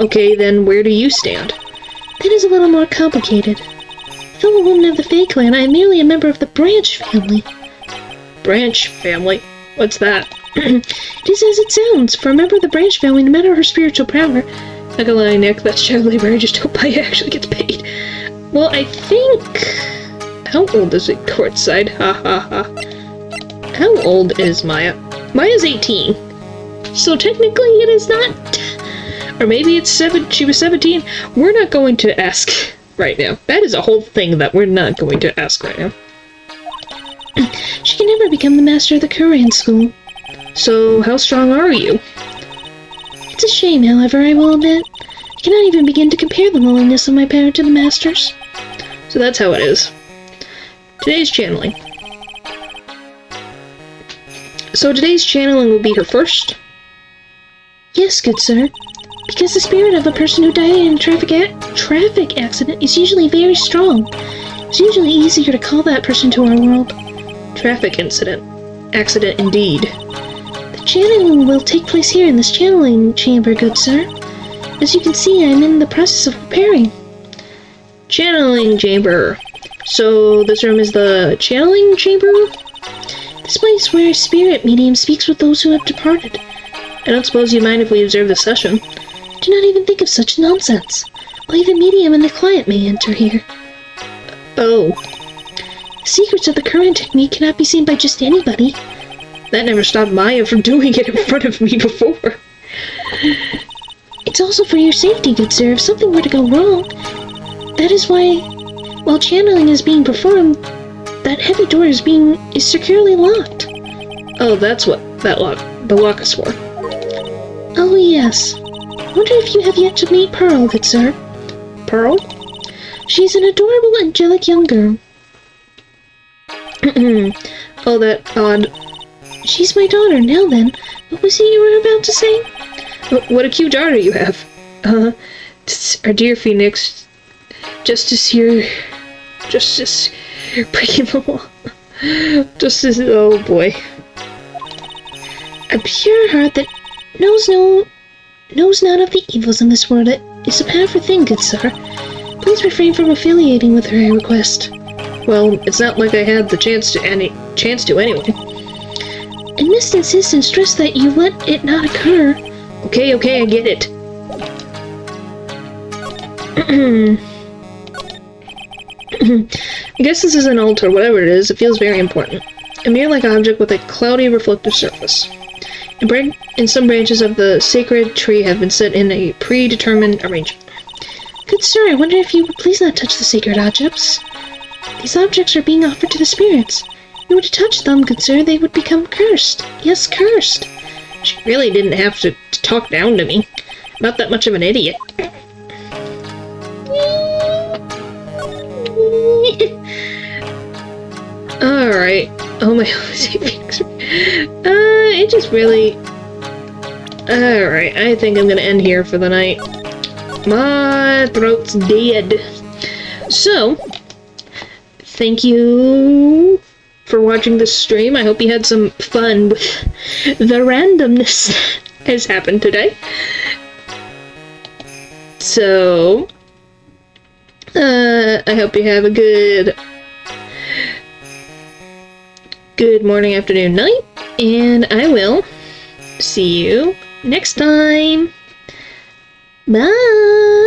Okay, then where do you stand? That is a little more complicated. Though a woman of the Fae clan, I am merely a member of the Branch family. Branch family? What's that? It is as it sounds. For a member of the Branch family, no matter her spiritual power... Not gonna lie, Nick, that's child labor. I just hope I actually gets paid. Well, I think... How old is it, courtside? Ha ha ha. How old is Maya? Maya's 18. So technically it is not... Or maybe it's she was 17. We're not going to ask right now. That is a whole thing that we're not going to ask right now. She can never become the master of the Korean school. So, how strong are you? It's a shame, however, I will admit. I cannot even begin to compare the willingness of my power to the master's. So that's how it is. Today's channeling. So today's channeling will be her first? Yes, good sir. Because the spirit of a person who died in a traffic accident is usually very strong. It's usually easier to call that person to our world. Traffic incident. Accident indeed. The channeling will take place here in this channeling chamber, good sir. As you can see, I'm in the process of preparing. Channeling chamber. So this room is the channeling chamber? The This place where a spirit medium speaks with those who have departed. I don't suppose you'd mind if we observe the session. Do not even think of such nonsense. Only the medium and the client may enter here. Oh. The secrets of the current technique cannot be seen by just anybody. That never stopped Maya from doing it in front of me before. It's also for your safety, good sir. If something were to go wrong, that is why, while channeling is being performed, that heavy door is securely locked. Oh, that's what the lock is for. Oh, yes. Wonder if you have yet to meet Pearl, good sir. Pearl? She's an adorable, angelic young girl. Oh, that odd. She's my daughter. Now then, what was it you were about to say? What a cute daughter you have. Our dear Phoenix. Justice here. Justice breaking the law. Justice, oh boy. A pure heart that knows not of the evils in this world is a powerful thing, good sir. Please refrain from affiliating with her, I request. Well, it's not like I had the chance to anyway. And must insist and stress that you let it not occur. Okay, I get it. I guess this is an altar, whatever it is, it feels very important. A mirror-like object with a cloudy, reflective surface. And some branches of the sacred tree have been set in a predetermined arrangement. Good sir, I wonder if you would please not touch the sacred objects. These objects are being offered to the spirits. If you were to touch them, good sir, they would become cursed. Yes, cursed. She really didn't have to talk down to me. Not that much of an idiot. Alright. Oh my it just really... Alright, I think I'm gonna end here for the night. My throat's dead. So, thank you for watching this stream. I hope you had some fun with the randomness that has happened today. So, I hope you have a good morning, afternoon, night, and I will see you next time. Bye!